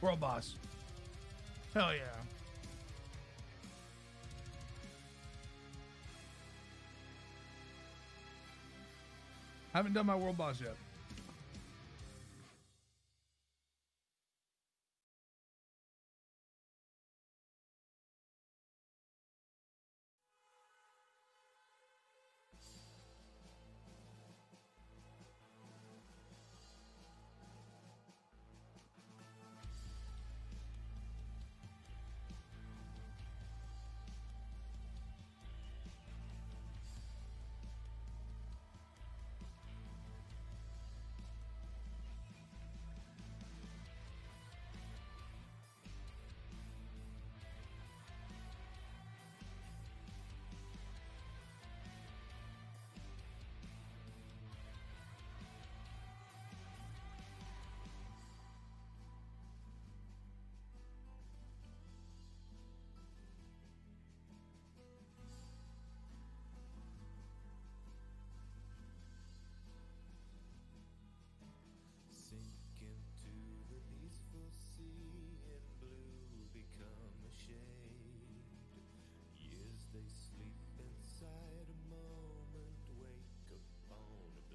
World boss. Hell yeah. Haven't done my world boss yet.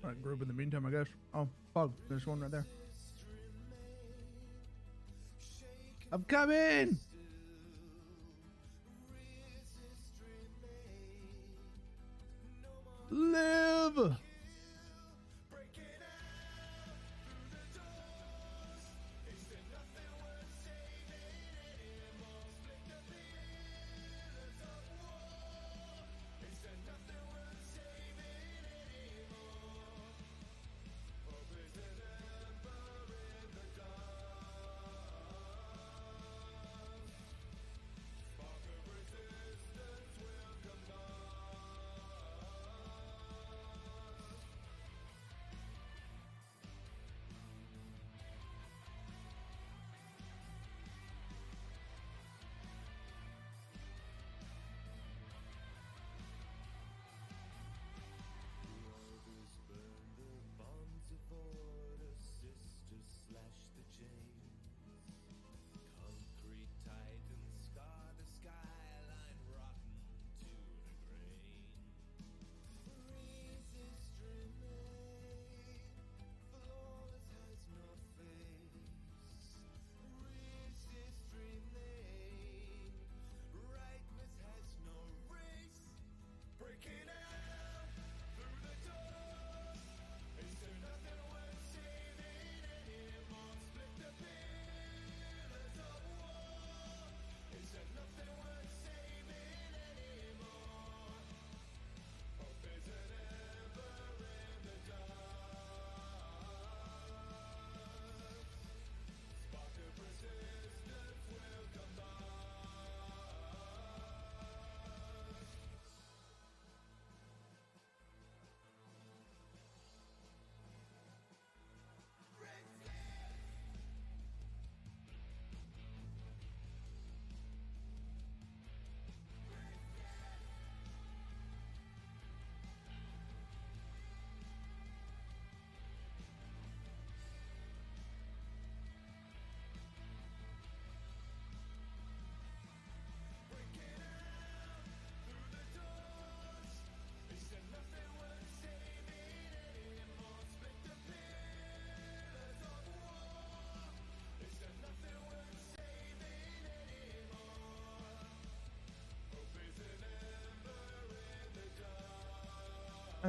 Alright, group in the meantime, I guess. Oh, Bug, there's one right there. I'm coming! Live!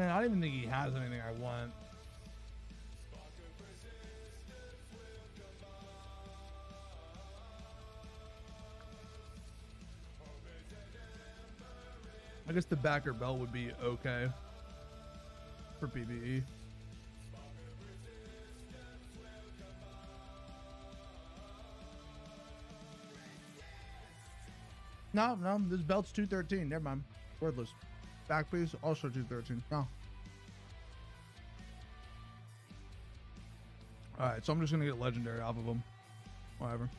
Man, I don't even think he has anything I want. I guess the backer belt would be okay for PvE. No, this belt's 213. Never mind. Worthless. Back piece, also 213. No. Alright, so I'm just gonna get legendary off of them. Whatever.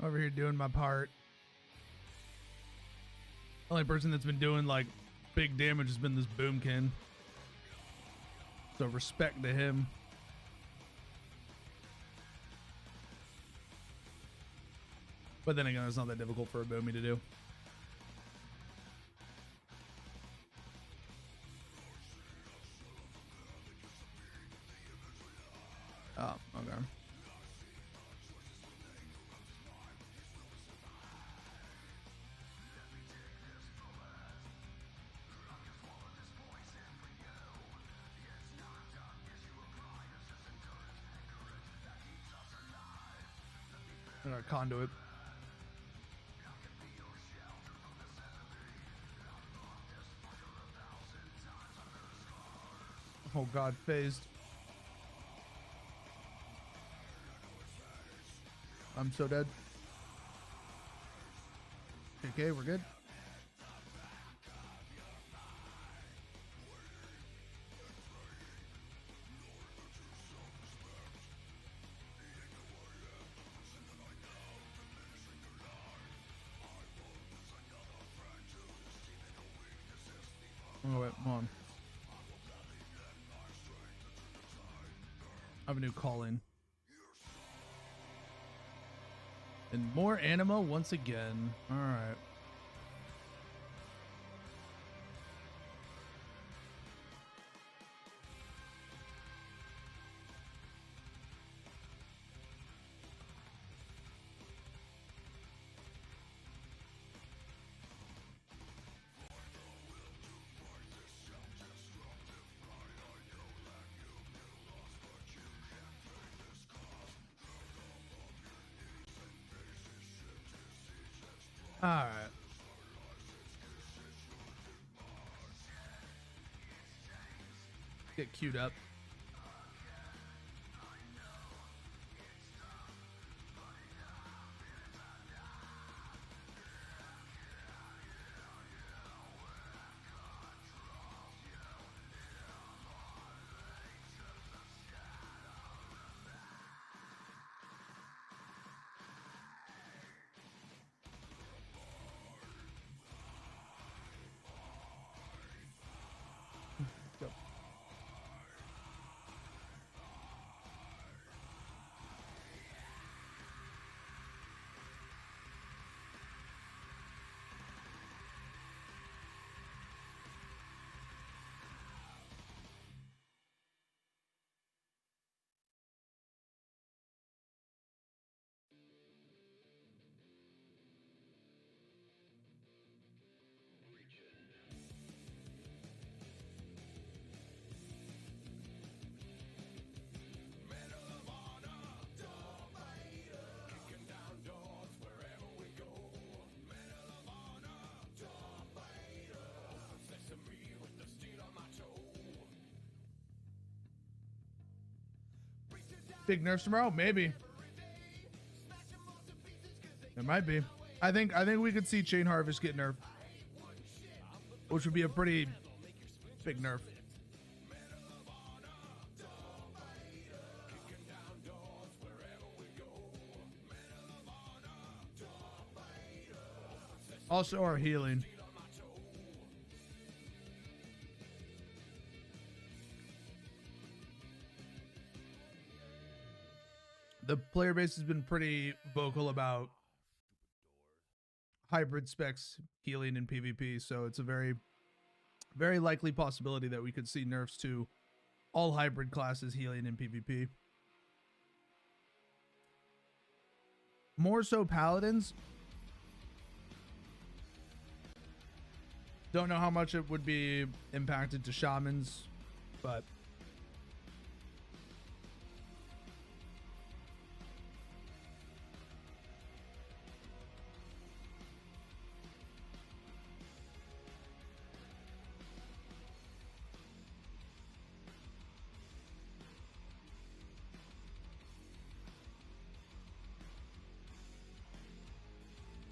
Over here doing my part. Only person that's been doing like big damage has been this Boomkin. So respect to him. But then again, it's not that difficult for a Boomy to do. Oh, okay. Conduit. Oh god, phased. I'm so dead. Okay, we're good. Oh wait, hold on. I have a new call-in. And more anima once again. Alright. Alright. Get queued up. Big nerfs tomorrow? Maybe. It might be. I think we could see Chain Harvest get nerfed, which would be a pretty big nerf. Also our healing. The player base has been pretty vocal about hybrid specs healing in PvP, so it's a very, very likely possibility that we could see nerfs to all hybrid classes healing in PvP. More so paladins. Don't know how much it would be impacted to shamans, but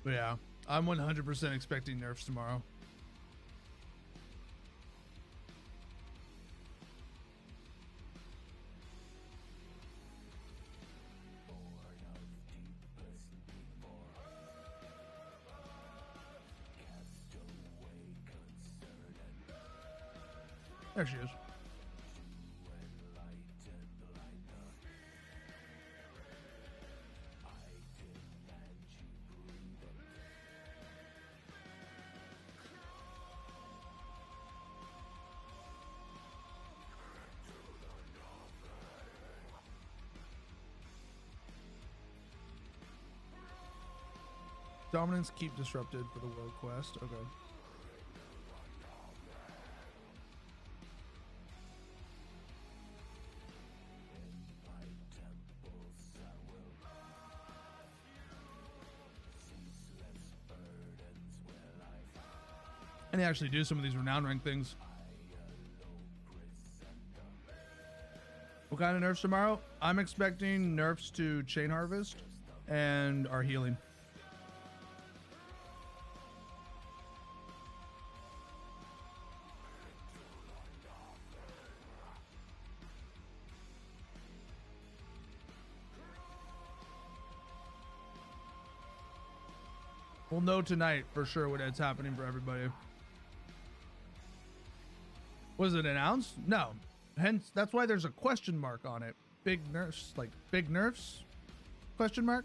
yeah, I'm 100% expecting nerfs tomorrow. There she is. Dominance keep disrupted for the world quest. Okay. And they actually do some of these renown rank things. What kind of nerfs tomorrow? I'm expecting nerfs to Chain Harvest and our healing. We'll know tonight for sure what it's happening for everybody. Was it announced? No. Hence, that's why there's a question mark on it. Big nerfs, like big nerfs? Question mark?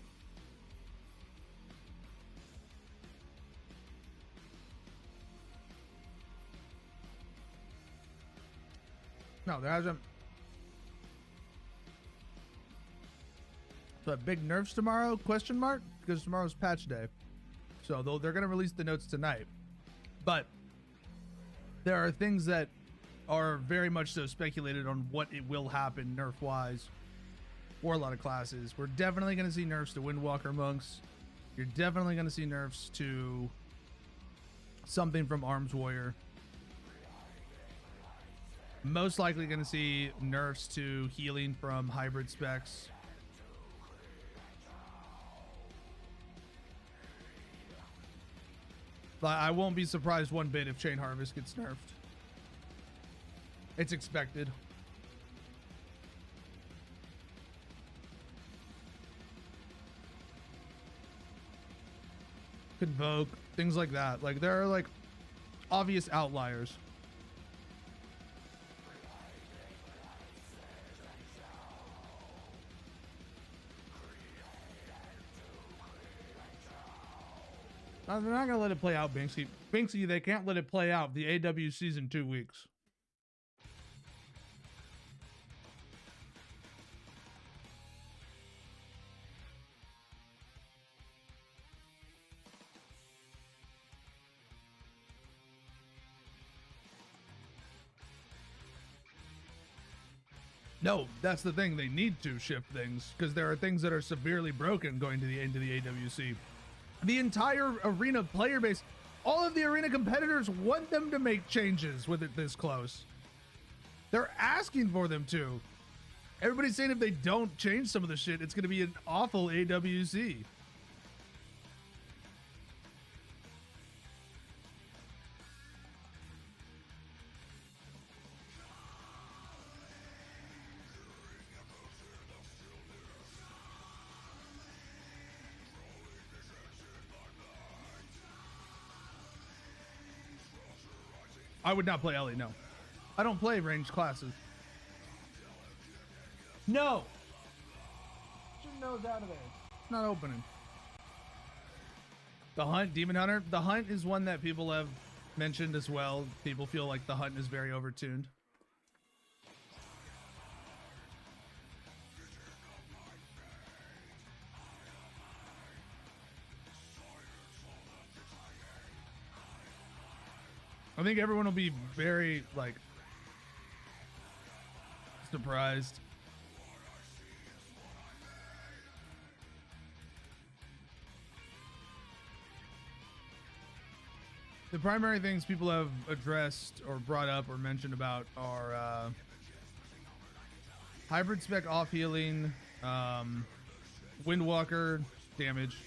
No, there hasn't. So big nerfs tomorrow? Question mark? Because tomorrow's patch day. So they're going to release the notes tonight. But there are things that are very much so speculated on what it will happen nerf-wise for a lot of classes. We're definitely going to see nerfs to Windwalker Monks. You're definitely going to see nerfs to something from Arms Warrior. Most likely going to see nerfs to healing from hybrid specs. But I won't be surprised one bit if Chain Harvest gets nerfed. It's expected. Convoke, things like that. Like, there are like obvious outliers. They're not gonna let it play out, Binksy. Binksy, they can't let it play out. The AWC's in 2 weeks. No, that's the thing. They need to shift things because there are things that are severely broken going to the end of the AWC. The entire arena player base, all of the arena competitors want them to make changes with it this close. They're asking for them to. Everybody's saying if they don't change some of the shit, it's going to be an awful AWC. I would not play Ellie, no. I don't play ranged classes. No! Shouldn't know it's out of there. It's not opening. The Hunt, Demon Hunter. The Hunt is one that people have mentioned as well. People feel like the Hunt is very overtuned. I think everyone will be very, like, surprised. The primary things people have addressed or brought up or mentioned about are hybrid spec off healing, Windwalker damage,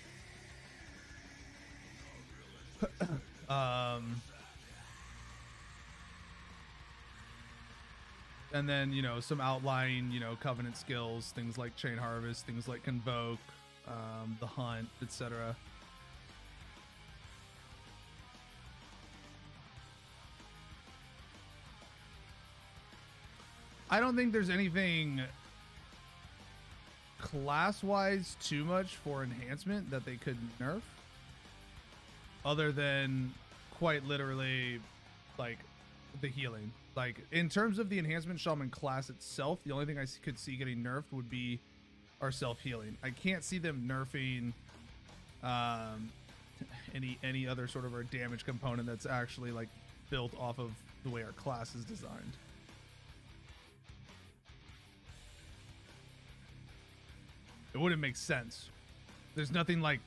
and then, you know, some outlying, you know, Covenant skills, things like Chain Harvest, things like Convoke, the Hunt, etc. I don't think there's anything class-wise too much for enhancement that they could nerf, other than quite literally, like, the healing. Like, in terms of the enhancement Shaman class itself, the only thing I could see getting nerfed would be our self-healing. I can't see them nerfing any other sort of our damage component that's actually, like, built off of the way our class is designed. It wouldn't make sense. There's nothing like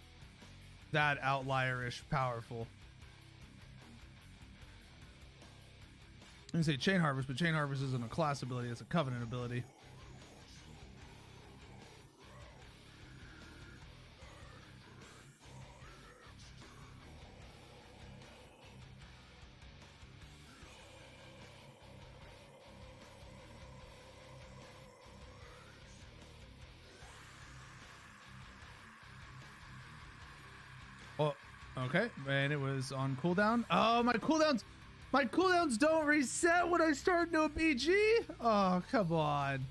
that outlierish powerful. I can say Chain Harvest, but Chain Harvest isn't a class ability, it's a Covenant ability. Oh, okay. And it was on cooldown. Oh, my cooldowns don't reset when I start new BG. Oh, come on.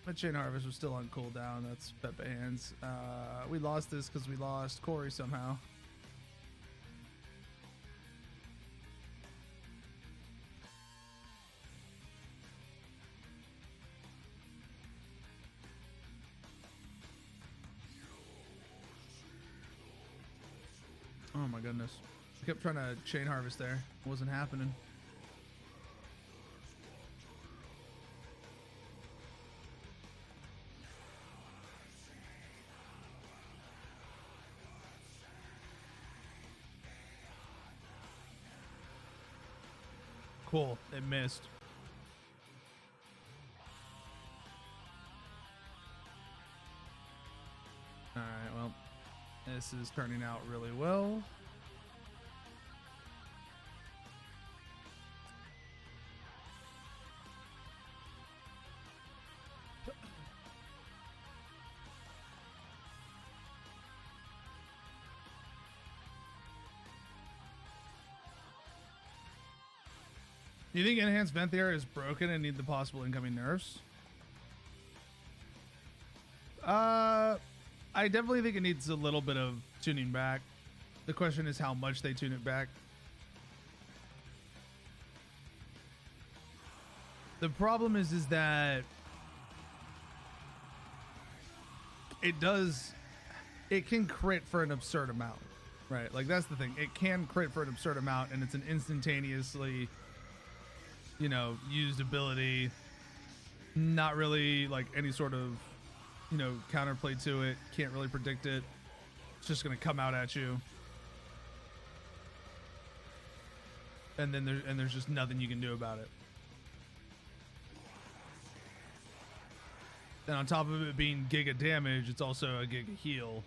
My Chain Harvest was still on cooldown. That's Pepe hands. We lost this because we lost Corey somehow. Oh my goodness. I kept trying to Chain Harvest there. It wasn't happening. Cool. It missed. Alright, well, this is turning out really well. Do you think Enhanced Venthyr is broken and need the possible incoming nerfs? I definitely think it needs a little bit of tuning back. The question is how much they tune it back. The problem is that it can crit for an absurd amount, right? Like, that's the thing. It can crit for an absurd amount, and it's an instantaneously, you know, used ability. Not really like any sort of, you know, counterplay to it. Can't really predict it. It's just gonna come out at you, and then there's just nothing you can do about it. And on top of it being giga damage, it's also a giga heal.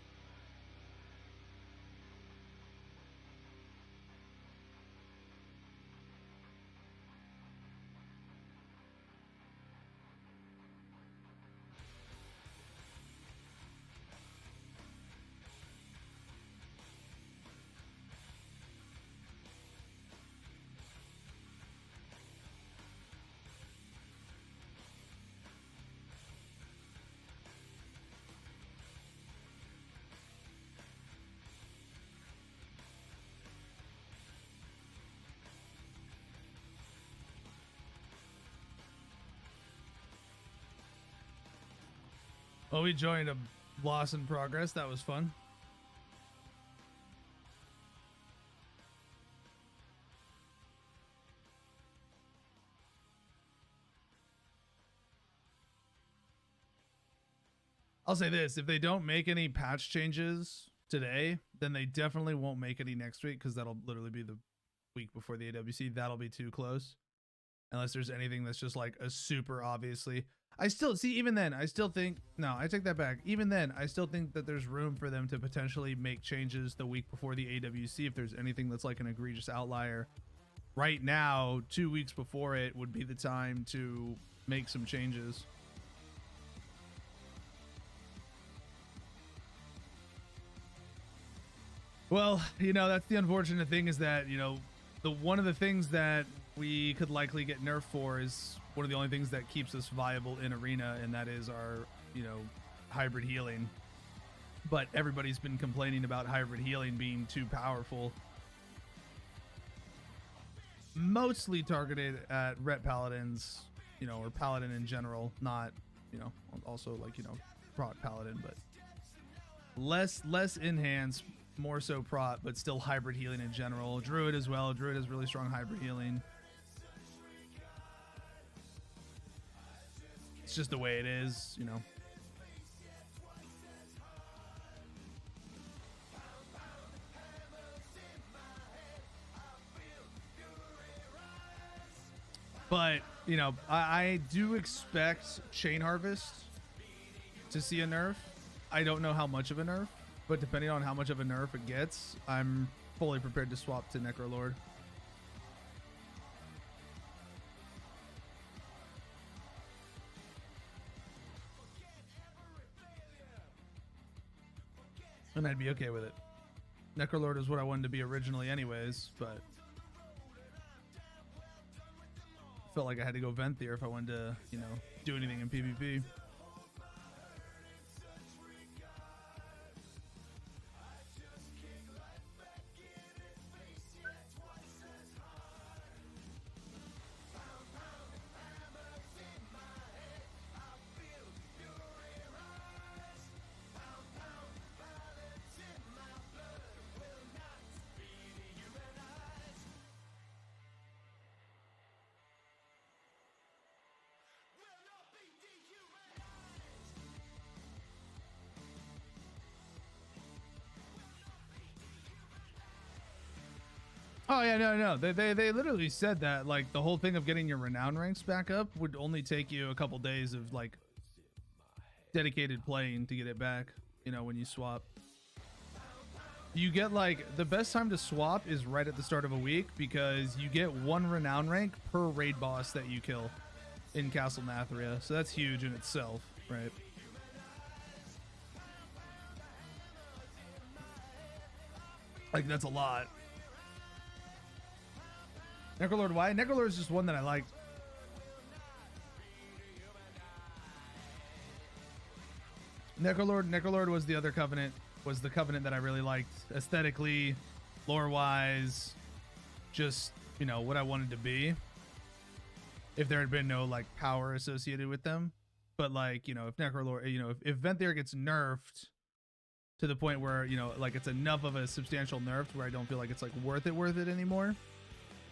Well, we joined a loss in progress. That was fun. I'll say this, if they don't make any patch changes today, then they definitely won't make any next week, because that'll literally be the week before the AWC. That'll be too close. Unless there's anything that's just like a super obviously. I still see, even then, I still think, no, I take that back. Even then, I still think that there's room for them to potentially make changes the week before the AWC if there's anything that's like an egregious outlier. Right now, 2 weeks before it would be the time to make some changes. Well, you know, that's the unfortunate thing, is that, you know, one of the things that we could likely get nerfed for is one of the only things that keeps us viable in arena, and that is our, you know, hybrid healing. But everybody's been complaining about hybrid healing being too powerful. Mostly targeted at ret paladins, you know, or paladin in general, not, you know, also like, you know, prot paladin, but less enhanced, more so prot, but still hybrid healing in general. Druid as well. Druid has really strong hybrid healing. It's just the way it is, you know. But, you know, I do expect Chain Harvest to see a nerf. I don't know how much of a nerf, but depending on how much of a nerf it gets, I'm fully prepared to swap to Necrolord. And I'd be okay with it. Necrolord is what I wanted to be originally anyways, but felt like I had to go Venthyr if I wanted to, you know, do anything in PvP. Oh yeah, no. They literally said that, like, the whole thing of getting your renown ranks back up would only take you a couple days of like dedicated playing to get it back, you know, when you swap. You get, like, the best time to swap is right at the start of a week, because you get 1 renown rank per raid boss that you kill in Castle Nathria. So that's huge in itself, right? Like, that's a lot. Necrolord, why? Necrolord is just one that I like. Necrolord was the other covenant, was the covenant that I really liked aesthetically, lore-wise, just, you know, what I wanted to be. If there had been no, like, power associated with them. But, like, you know, if Necrolord, you know, if Venthyr gets nerfed to the point where, you know, like, it's enough of a substantial nerf where I don't feel like it's, like, worth it anymore,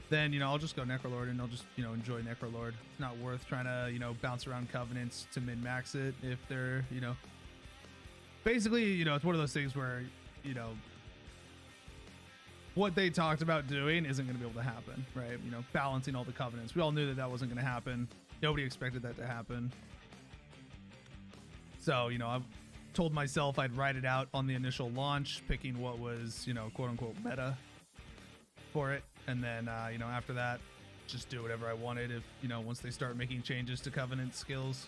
then, you know, I'll just go Necrolord and I'll just, you know, enjoy Necrolord. It's not worth trying to, you know, bounce around covenants to min-max it if they're, you know, basically, you know, it's one of those things where, you know, what they talked about doing isn't going to be able to happen, right? You know, balancing all the covenants. We all knew that that wasn't going to happen. Nobody expected that to happen. So, you know, I've told myself I'd write it out on the initial launch, picking what was, you know, quote unquote meta for it. And then, you know, after that, just do whatever I wanted if, you know, once they start making changes to covenant skills.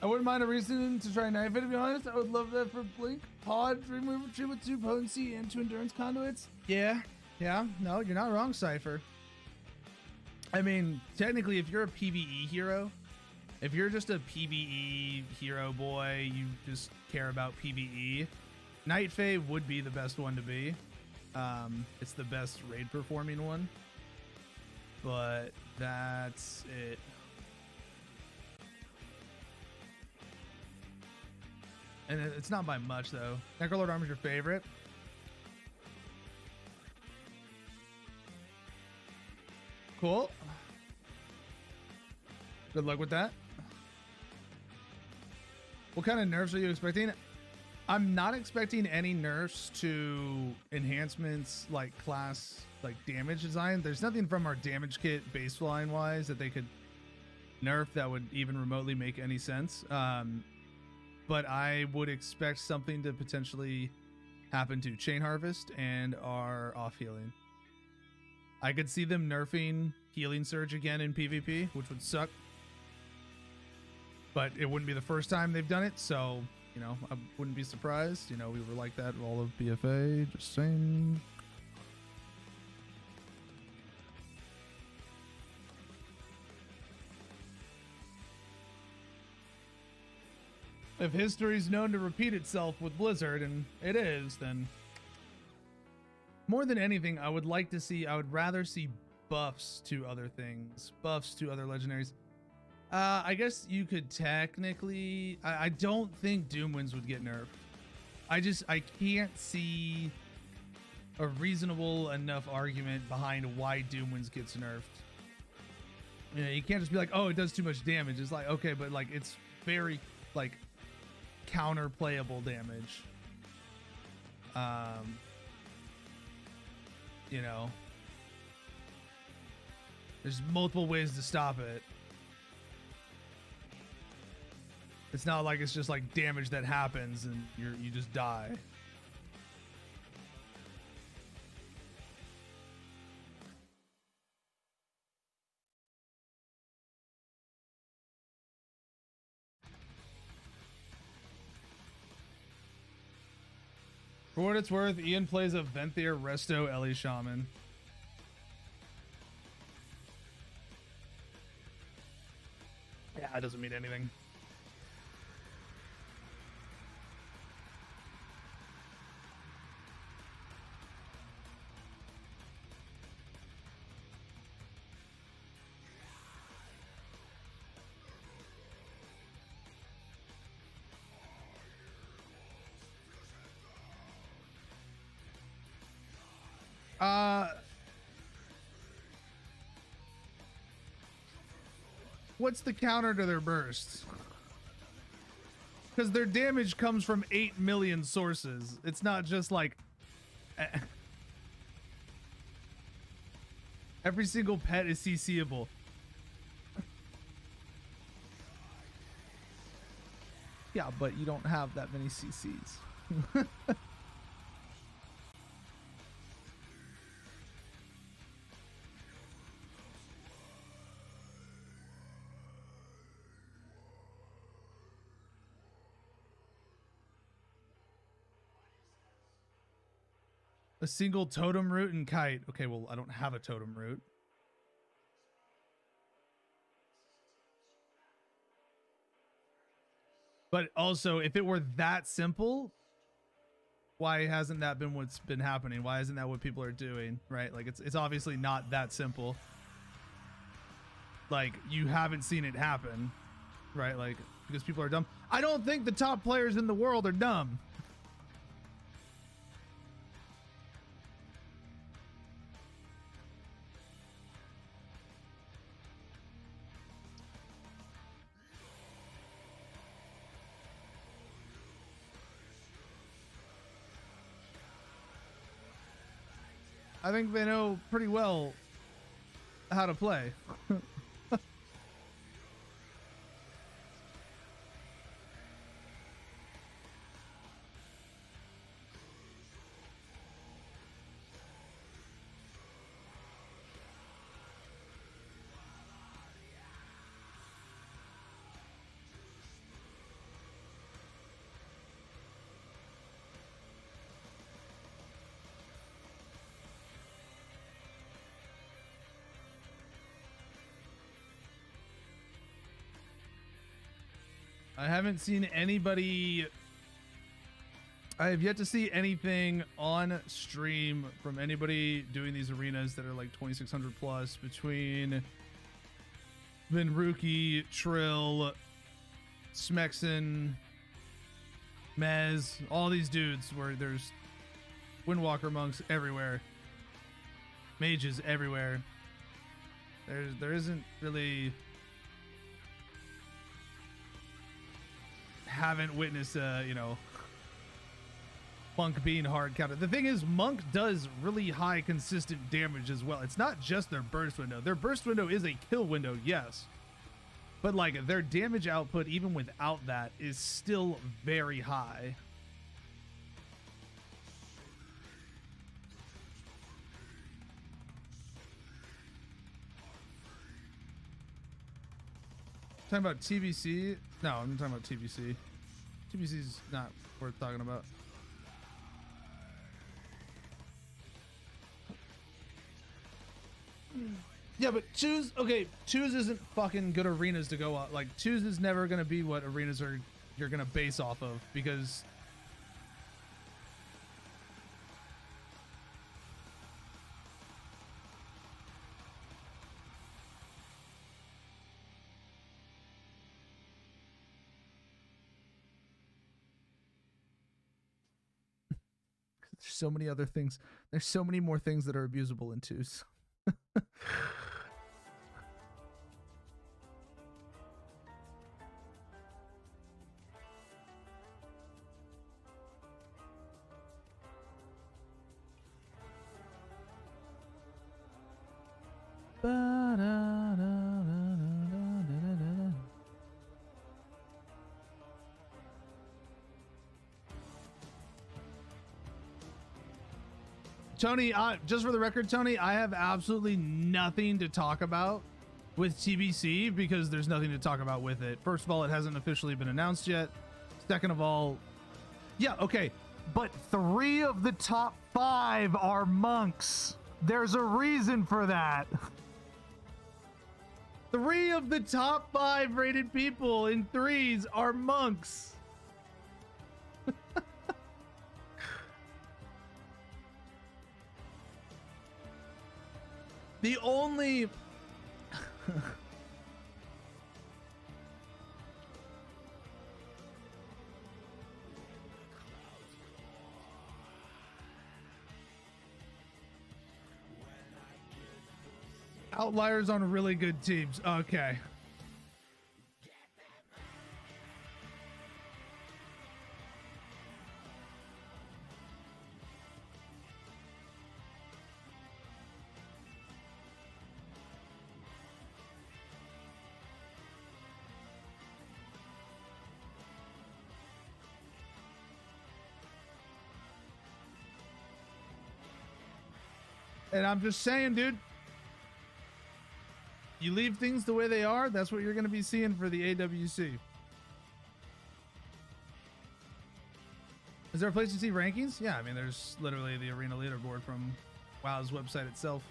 I wouldn't mind a reason to try Knife It, to be honest. I would love that for Blink. Pod, remove retreat with 2 potency and 2 endurance conduits. Yeah, no, you're not wrong, Cypher. I mean, technically, if you're a PvE hero, if you're just a PvE hero boy, you just care about PvE, Night Fae would be the best one to be. It's the best raid performing one. But that's it. And it's not by much though. Necrolord Armor's your favorite. Cool. Good luck with that. What kind of nerfs are you expecting? I'm not expecting any nerfs to enhancements like class, like damage design. There's nothing from our damage kit baseline wise that they could nerf that would even remotely make any sense. But I would expect something to potentially happen to Chain Harvest and our off healing. I could see them nerfing Healing Surge again in PvP, which would suck. But it wouldn't be the first time they've done it, so, you know, I wouldn't be surprised. You know, we were like that all of BFA, just saying. If history's known to repeat itself with Blizzard, and it is, then more than anything, I would rather see buffs to other things, buffs to other legendaries. I guess you could technically, I don't think Doomwinds would get nerfed. I can't see a reasonable enough argument behind why Doomwinds gets nerfed. You know, you can't just be like, oh, it does too much damage. It's like, okay, but like, it's very like counter playable damage. You know, there's multiple ways to stop it. It's not like it's just like damage that happens and you just die. For what it's worth, Ian plays a Venthyr Resto Ellie Shaman. Yeah, it doesn't mean anything. What's the counter to their bursts? Because their damage comes from 8 million sources. It's not just like every single pet is CCable. Yeah, but you don't have that many CCs. A single totem root and kite. Okay, well, I don't have a totem root. But also, if it were that simple, why hasn't that been what's been happening? Why isn't that what people are doing, right? Like, it's obviously not that simple. Like, you haven't seen it happen, right? Like, because people are dumb. I don't think the top players in the world are dumb. I think they know pretty well how to play. I haven't seen anybody. I have yet to see anything on stream from anybody doing these arenas that are like 2600 plus between Vinruki, Trill, Smexen, Mez, all these dudes where there's Windwalker monks everywhere, mages everywhere. There isn't really, haven't witnessed you know, monk being hard counter. The thing is, monk does really high consistent damage as well. It's not just their burst window. Their burst window is a kill window, yes, but like their damage output even without that is still very high. Talking about TBC? No, I'm talking about TBC. TBC's not worth talking about. Yeah, but choose, okay, choose isn't fucking good arenas to go on. Like, choose is never gonna be what arenas are you're gonna base off of, because there's so many other things. There's so many more things that are abusable in twos. Tony, just for the record, Tony, I have absolutely nothing to talk about with TBC because there's nothing to talk about with it. First of all, it hasn't officially been announced yet. Second of all, yeah, okay, but 3 of the top 5 are monks. There's a reason for that. 3 of the top 5 rated people in 3s are monks. The only outliers on really good teams. Okay. And I'm just saying, dude, you leave things the way they are, that's what you're going to be seeing for the AWC. Is there a place to see rankings? Yeah, I mean, there's literally the arena leaderboard from WoW's website itself.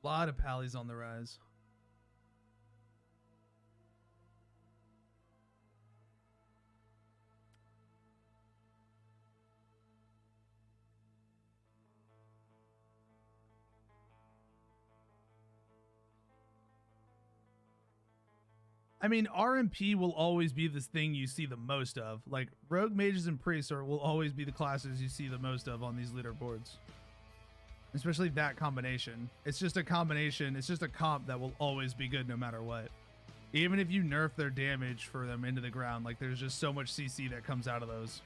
A lot of pallies on the rise. I mean, RMP will always be this thing you see the most of. Like, rogue mages and priests will always be the classes you see the most of on these leaderboards. Especially that combination. It's just a combination. It's just a comp that will always be good no matter what. Even if you nerf their damage for them into the ground, like there's just so much CC that comes out of those.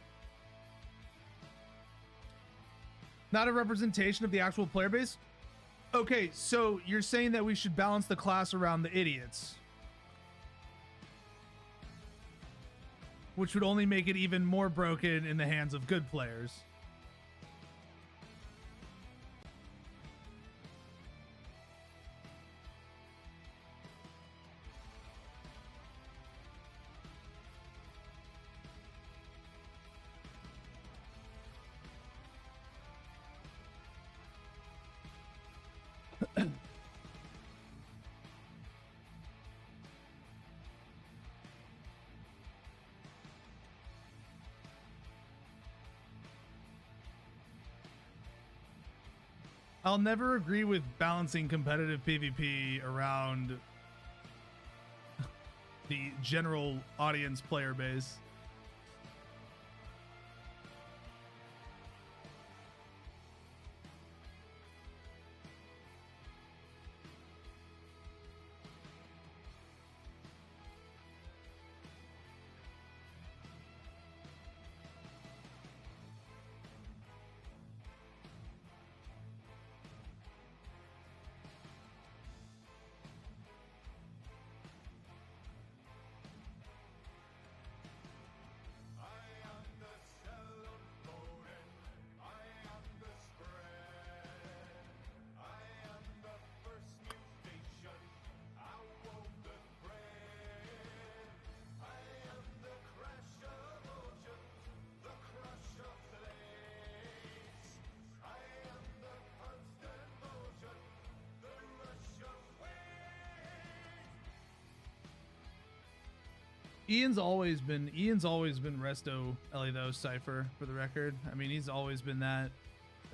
Not a representation of the actual player base? Okay, so you're saying that we should balance the class around the idiots. Which would only make it even more broken in the hands of good players. I'll never agree with balancing competitive PvP around the general audience player base. Ian's always been Resto Ellie Cypher, for the record. I mean, he's always been that.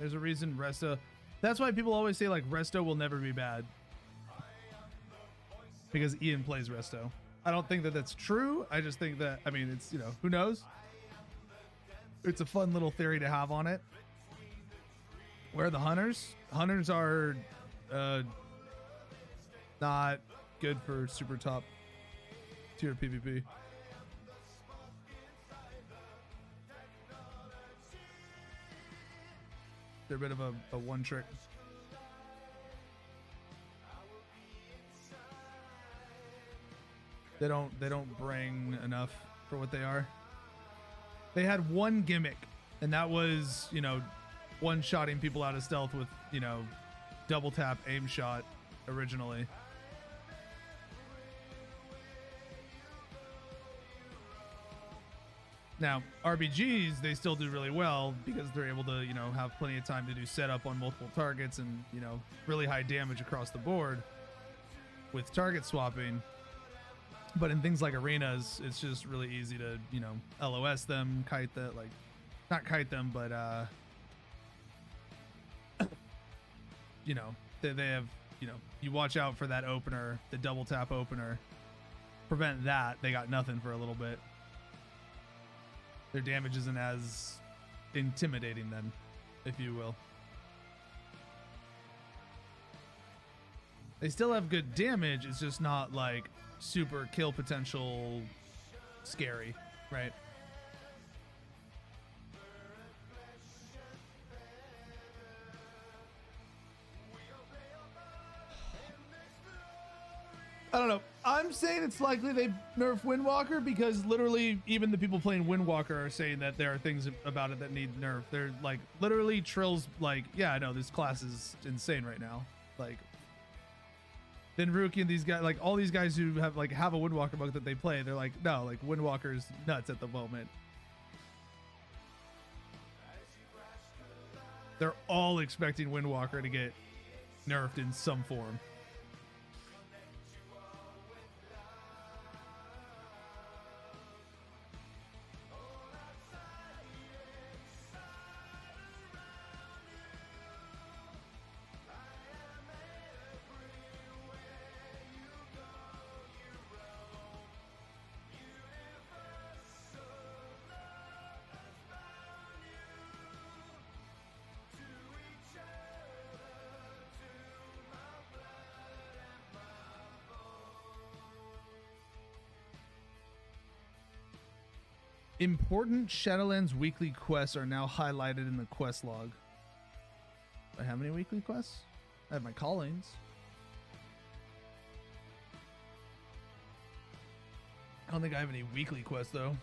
There's a reason Resto. That's why people always say like Resto will never be bad, because Ian plays Resto. I don't think that that's true. I just think that, I mean, it's, you know, who knows? It's a fun little theory to have on it. Where are the hunters? Hunters are not good for super top tier PvP. They're a bit of a one trick. They don't bring enough for what they are. They had one gimmick, and that was, you know, one-shotting people out of stealth with, you know, double tap aim shot originally. Now, RBGs, they still do really well because they're able to, you know, have plenty of time to do setup on multiple targets and, you know, really high damage across the board with target swapping. But in things like arenas, it's just really easy to, you know, LOS them, kite that, like, not kite them, but, you know, they have, you know, you watch out for that opener, the double tap opener. Prevent that, they got nothing for a little bit. Their damage isn't as intimidating then, if you will. They still have good damage, it's just not like super kill potential scary, right? I don't know. I'm saying it's likely they nerf Windwalker because literally even the people playing Windwalker are saying that there are things about it that need nerf. They're like literally Trill's like, yeah, I know this class is insane right now. Like then Rookie and these guys, like all these guys who have a Windwalker book that they play, they're like, no, like Windwalker's nuts at the moment. They're all expecting Windwalker to get nerfed in some form. Important Shadowlands weekly quests are now highlighted in the quest log. Do I have any weekly quests? I have my callings. I don't think I have any weekly quests though.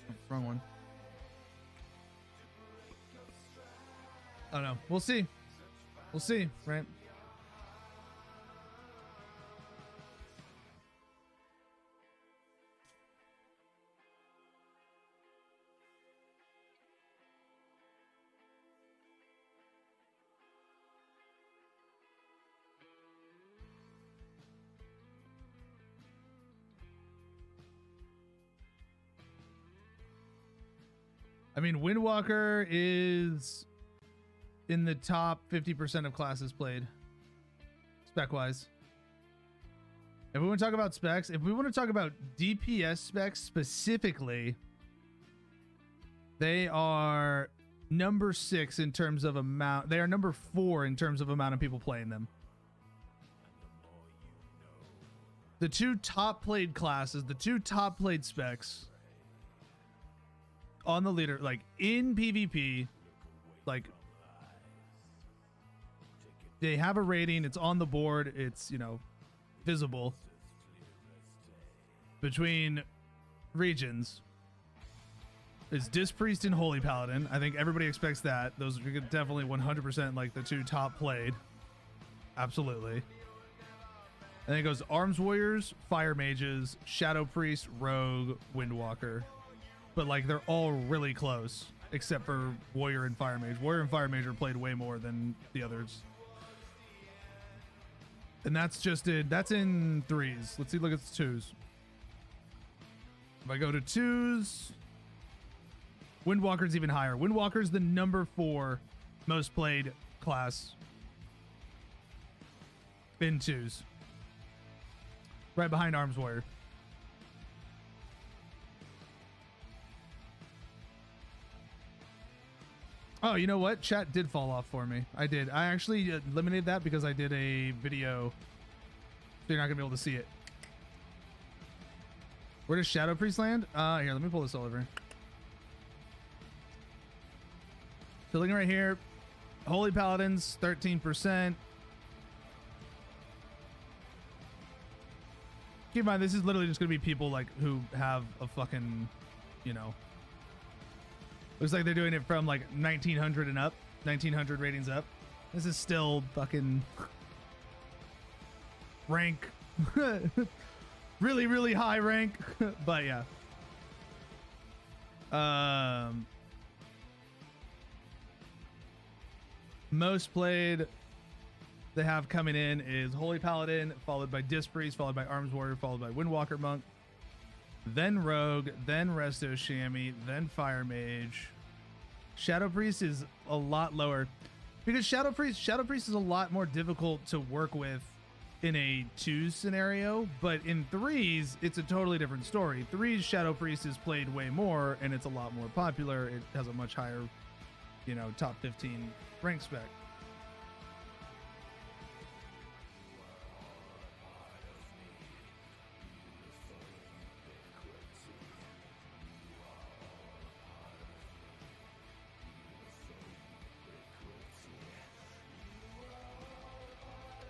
Oh, wrong one. I don't know. We'll see. We'll see, right? mean, Windwalker is in the top 50% of classes played, spec-wise. If we want to talk about specs, if we want to talk about DPS specs specifically, they are number 6 in terms of amount. They are number 4 in terms of amount of people playing them. The two top played classes, the two top played specs on the leader, like in PvP, like they have a rating, it's on the board, it's, you know, visible between regions, is Disc Priest and Holy Paladin. I think everybody expects that. Those are definitely 100% like the two top played. Absolutely. And then it goes Arms Warriors, Fire Mages, Shadow Priest, Rogue, Windwalker. But like they're all really close, except for Warrior and Fire Mage. Warrior and Fire Mage are played way more than the others. And that's just it. That's in 3s. Let's see, look at the 2s. If I go to 2s, Windwalker's even higher. Windwalker's the number 4 most played class in 2s. Right behind Arms Warrior. Oh, you know what? Chat did fall off for me. I did. I actually eliminated that because I did a video. So you're not going to be able to see it. Where does Shadow Priest land? Here, let me pull this all over. So looking right here, Holy Paladins, 13%. Keep in mind, this is literally just going to be people like who have a fucking, you know, looks like they're doing it from like 1900 and up, 1900 ratings up. This is still fucking rank, really, really high rank, but yeah. Most played they have coming in is Holy Paladin, followed by Disc Priest, followed by Arms Warrior, followed by Windwalker Monk, then Rogue, then Resto Chamois, then Fire Mage. Shadow Priest is a lot lower because Shadow Priest is a lot more difficult to work with in a 2 scenario, but in 3s it's a totally different story. 3s Shadow Priest is played way more and it's a lot more popular. It has a much higher, you know, top 15 rank spec.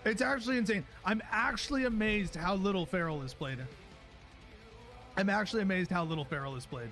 It's actually insane. I'm actually amazed how little Feral is played. I'm actually amazed how little Feral is played.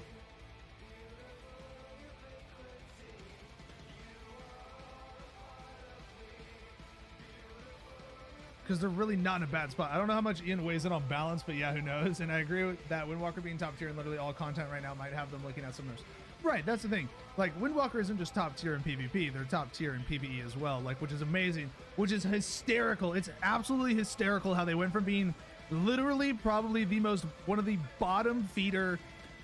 Because they're really not in a bad spot. I don't know how much Ian weighs in on balance, but yeah, who knows? And I agree with that. Windwalker being top tier and literally all content right now might have them looking at some nerfs. Right, that's the thing. Like, Windwalker isn't just top tier in PvP, they're top tier in PvE as well, like, which is amazing, which is hysterical. It's absolutely hysterical how they went from being literally probably one of the bottom feeder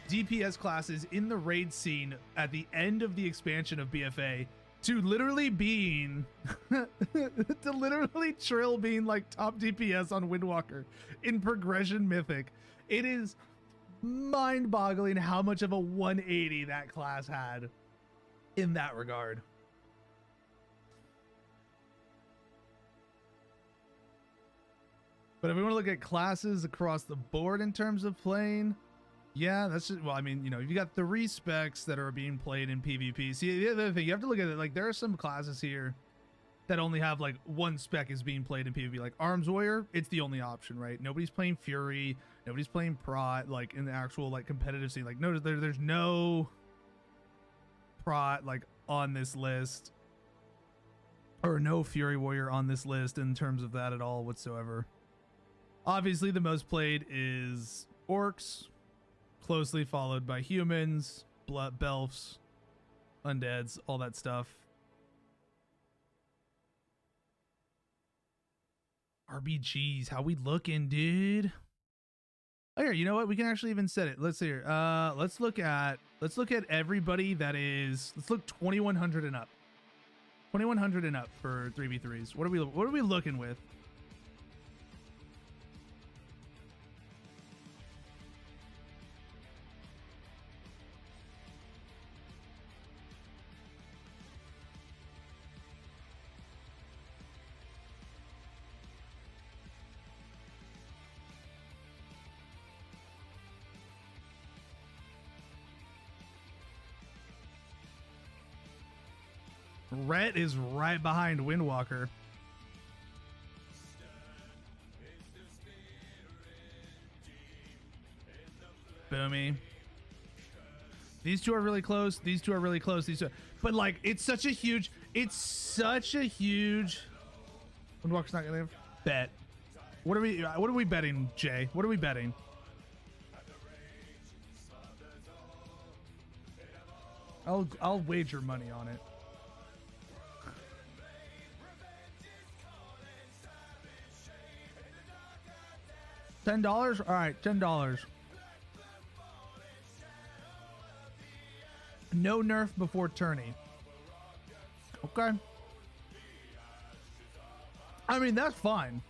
DPS classes in the raid scene at the end of the expansion of BFA to literally being to literally Trill being like top DPS on Windwalker in Progression Mythic. It is mind-boggling how much of a 180 that class had in that regard. But if we want to look at classes across the board in terms of playing, yeah, that's just, well, I mean, you know, you got 3 specs that are being played in PvP. See, the other thing, you have to look at it, like, there are some classes here that only have, like, 1 spec is being played in PvP. Like, Arms Warrior, it's the only option, right? Nobody's playing Fury, nobody's playing Prot, like, in the actual, like, competitive scene. Like, notice there's no Prot, like, on this list. Or no Fury Warrior on this list in terms of that at all whatsoever. Obviously, the most played is Orcs, closely followed by Humans, Belfs, Undeads, all that stuff. RBGs, how we looking, dude? Oh, here, you know what? We can actually even set it. Let's see here. Let's look at everybody that is. Let's look 2100 and up. 2100 and up for 3v3s. What are we looking with? Rhett is right behind Windwalker. Boomy. These two are really close. These two are really close. These two, but like, it's such a huge. Windwalker's not gonna bet. What are we betting, Jay? What are we betting? I'll wager money on it. $10? All right, $10. No nerf before tourney. Okay. I mean, that's fine.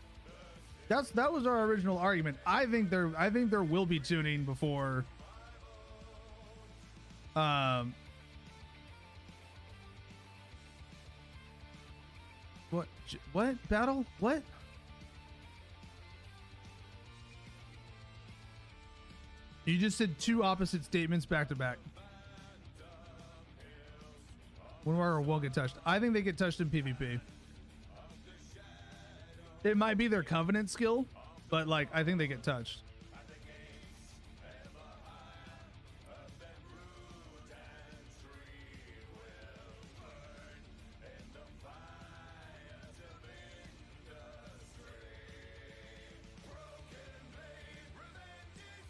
That was our original argument. I think there will be tuning before what battle? What? You just said two opposite statements back to back. Windwalker won't get touched. I think they get touched in PvP. It might be their Covenant skill, but like, I think they get touched.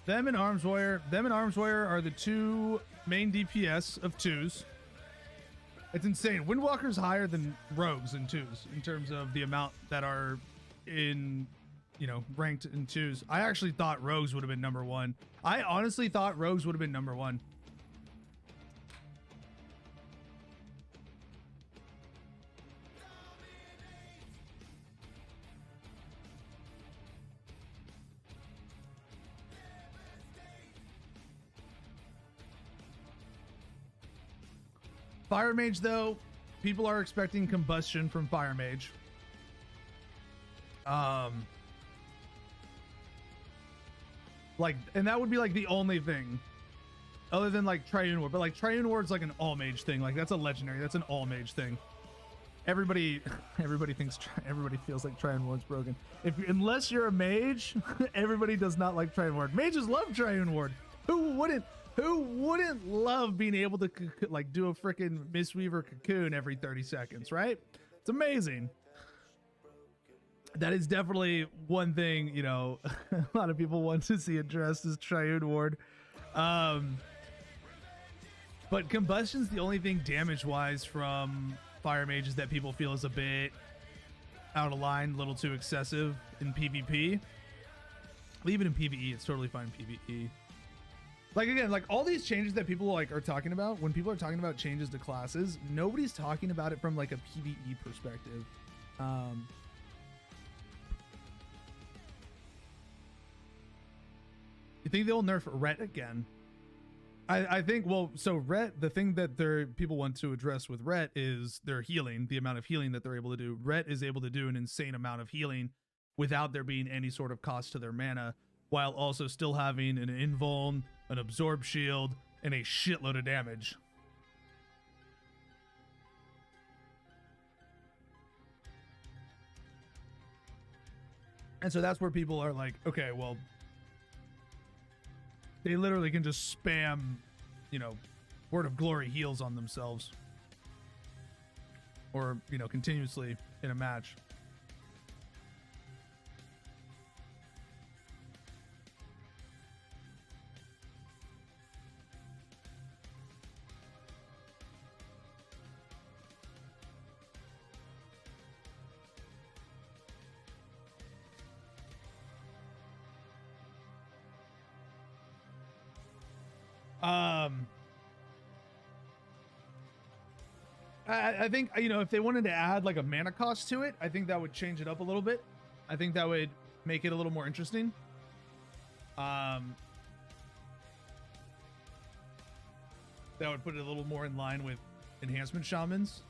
Them and Arms Warrior are the two main DPS of twos. It's insane. Windwalker's higher than Rogues in twos in terms of the amount that are in, ranked in twos. I actually thought Rogues would have been number one. I honestly thought Rogues would have been number one. Fire Mage, though, people are expecting combustion from Fire Mage. And that would be like the only thing other than like Triune Ward, but like Triune Ward's like an all mage thing. Like that's a legendary, that's an all mage thing. Everybody feels like Triune Ward's broken. Unless you're a mage, everybody does not like Triune Ward. Mages love Triune Ward. Who wouldn't love being able to like do a freaking Mistweaver cocoon every 30 seconds, right? It's amazing. That is definitely one thing, a lot of people want to see addressed as Triune Ward. But Combustion's the only thing damage-wise from Fire Mages that people feel is a bit out of line, a little too excessive in PvP. Even in PvE, it's totally fine in PvE. Like, again, like all these changes that people like are talking about, when people are talking about changes to classes, nobody's talking about it from like a PvE perspective. You think they'll nerf Rhett again? I think, well, so Rhett, the thing that people want to address with Rhett is their healing, the amount of healing that they're able to do. Rhett is able to do an insane amount of healing without there being any sort of cost to their mana, while also still having an invuln, an absorb shield, and a shitload of damage. And so that's where people are like, okay, well, they literally can just spam, Word of Glory heals on themselves. Or, continuously in a match. I think, you know, if they wanted to add like a mana cost to it, I think that would change it up a little bit. I think that would make it a little more interesting. That would put it a little more in line with enhancement shamans.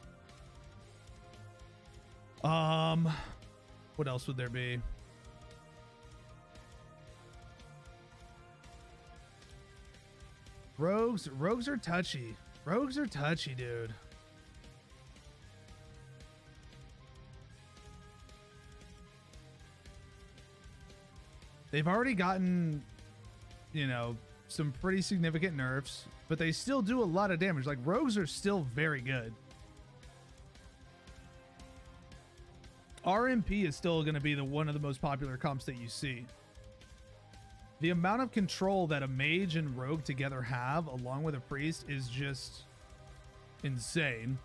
What else would there be? Rogues are touchy. Rogues are touchy, dude. They've already gotten, you know, some pretty significant nerfs, but they still do a lot of damage. Like, rogues are still very good. RMP is still going to be one of the most popular comps that you see. The amount of control that a mage and rogue together have, along with a priest, is just insane.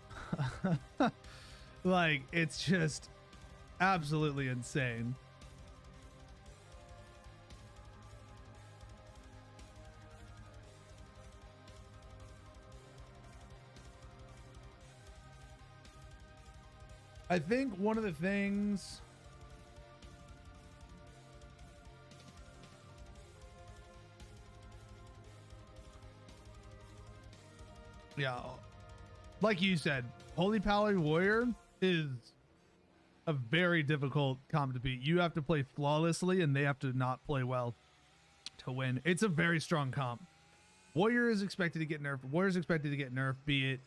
Like, it's just absolutely insane. I think one of the things... Yeah, like you said, Holy Paladin Warrior is a very difficult comp to beat. You have to play flawlessly, and they have to not play well to win. It's a very strong comp. Warrior is expected to get nerfed. Warrior is expected to get nerfed, be it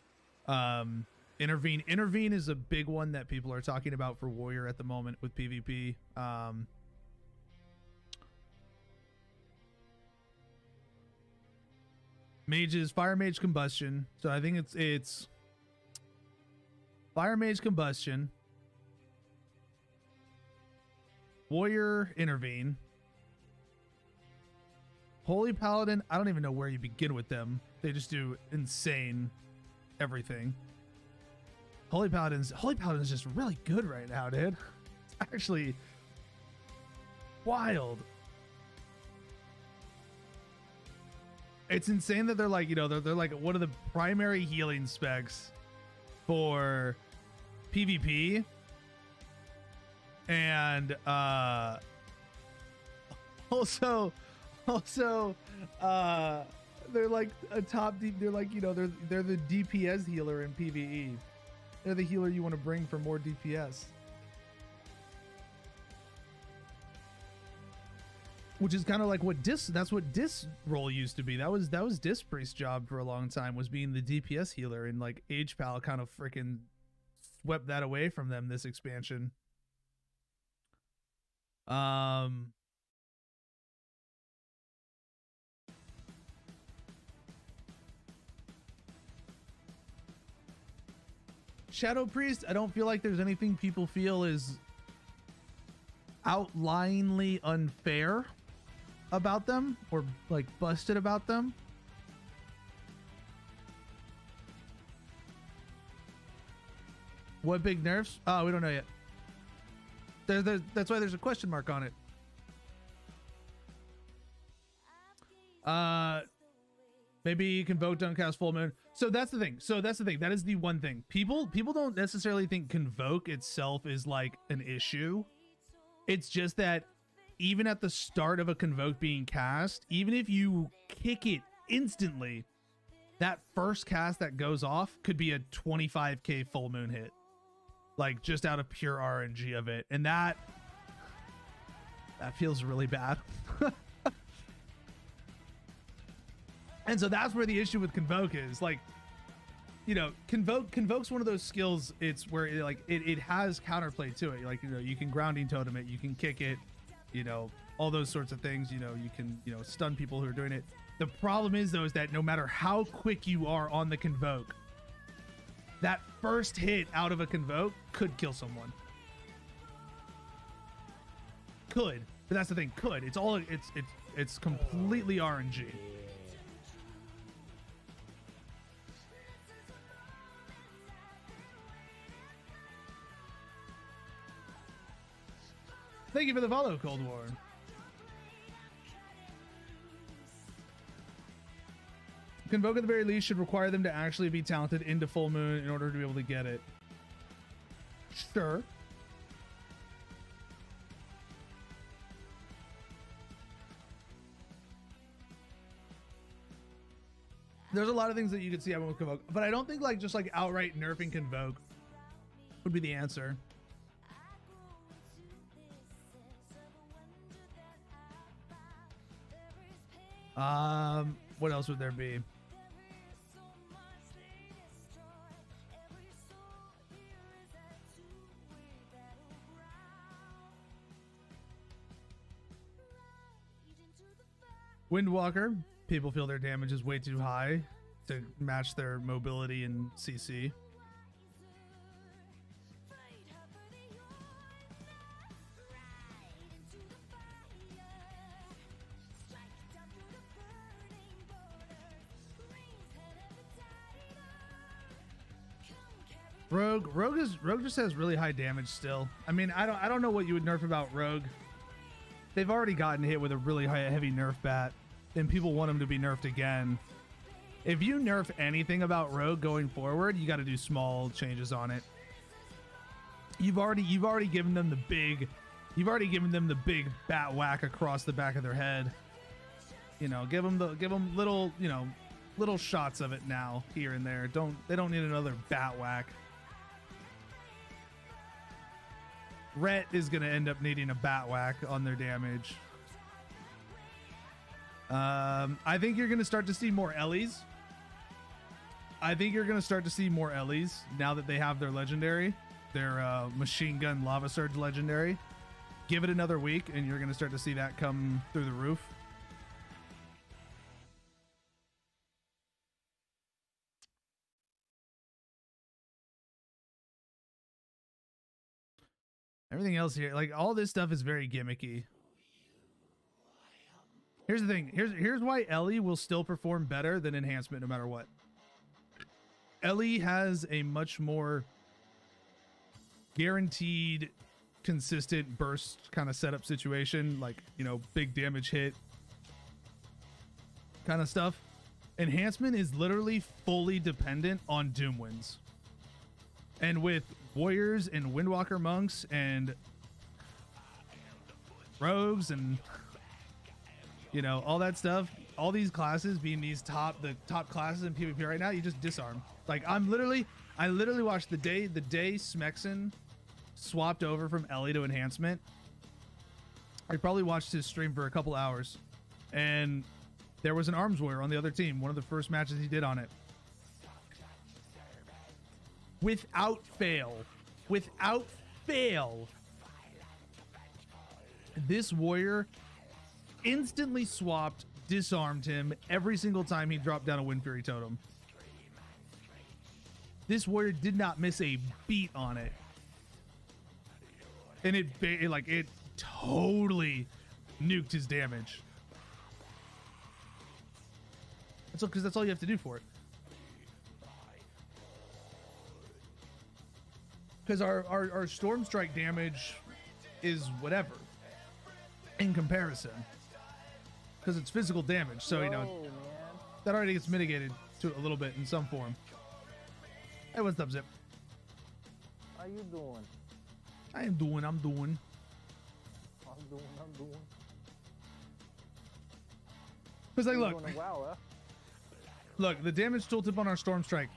Intervene. Intervene is a big one that people are talking about for Warrior at the moment with PvP. Mages, Fire Mage Combustion. So I think it's Fire Mage Combustion, Warrior Intervene, Holy Paladin. I don't even know where you begin with them. They just do insane everything. Holy Paladin's just really good right now, dude. It's actually wild. It's insane that they're like, you know, they're like one of the primary healing specs for PvP. And also they're like a top deep, they're like, you know, they're the DPS healer in PvE. They're the healer you want to bring for more DPS. Which is kind of like what that's what Dis role used to be. That was Dis Priest's job for a long time, was being the DPS healer, and like H-Pal kind of freaking swept that away from them this expansion. Shadow Priest, I don't feel like there's anything people feel is outlyingly unfair about them or like busted about them. What big nerfs? Oh, we don't know yet. That's why there's a question mark on it. Maybe you can vote don't cast full moon. So that's the thing. That is the one thing. People don't necessarily think convoke itself is like an issue. It's just that even at the start of a convoke being cast, even if you kick it instantly, that first cast that goes off could be a 25k full moon hit. Like just out of pure RNG of it. And that feels really bad. And so that's where the issue with convoke is. Like, you know, convoke's one of those skills. It's where it has counterplay to it. Like, you know, you can grounding totem it, you can kick it, you know, all those sorts of things. You know, you can, you know, stun people who are doing it. The problem is though, is that no matter how quick you are on the convoke, that first hit out of a convoke could kill someone. Could, but that's the thing. Could. It's completely RNG. Thank you for the follow, Cold War. Convoke at the very least should require them to actually be talented into Full Moon in order to be able to get it. Sure. There's a lot of things that you could see happening with Convoke, but I don't think like just like outright nerfing Convoke would be the answer. What else would there be? Windwalker. People feel their damage is way too high to match their mobility and CC. Rogue just has really high damage still. I mean, I don't know what you would nerf about Rogue. They've already gotten hit with a really heavy nerf bat, and people want them to be nerfed again. If you nerf anything about Rogue going forward, you got to do small changes on it. You've already given them the big bat whack across the back of their head. You know, give them little, you know, little shots of it now here and there. They don't need another bat whack. Rhett is going to end up needing a bat whack on their damage. I think you're going to start to see more Ellies. now that they have their legendary, their machine gun lava surge legendary. Give it another week and you're going to start to see that come through the roof. Everything else here, like all this stuff is very gimmicky. Here's the thing. Here's why Ellie will still perform better than enhancement no matter what. Ellie has a much more guaranteed, consistent burst kind of setup situation, like, you know, big damage hit kind of stuff. Enhancement is literally fully dependent on Doom wins. And with warriors and Windwalker monks and rogues and, you know, all that stuff, all these classes being the top classes in PvP right now, you just disarm. Like I literally watched the day Smexon swapped over from Ellie to enhancement. I probably watched his stream for a couple hours, and there was an arms warrior on the other team. One of the first matches he did on it. Without fail, this warrior instantly swapped, disarmed him every single time he dropped down a Wind Fury totem. This warrior did not miss a beat on it. And it totally nuked his damage. Because that's all you have to do for it. Because our Storm Strike damage is whatever in comparison. Because it's physical damage, so you know man. That already gets mitigated to a little bit in some form. Hey, what's up, Zip? How you doing? I'm doing. Because like, look, the damage tooltip on our Storm Strike,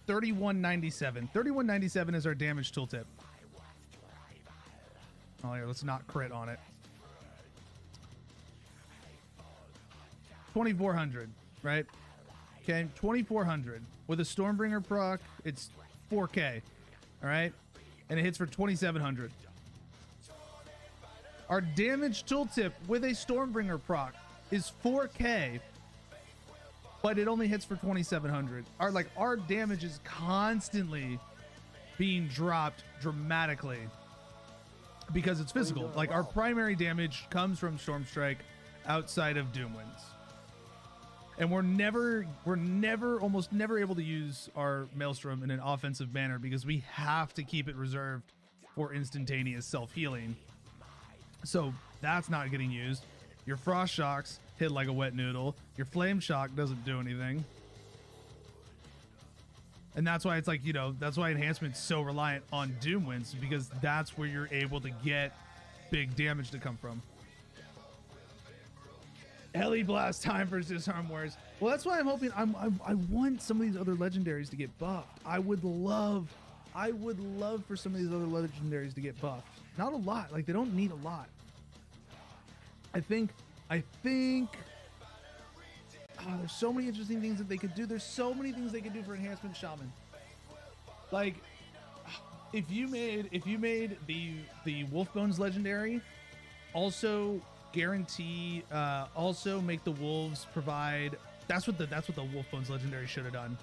3197. 3197 is our damage tooltip. Oh, here, let's not crit on it. 2400, right? Okay, 2400 with a Stormbringer proc. It's 4K, all right, and it hits for 2700. Our damage tooltip with a Stormbringer proc is 4K, but it only hits for 2700. Our damage is constantly being dropped dramatically because it's physical. Like our primary damage comes from Storm Strike outside of Doom Winds. And we're almost never able to use our Maelstrom in an offensive manner because we have to keep it reserved for instantaneous self-healing. So that's not getting used. Your Frost Shocks hit like a wet noodle. Your Flame Shock doesn't do anything. And that's why it's like, you know, that's why enhancement's so reliant on Doom wins, because that's where you're able to get big damage to come from. Heli Blast time for Disarm Wars. Well, that's why I'm hoping I want some of these other legendaries to get buffed. I would love for some of these other legendaries to get buffed. Not a lot. Like, they don't need a lot. I think there's so many interesting things that they could do. There's so many things they could do for enhancement Shaman. Like, if you made the Wolfbones legendary, also guarantee, also make the wolves provide. That's what the Wolfbones legendary should have done.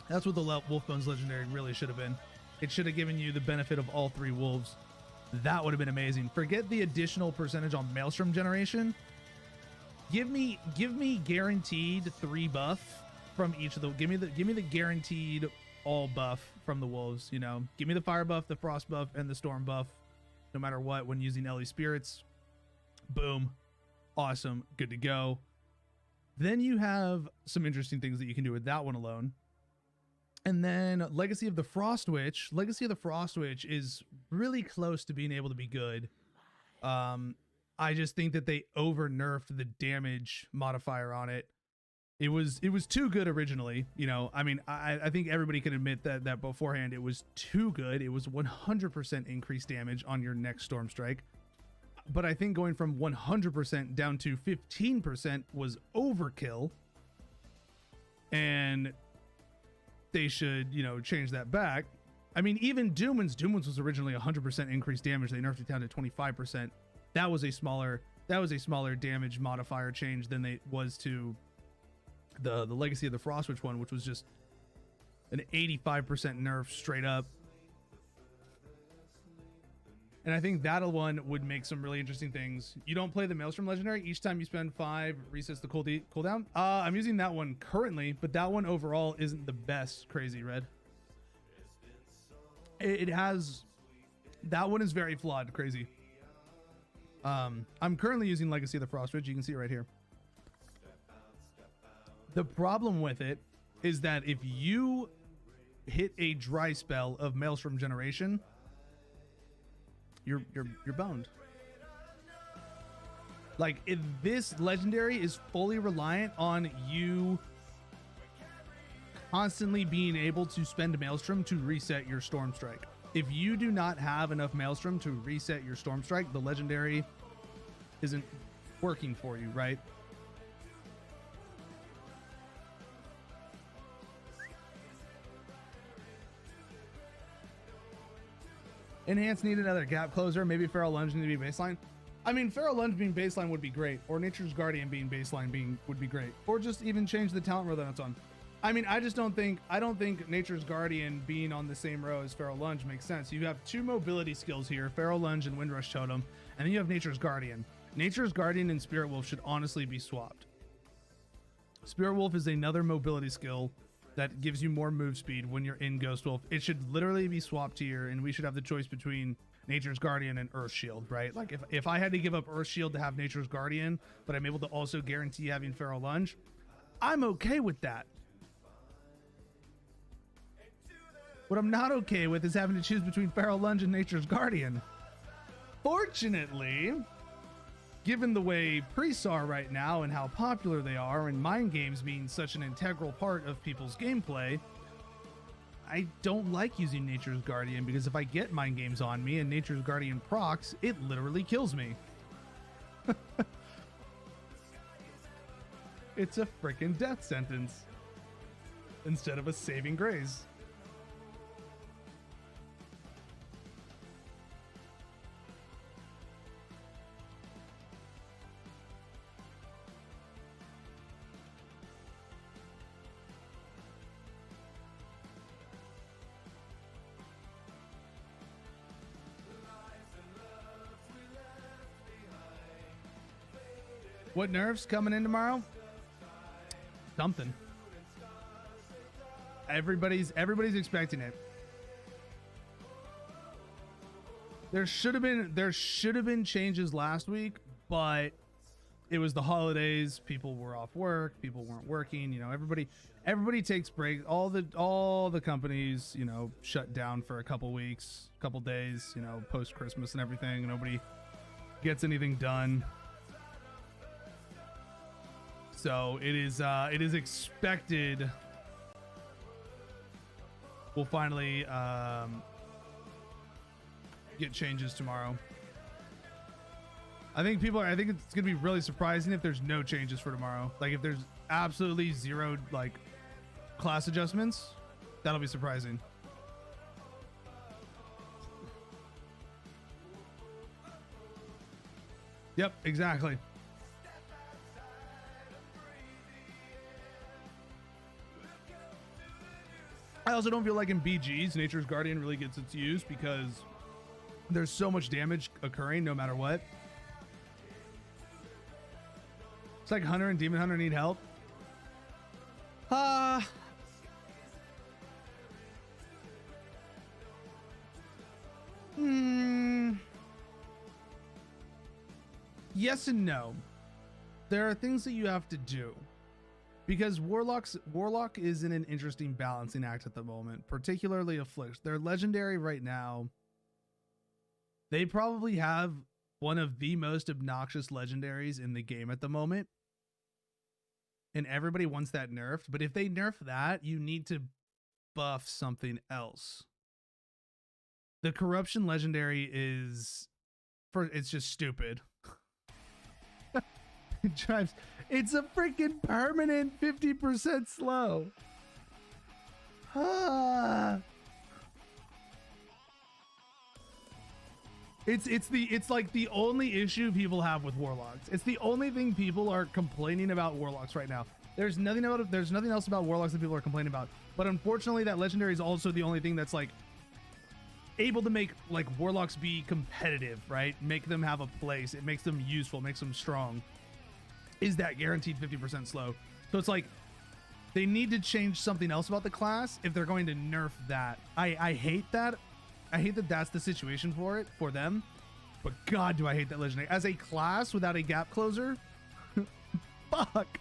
That's what the Wolfbones legendary really should have been. It should have given you the benefit of all 3 wolves. That would have been amazing. Forget the additional percentage on Maelstrom generation. Give me guaranteed 3 buff from each of the. Give me the guaranteed all buff from the wolves. You know, give me the fire buff, the frost buff, and the storm buff, no matter what. When using Ellie spirits, boom, awesome, good to go. Then you have some interesting things that you can do with that one alone. And then Legacy of the Frost Witch. Legacy of the Frost Witch is really close to being able to be good. I just think that they over nerfed the damage modifier on it. It was too good originally. You know, I mean, I think everybody can admit that beforehand it was too good. It was 100% increased damage on your next Storm Strike. But I think going from 100% down to 15% was overkill. And they should, you know, change that back. I mean, even Doomwin's was originally 100% increased damage. They nerfed it down to 25%. That was a smaller damage modifier change than they was to the Legacy of the Frostwitch one, which was just an 85% nerf straight up. And I think that one would make some really interesting things. You don't play the Maelstrom Legendary. Each time you spend 5, resets the cooldown. I'm using that one currently, but that one overall isn't the best. Crazy Red. It has, that one is very flawed. Crazy. I'm currently using Legacy of the Frostridge. You can see it right here. The problem with it is that if you hit a dry spell of Maelstrom Generation, you're boned. Like, if this legendary is fully reliant on you constantly being able to spend Maelstrom to reset your Storm Strike. If you do not have enough Maelstrom to reset your Storm Strike, the legendary isn't working for you, right? Enhance need another gap closer. Maybe Feral Lunge need to be baseline. I mean, Feral Lunge being baseline would be great, or Nature's Guardian being baseline would be great, or just even change the talent row that it's on. I mean, I don't think Nature's Guardian being on the same row as Feral Lunge makes sense. You have 2 mobility skills here, Feral Lunge and Windrush Totem, and then you have Nature's Guardian. Nature's Guardian and Spirit Wolf should honestly be swapped. Spirit Wolf is another mobility skill that gives you more move speed when you're in Ghost Wolf. It should literally be swapped here, and we should have the choice between Nature's Guardian and Earth Shield, right? Like, if I had to give up Earth Shield to have Nature's Guardian, but I'm able to also guarantee having Feral Lunge, I'm okay with that. What I'm not okay with is having to choose between Feral Lunge and Nature's Guardian. Fortunately, given the way priests are right now and how popular they are, and mind games being such an integral part of people's gameplay, I don't like using Nature's Guardian, because if I get mind games on me and Nature's Guardian procs, it literally kills me. It's a freaking death sentence instead of a saving grace. What nerfs coming in tomorrow? Something. Everybody's expecting it. There should have been changes last week, but it was the holidays. People were off work. People weren't working. You know, everybody takes breaks. All the companies, you know, shut down for a couple weeks, couple days. You know, post Christmas and everything. Nobody gets anything done. So it is expected we'll finally get changes tomorrow. I think it's gonna be really surprising if there's no changes for tomorrow. Like if there's absolutely zero like class adjustments, that'll be surprising. Yep, exactly. I also don't feel like in BGs, Nature's Guardian really gets its use because there's so much damage occurring no matter what. It's like Hunter and Demon Hunter need help. Yes and no. There are things that you have to do because Warlock is in an interesting balancing act at the moment, particularly Afflict. They're legendary right now. They probably have one of the most obnoxious legendaries in the game at the moment. And everybody wants that nerfed. But if they nerf that, you need to buff something else. The corruption legendary is it's just stupid. It's a freaking permanent 50% slow. It's like the only issue people have with Warlocks. It's the only thing people are complaining about Warlocks right now. There's nothing else about Warlocks that people are complaining about. But unfortunately, that legendary is also the only thing that's like able to make like Warlocks be competitive, right? Make them have a place. It makes them useful, makes them strong. Is that guaranteed 50% slow? So it's like they need to change something else about the class if they're going to nerf that. I hate that. I hate that that's the situation for them, but God, do I hate that legendary as a class without a gap closer. Fuck.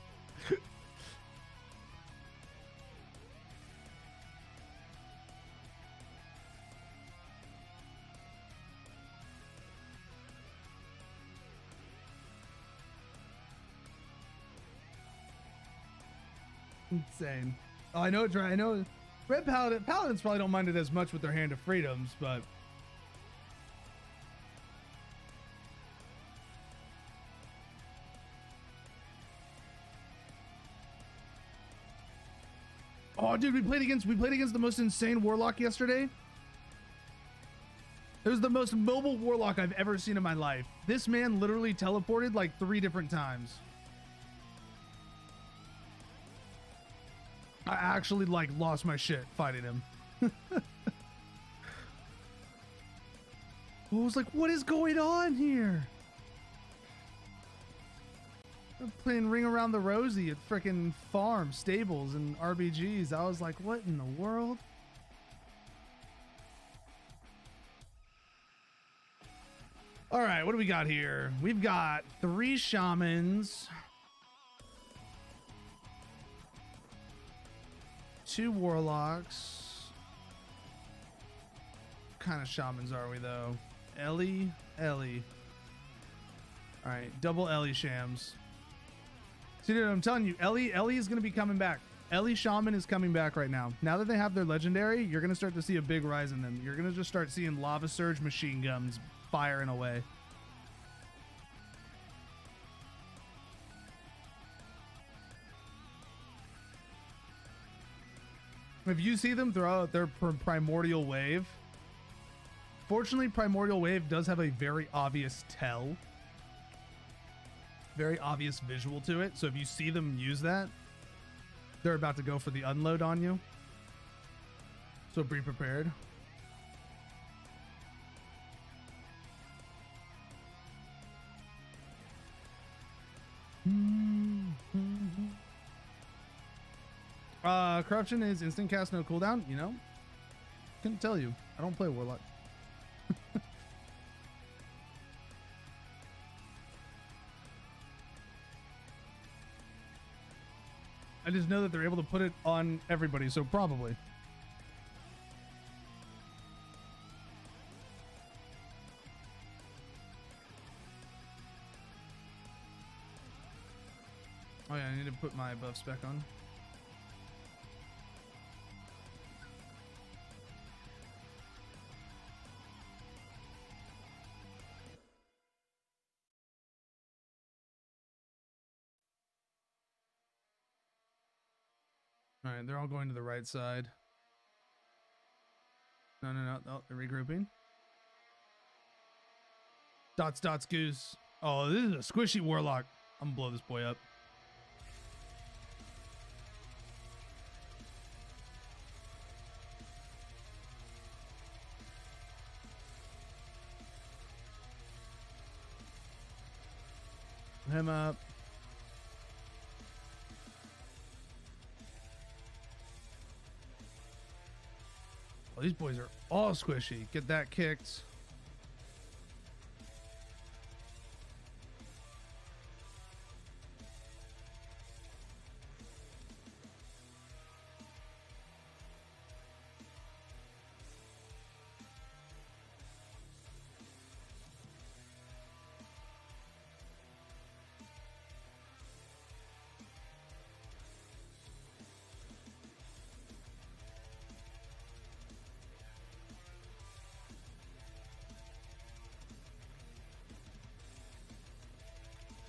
Insane. Oh, I know, I know. Red Paladins probably don't mind it as much with their Hand of Freedoms, but oh, dude, we played against the most insane Warlock yesterday. It was the most mobile Warlock I've ever seen in my life. This man literally teleported like 3 different times. I actually like lost my shit fighting him. I was like, what is going on here? I'm playing Ring Around the Rosie at frickin' farm stables and RBGs. I was like, what in the world? All right, what do we got here? We've got 3 shamans, 2 warlocks. What kind of shamans are we though? Ellie. All right, double Ellie shams. See, dude, I'm telling you, Ellie is going to be coming back. Ellie Shaman is coming back right now. Now that they have their legendary, you're going to start to see a big rise in them. You're going to just start seeing Lava Surge machine guns firing away. If you see them throw out their Primordial Wave, fortunately, Primordial Wave does have a very obvious tell. Very obvious visual to it. So if you see them use that, they're about to go for the unload on you. So be prepared. Corruption is instant cast, no cooldown, you know? Couldn't tell you. I don't play Warlock. just know that they're able to put it on everybody, so probably. Oh yeah, I need to put my buffs back on. All right, they're all going to the right side. No, they're regrouping. Dots, goose. Oh, this is a squishy warlock. I'm gonna blow this boy up. Him up. Oh, these boys are all squishy. Get that kicked.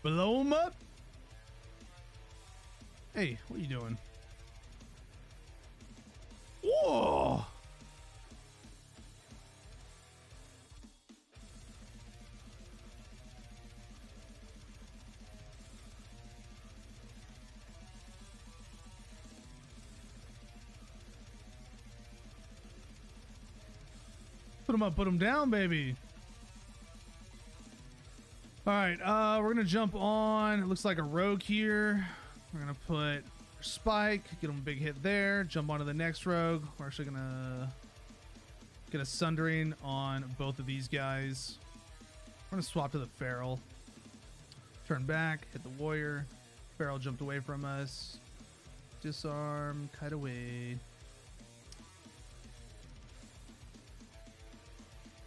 Blow him up. Hey, what are you doing? Whoa! Put him up, put him down, baby. All right, we're gonna jump on. It looks like a rogue here. We're gonna put spike, get him a big hit there. Jump onto the next rogue. We're actually gonna get a sundering on both of these guys. We're gonna swap to the feral. Turn back, hit the warrior. Feral jumped away from us. Disarm, kite away.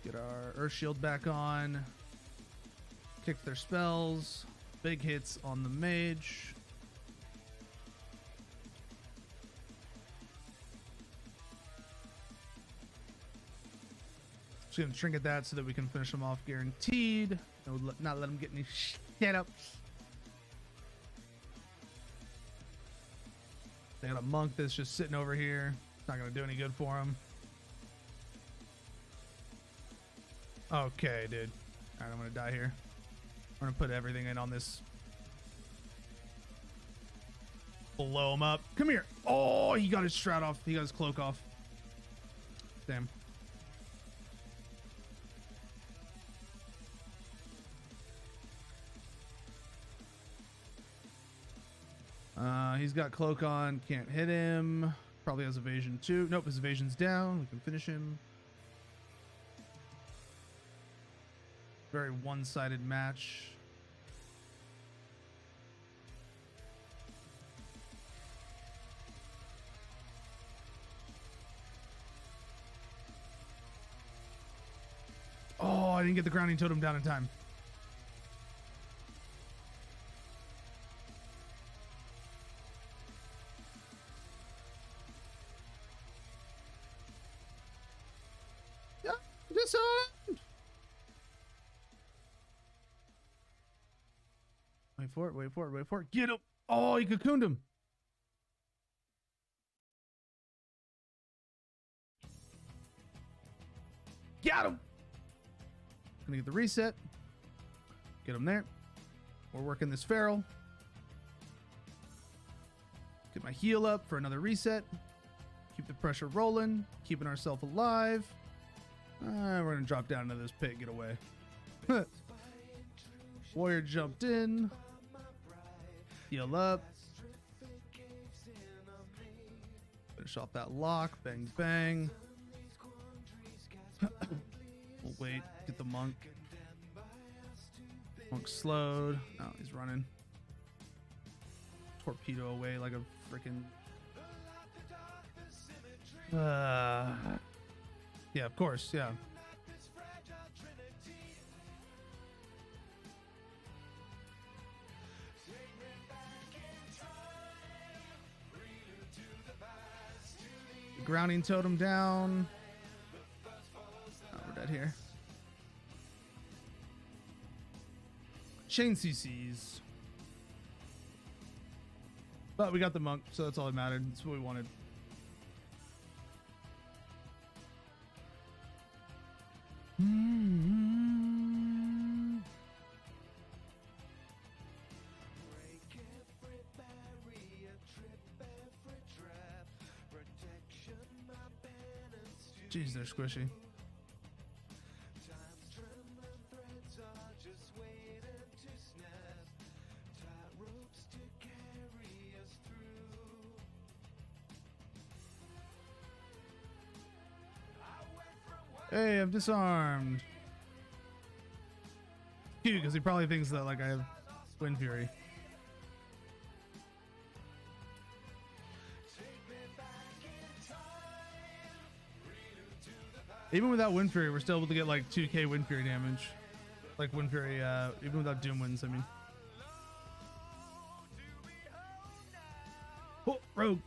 Get our earth shield back on. Kick their spells. Big hits on the mage. Just gonna trinket that so that we can finish them off guaranteed. And not let them get any shit up. They got a monk that's just sitting over here. It's not gonna do any good for him. Okay, dude. Alright, I'm gonna die here. I'm gonna put everything in on this. Blow him up. Come here. Oh, he got his shroud off. He got his cloak off. Damn. He's got cloak on. Can't hit him. Probably has evasion too. Nope, his evasion's down. We can finish him. Very one-sided match. Oh, I didn't get the grounding totem down in time. Yeah, disarmed. Wait for it, wait for it, wait for it. Get him. Oh, he cocooned him. Got him. Gonna get the reset. Get him there. We're working this feral. Get my heal up for another reset. Keep the pressure rolling. Keeping ourselves alive. We're gonna drop down into this pit. Get away. Warrior jumped in. Heal up. Finish off that lock. Bang, bang. We'll wait. Get the monk. Monk slowed. Oh, he's running. Torpedo away like a freaking. Yeah, of course. Yeah. Grounding totem down. Oh, we're dead here. Chain CCs. But we got the monk, so that's all that mattered. That's what we wanted. Jeez, they're squishy. Hey, I'm disarmed. Cute, because he probably thinks that like I have Wind Fury. Even without Wind Fury, we're still able to get like 2k Wind Fury damage. Like Wind Fury, even without Doom Winds, I mean. Oh, Rogue.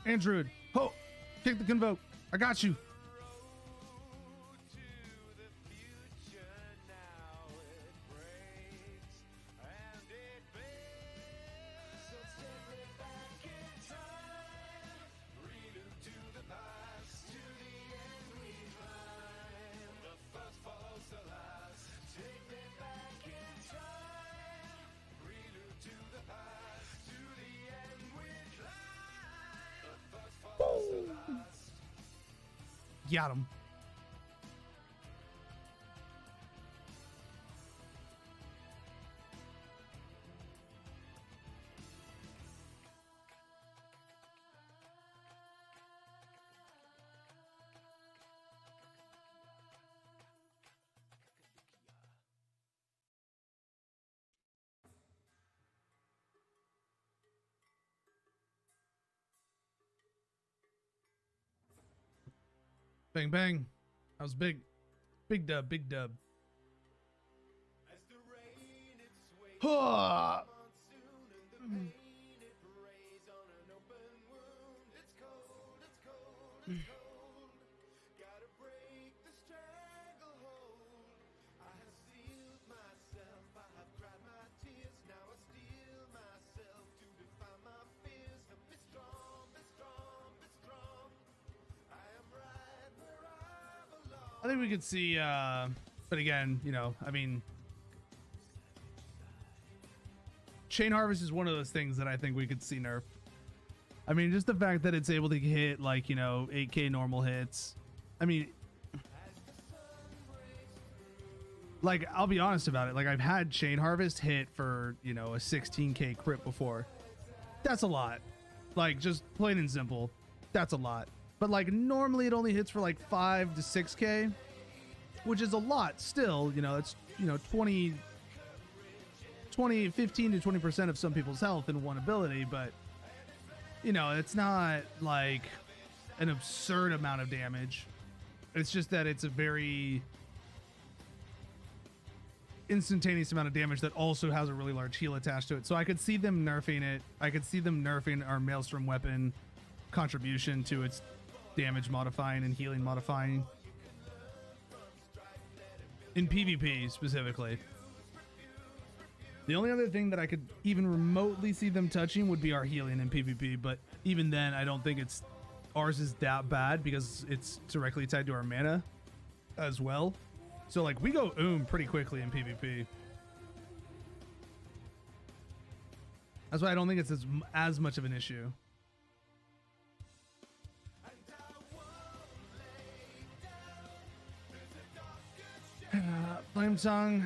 Andrew. Oh, kick the Convoke. I got you. Got him. Bang, bang. That was big. Big dub, big dub. Huh. I think we could see, but again, you know, I mean, Chain Harvest is one of those things that I think we could see nerf. I mean, just the fact that it's able to hit, like, you know, 8k normal hits. I mean, like, I'll be honest about it. Like, I've had Chain Harvest hit for, you know, a 16k crit before. That's a lot. Like, just plain and simple. That's a lot. But like normally it only hits for like 5 to 6k, which is a lot still, you know, it's, you know, 15 to 20% of some people's health in one ability, but you know, it's not like an absurd amount of damage. It's just that it's a very instantaneous amount of damage that also has a really large heal attached to it. So I could see them nerfing it. I could see them nerfing our Maelstrom weapon contribution to its damage modifying and healing modifying in PvP specifically. The only other thing that I could even remotely see them touching would be our healing in PvP, but even then I don't think ours is that bad because it's directly tied to our mana as well. So like we go pretty quickly in PvP. That's why I don't think it's as much of an issue. Flame Tongue.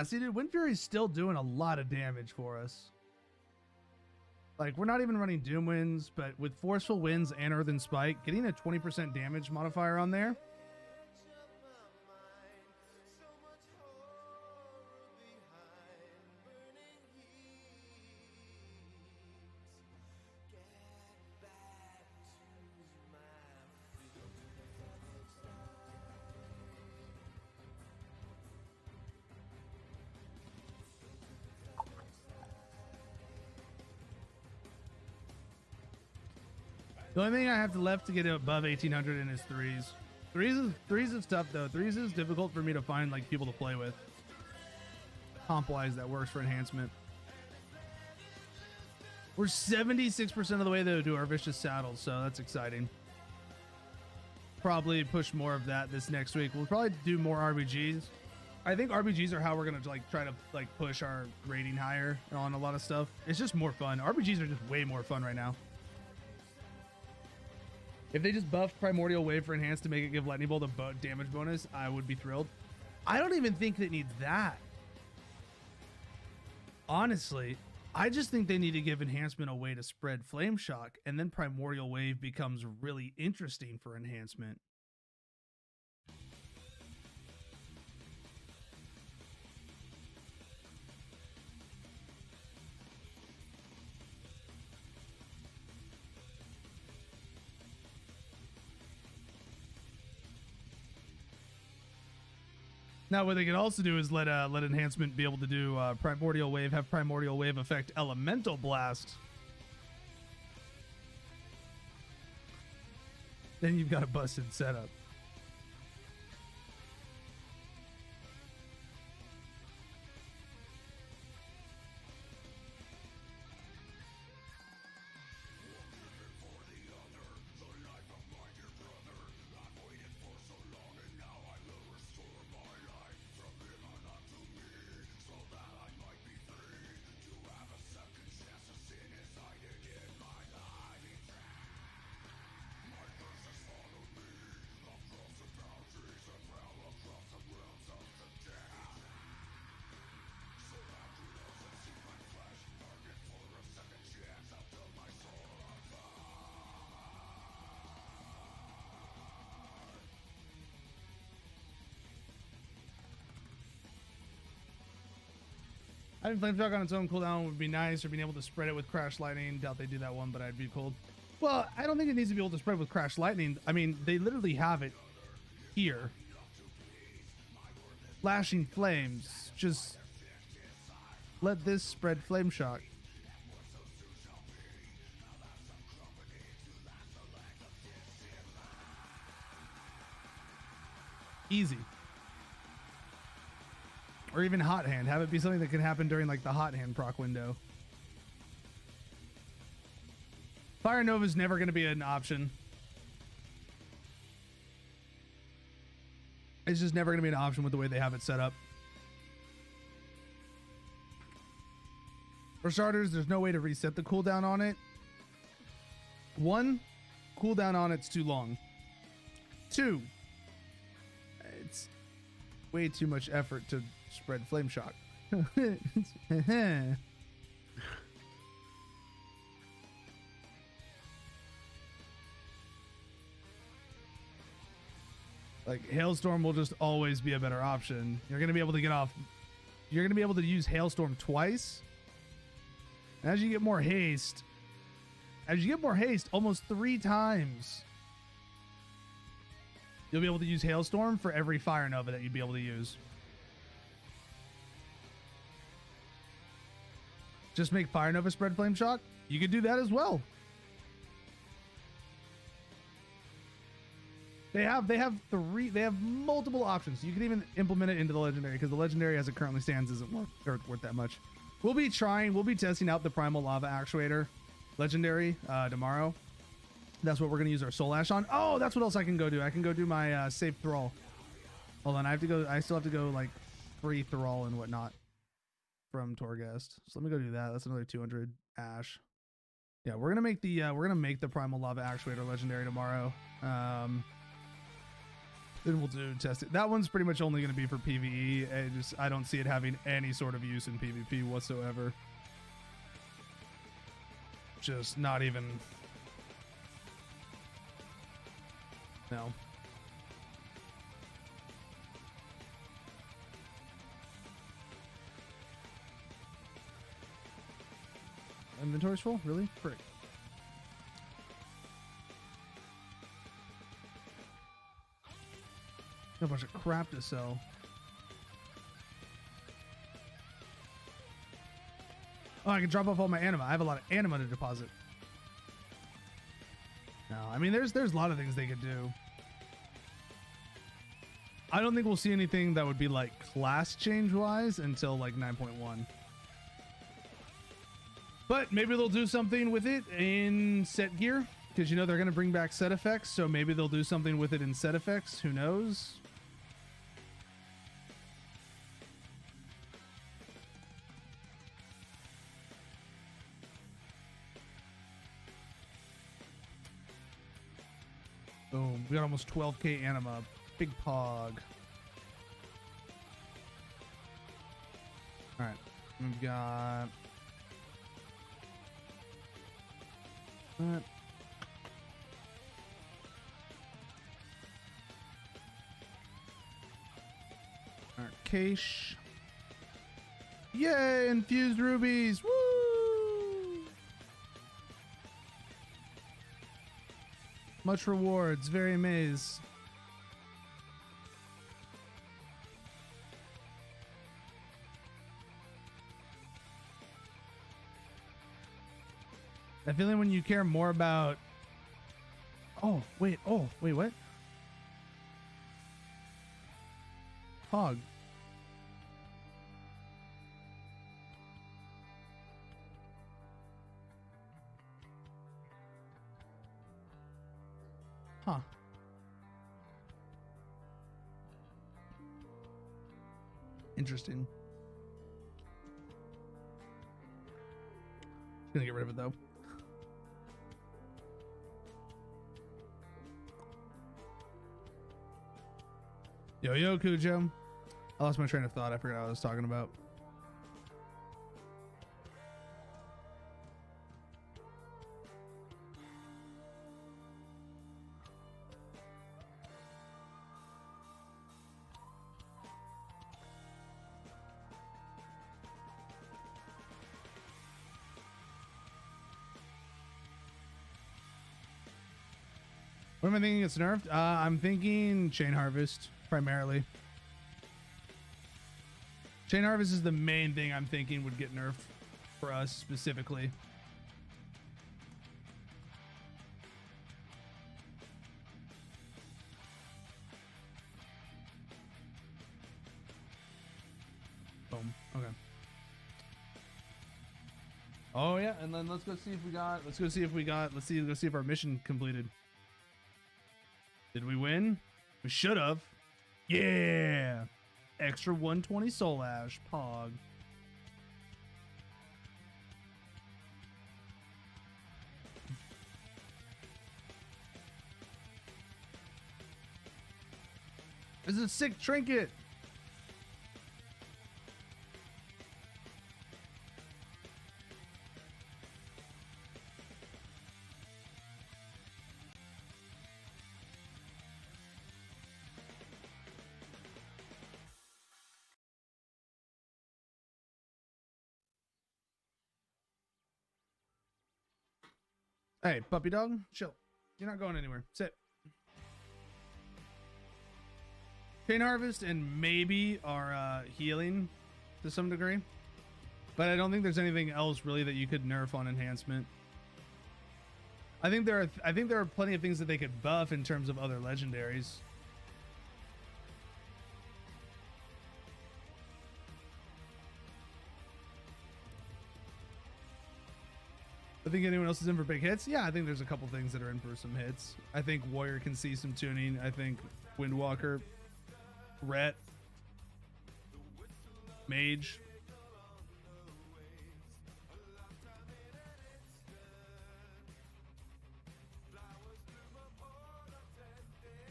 See, dude, Wind Fury is still doing a lot of damage for us. Like, we're not even running Doom Winds, but with Forceful Winds and Earthen Spike, getting a 20% damage modifier on there. The only thing I have left to get above 1800 in is threes. Threes is tough though. Threes is difficult for me to find like people to play with. Comp wise, that works for enhancement. We're 76% of the way though to our vicious saddles, so that's exciting. Probably push more of that this next week. We'll probably do more RBGs. I think RBGs are how we're gonna like try to like push our rating higher on a lot of stuff. It's just more fun. RBGs are just way more fun right now. If they just buffed Primordial Wave for Enhanced to make it give Lightning Bolt a damage bonus, I would be thrilled. I don't even think it needs that. Honestly, I just think they need to give Enhancement a way to spread Flame Shock, and then Primordial Wave becomes really interesting for Enhancement. Now, what they could also do is let enhancement be able to do Primordial Wave, have Primordial Wave affect Elemental Blast. Then you've got a busted setup. I think Flame Shock on its own cooldown would be nice, or being able to spread it with Crash Lightning. Doubt they do that one, but I'd be cold. Well, I don't think it needs to be able to spread with Crash Lightning. I mean, they literally have it here. Flashing Flames. Just let this spread Flame Shock. Easy. Or even Hot Hand. Have it be something that can happen during like the Hot Hand proc window. Fire Nova is never going to be an option. It's just never going to be an option with the way they have it set up. For starters, there's no way to reset the cooldown on it. One, cooldown on it's too long. Two, it's way too much effort to spread Flame Shock. Like Hailstorm will just always be a better option. You're going to be able to get off. You're going to be able to use Hailstorm twice. As you get more haste, almost 3 times, you'll be able to use Hailstorm for every Fire Nova that you'd be able to use. Just make Fire Nova spread Flame Shock. You could do that as well. They have multiple options. You can even implement it into the legendary, because the legendary as it currently stands isn't worth that much. We'll be testing out the Primal Lava Actuator legendary tomorrow. That's what we're going to use our Soul Ash on. Oh, that's what else I can go do. I can go do my Safe Thrall. Hold on, I still have to go like free Thrall and whatnot from Torghast. So let me go do that. That's another 200 Ash. Yeah, we're gonna make the Primal Lava Actuator legendary tomorrow. Then we'll test it. That one's pretty much only going to be for PvE. I don't see it having any sort of use in PvP whatsoever. just not even. No. Inventory's full? Really? Frick. A bunch of crap to sell. Oh, I can drop off all my anima. I have a lot of anima to deposit. No, I mean, there's a lot of things they could do. I don't think we'll see anything that would be like class change wise until like 9.1. But maybe they'll do something with it in set gear, because you know they're going to bring back set effects, so maybe they'll do something with it in set effects. Who knows? Boom. We got almost 12k anima. Big pog. Alright. We've got that. Alright, cache. Yay! Infused rubies! Woo! Much rewards, very amazed. I feel like when you care more about. Oh, wait, what? Hog. Huh. Interesting. Gonna get rid of it though. Yo, Cujo. I lost my train of thought. I forgot what I was talking about. What am I thinking gets nerfed? I'm thinking Chain Harvest, primarily. Chain Harvest is the main thing I'm thinking would get nerfed for us specifically. Boom. Okay. Oh yeah, and then let's go see if our mission completed. Did we win? We should have. Yeah. Extra 120 soul ash. Pog. This is a sick trinket. Hey, puppy dog, chill. You're not going anywhere. Sit. Chain Harvest and maybe our healing to some degree. But I don't think there's anything else really that you could nerf on enhancement. I think there are plenty of things that they could buff in terms of other legendaries. I think anyone else is in for big hits. Yeah, I think there's a couple things that are in for some hits. I think Warrior can see some tuning. I think Windwalker, Ret, Mage.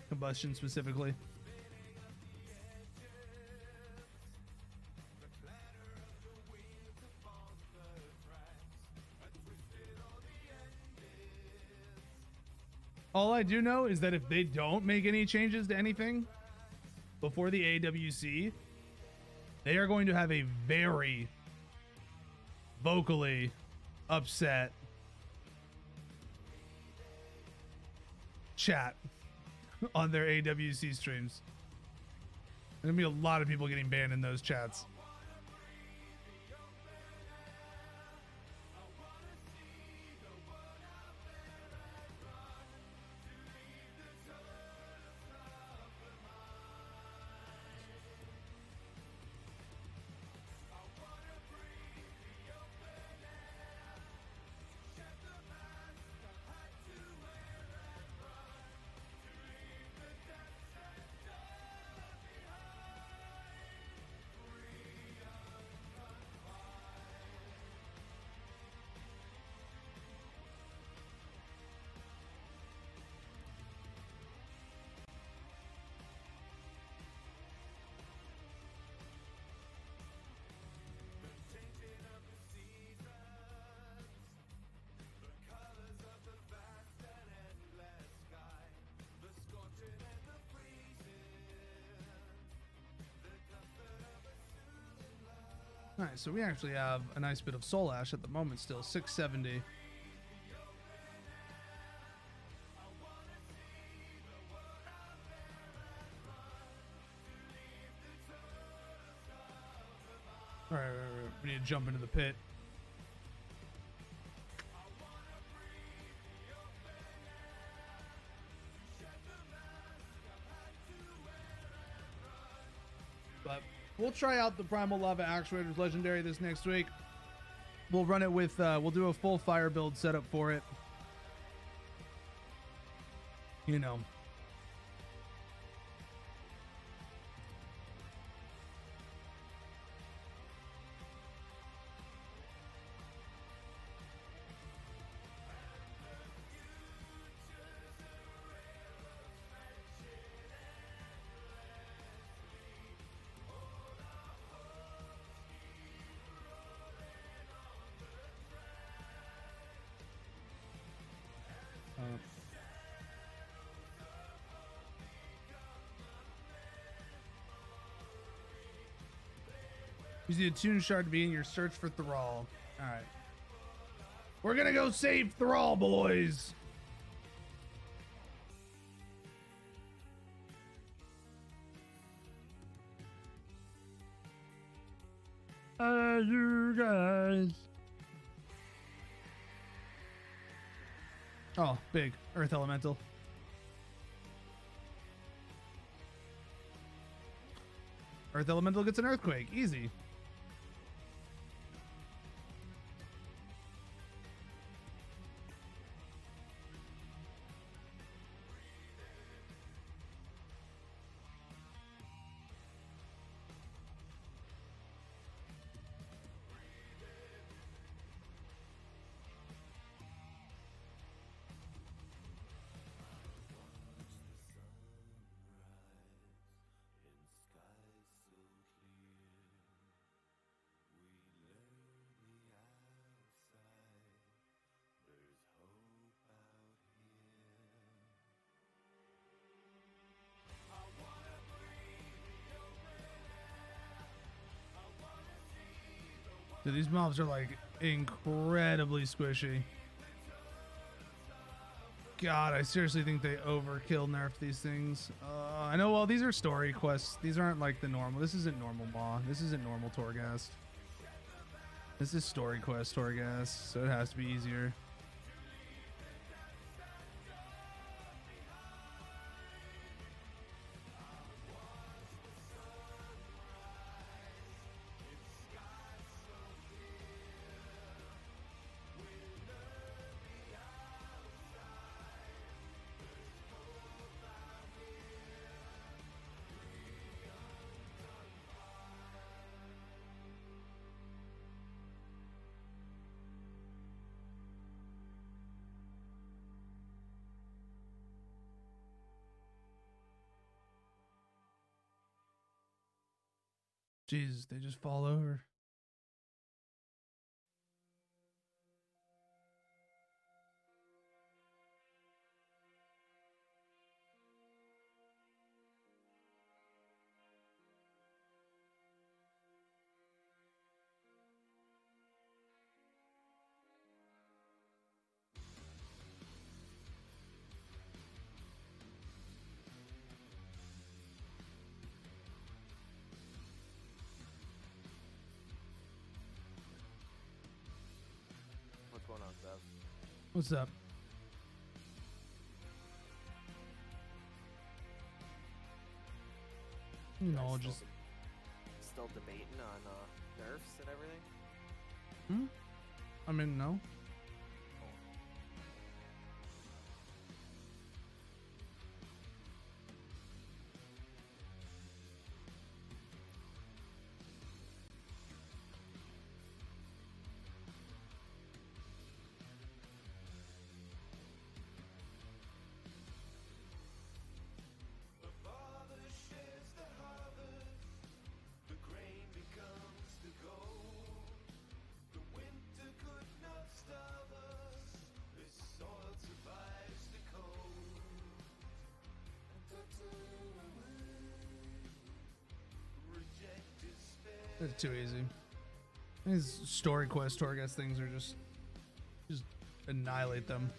Combustion specifically. all I do know is that if they don't make any changes to anything before the AWC, they are going to have a very vocally upset chat on their AWC streams. There's gonna be a lot of people getting banned in those chats. All right, so we actually have a nice bit of soul ash at the moment still, 670. All right, we need to jump into the pit. But we'll try out the Primal Lava Actuators Legendary this next week. We'll run it with, we'll do a full fire build setup for it. You know. Use the attune shard to be in your search for Thrall. Alright. We're gonna go save Thrall, boys! You guys. Oh, big. Earth Elemental. Earth Elemental gets an Earthquake. Easy. Dude, these mobs are like incredibly squishy. God, I seriously think they overkill nerf these things. I know, well, these are story quests. These aren't like the normal. This isn't normal Maw. This isn't normal Torghast. This is story quest Torghast, so it has to be easier. Jesus, they just fall over. What's up? You know, just still debating on nerfs and everything. I mean, no. It's too easy. These story quest Torghast things are just annihilate them.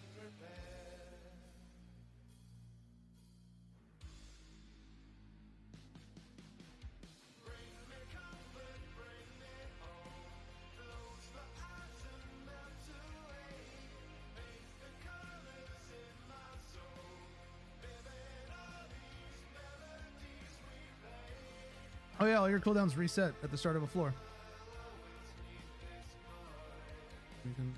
Oh yeah, all your cooldowns reset at the start of a floor. You can...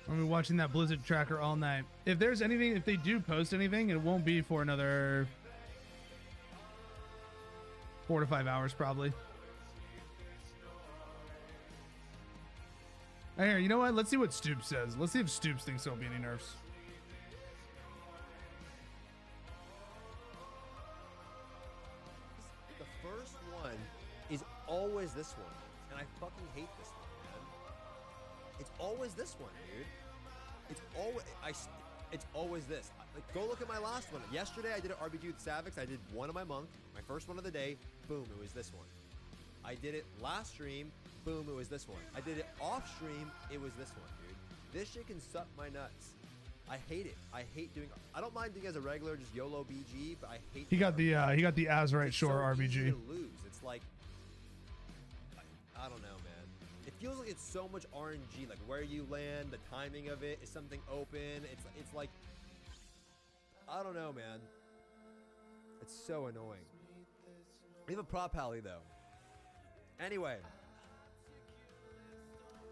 I'll be watching that Blizzard tracker all night. If there's anything, if they do post anything, it won't be for another 4 to 5 hours, probably. Here, you know what? Let's see what Stoops says. Let's see if Stoops thinks there'll be any nerfs. The first one is always this one, and I fucking hate this one, man. It's always this one, dude. It's always this. Like, go look at my last one. Yesterday I did an RBG with Savix. I did one of my monk, my first one of the day. Boom, it was this one. I did it last stream. Boom, it was this one. I did it off stream. It was this one, dude. This shit can suck my nuts. I hate it. I hate doing. I don't mind doing as a regular, just YOLO BG, but I hate. He got the Azerite Shore so RBG. Easy to lose. It's like I don't know, man. It feels like it's so much RNG. Like where you land, the timing of it, is something open. It's like I don't know, man. It's so annoying. We have a prop pally though. Anyway.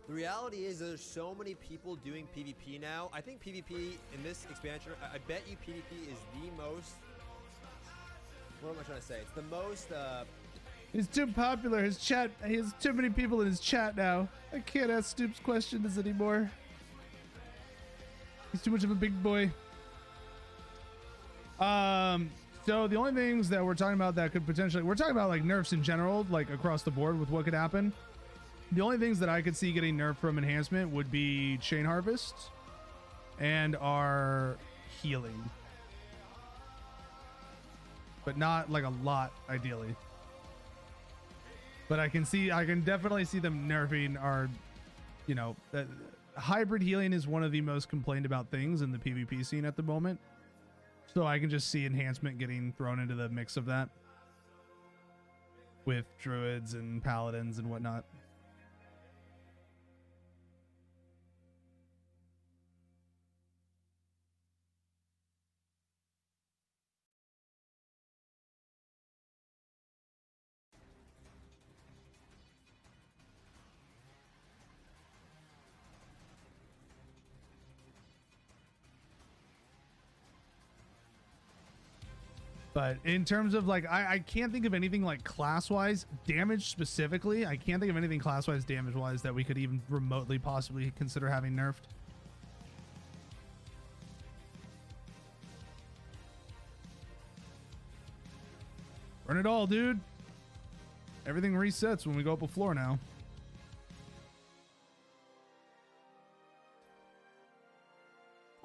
The reality is there's so many people doing PvP now. I think PvP in this expansion, I bet you PvP is the most, what am I trying to say? It's the most, He's too popular. His chat, he has too many people in his chat now. I can't ask Stoops questions anymore. He's too much of a big boy. So the only things that we're talking about that could potentially, we're talking about like nerfs in general, like across the board with what could happen. The only things that I could see getting nerfed from enhancement would be Chain Harvest and our healing. But not like a lot, ideally. But I can definitely see them nerfing our, you know, hybrid healing is one of the most complained about things in the PvP scene at the moment. So I can just see enhancement getting thrown into the mix of that with druids and paladins and whatnot. But in terms of like, I can't think of anything like class-wise damage specifically. I can't think of anything class-wise damage-wise that we could even remotely possibly consider having nerfed. Burn it all, dude. Everything resets when we go up a floor now.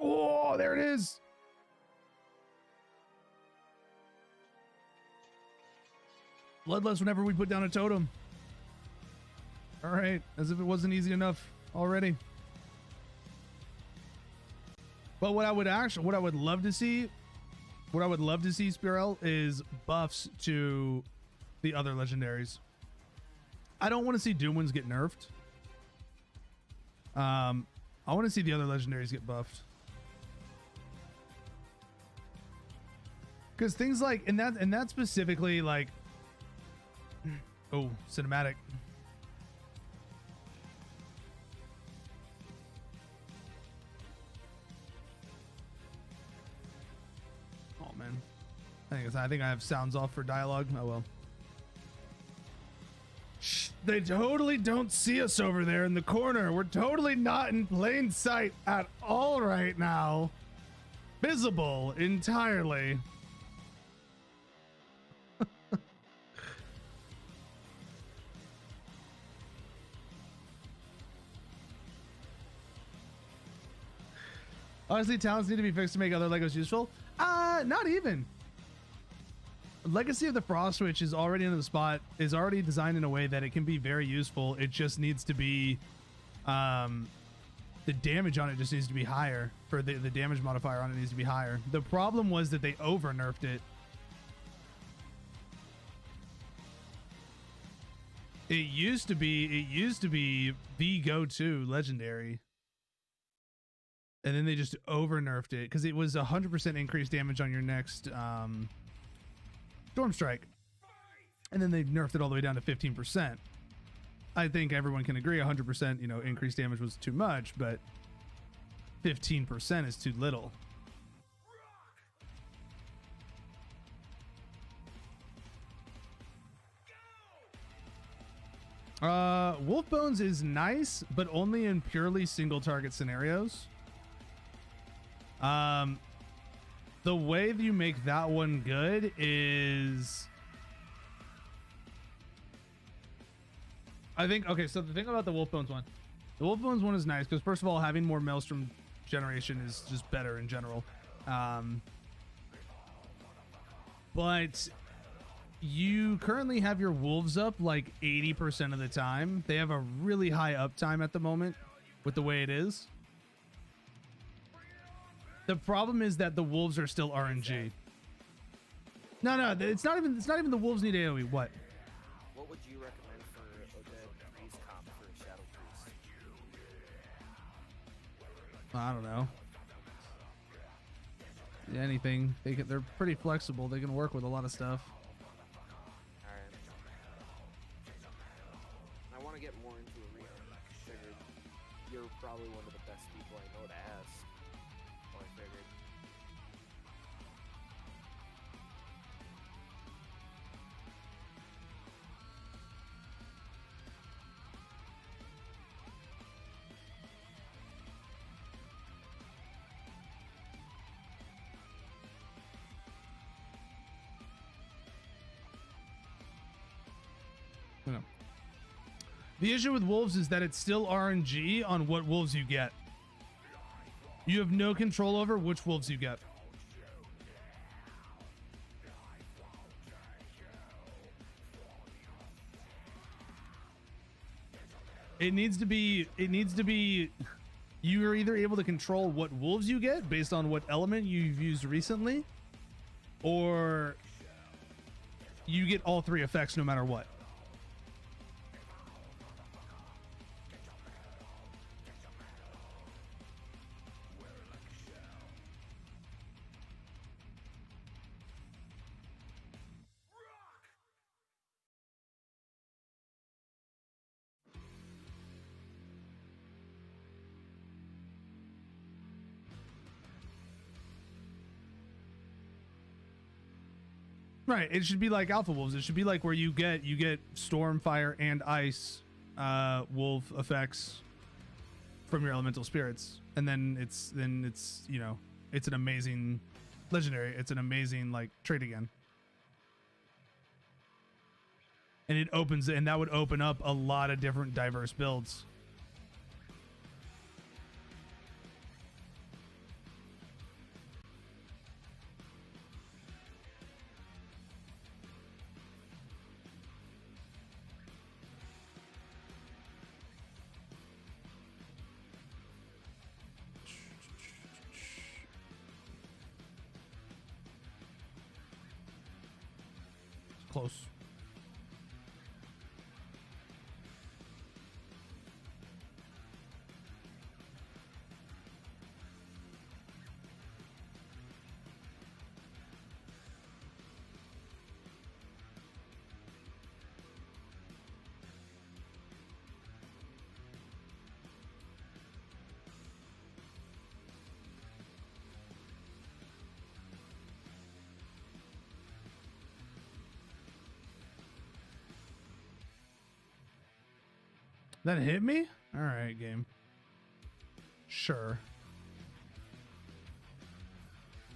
Oh, there it is. Bloodless whenever we put down a totem. All right, as if it wasn't easy enough already. But what I would love to see, Spirel, is buffs to the other legendaries. I don't want to see Doomwinds get nerfed. I want to see the other legendaries get buffed. Because things like, and that specifically, like, oh, cinematic. Oh man, I think I have sounds off for dialogue. Oh well. Shh, they totally don't see us over there in the corner. We're totally not in plain sight at all right now. Visible entirely. Honestly, talents need to be fixed to make other Legos useful. Not even. Legacy of the Frost Switch is already in the spot, is already designed in a way that it can be very useful. It just needs to be, the damage on it just needs to be higher. For the damage modifier on it needs to be higher. The problem was that they over nerfed it. It used to be the go-to legendary. And then they just over nerfed it because it was 100% increased damage on your next Storm Strike. And then they nerfed it all the way down to 15%. I think everyone can agree 100%, increased damage was too much, but 15% is too little. Wolf Bones is nice, but only in purely single target scenarios. The way that you make that one good is, I think, okay, so the thing about the Wolf Bones one is nice because first of all, having more Maelstrom generation is just better in general. But you currently have your wolves up like 80% of the time. They have a really high uptime at the moment with the way it is. The problem is that the wolves are still RNG. No, it's not even the wolves need AoE. What? What would you recommend for Odette Priest comp for Shadow Priest? I don't know. Anything. They're pretty flexible. They can work with a lot of stuff. Alright. I want to get more into Arena. Figured you're probably one of the best people I know to ask. Well, I figured. No. The issue with wolves is that it's still RNG on what wolves you get. You have no control over which wolves you get. It needs to be, you are either able to control what wolves you get based on what element you've used recently, or you get all three effects no matter what. Right. It should be like Alpha Wolves. It should be like where you get storm, fire, and ice wolf effects from your elemental spirits, and then it's you know, it's an amazing legendary. It's an amazing like trait again. And it opens, and that would open up a lot of different diverse builds. Close. That hit me? All right, game. Sure.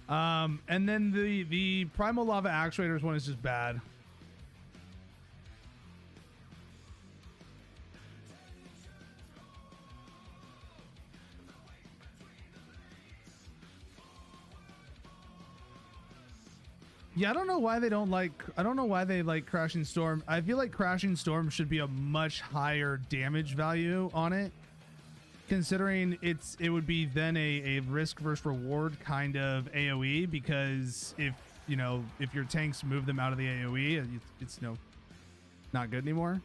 And then the Primal Lava Actuators one is just bad. Yeah, I don't know why they don't like, I don't know why they like Crashing Storm. I feel like Crashing Storm should be a much higher damage value on it, considering it would be then a risk versus reward kind of AoE, because if, you know, if your tanks move them out of the AoE, it's you know, not good anymore.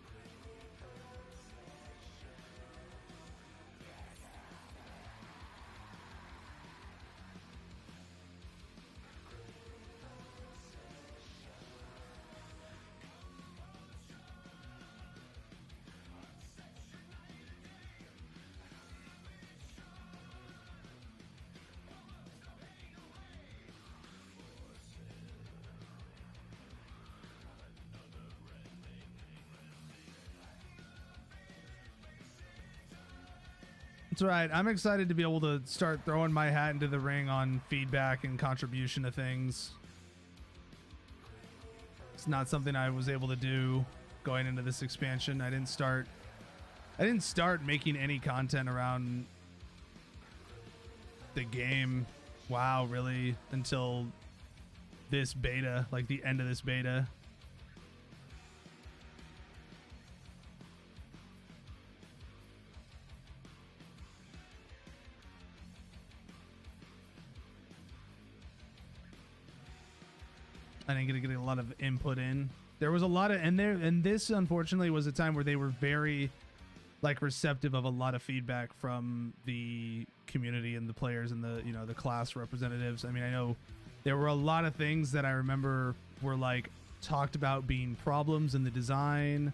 That's right. I'm excited to be able to start throwing my hat into the ring on feedback and contribution to things. It's not something I was able to do going into this expansion. I didn't start making any content around the game, WoW, really, until this beta, like the end of this beta. I didn't get a lot of input in. There was a lot of, and this unfortunately was a time where they were very like receptive of a lot of feedback from the community and the players and the, you know, the class representatives. I mean, I know there were a lot of things that I remember were like talked about being problems in the design,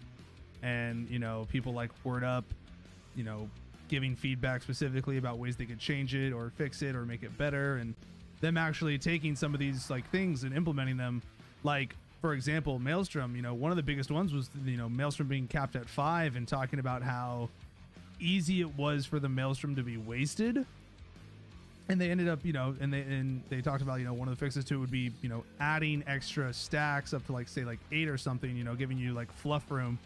and, you know, people like Word Up, you know, giving feedback specifically about ways they could change it or fix it or make it better, and them actually taking some of these like things and implementing them. Like, for example, Maelstrom, you know, one of the biggest ones was, you know, Maelstrom being capped at 5 and talking about how easy it was for the Maelstrom to be wasted. And they ended up, you know, and they talked about, you know, one of the fixes to it would be, you know, adding extra stacks up to like, say like 8 or something, you know, giving you like fluff room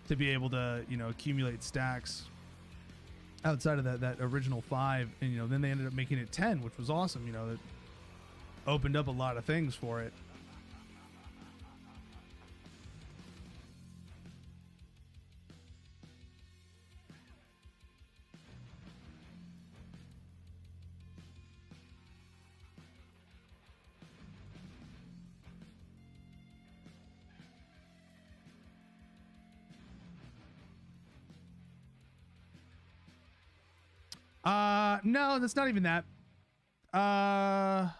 to be able to, you know, accumulate stacks outside of that original 5. And, you know, then they ended up making it 10, which was awesome. You know, it opened up a lot of things for it. No, that's not even that. Lava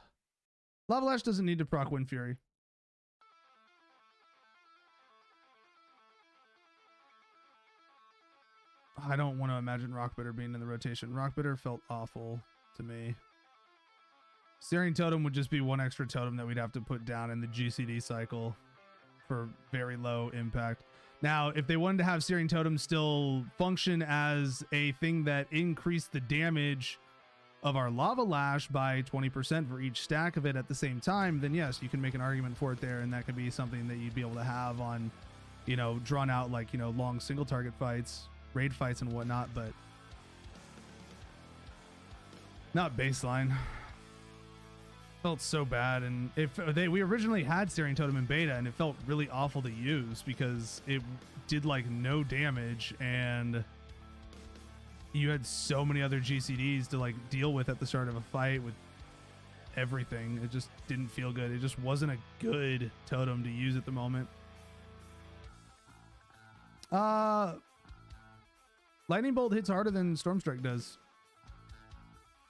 Lash doesn't need to proc Wind Fury. I don't want to imagine Rockbitter being in the rotation. Rockbitter felt awful to me. Searing Totem would just be one extra totem that we'd have to put down in the GCD cycle for very low impact. Now, if they wanted to have Searing Totem still function as a thing that increased the damage of our Lava Lash by 20% for each stack of it at the same time, then yes, you can make an argument for it there, and that could be something that you'd be able to have on, you know, drawn out, like, you know, long single target fights, raid fights and whatnot, but not baseline. Felt so bad. And if we originally had Searing Totem in beta, and it felt really awful to use because it did like no damage, and you had so many other GCDs to like deal with at the start of a fight with everything. It just didn't feel good. It just wasn't a good totem to use at the moment. Lightning Bolt hits harder than Storm Strike does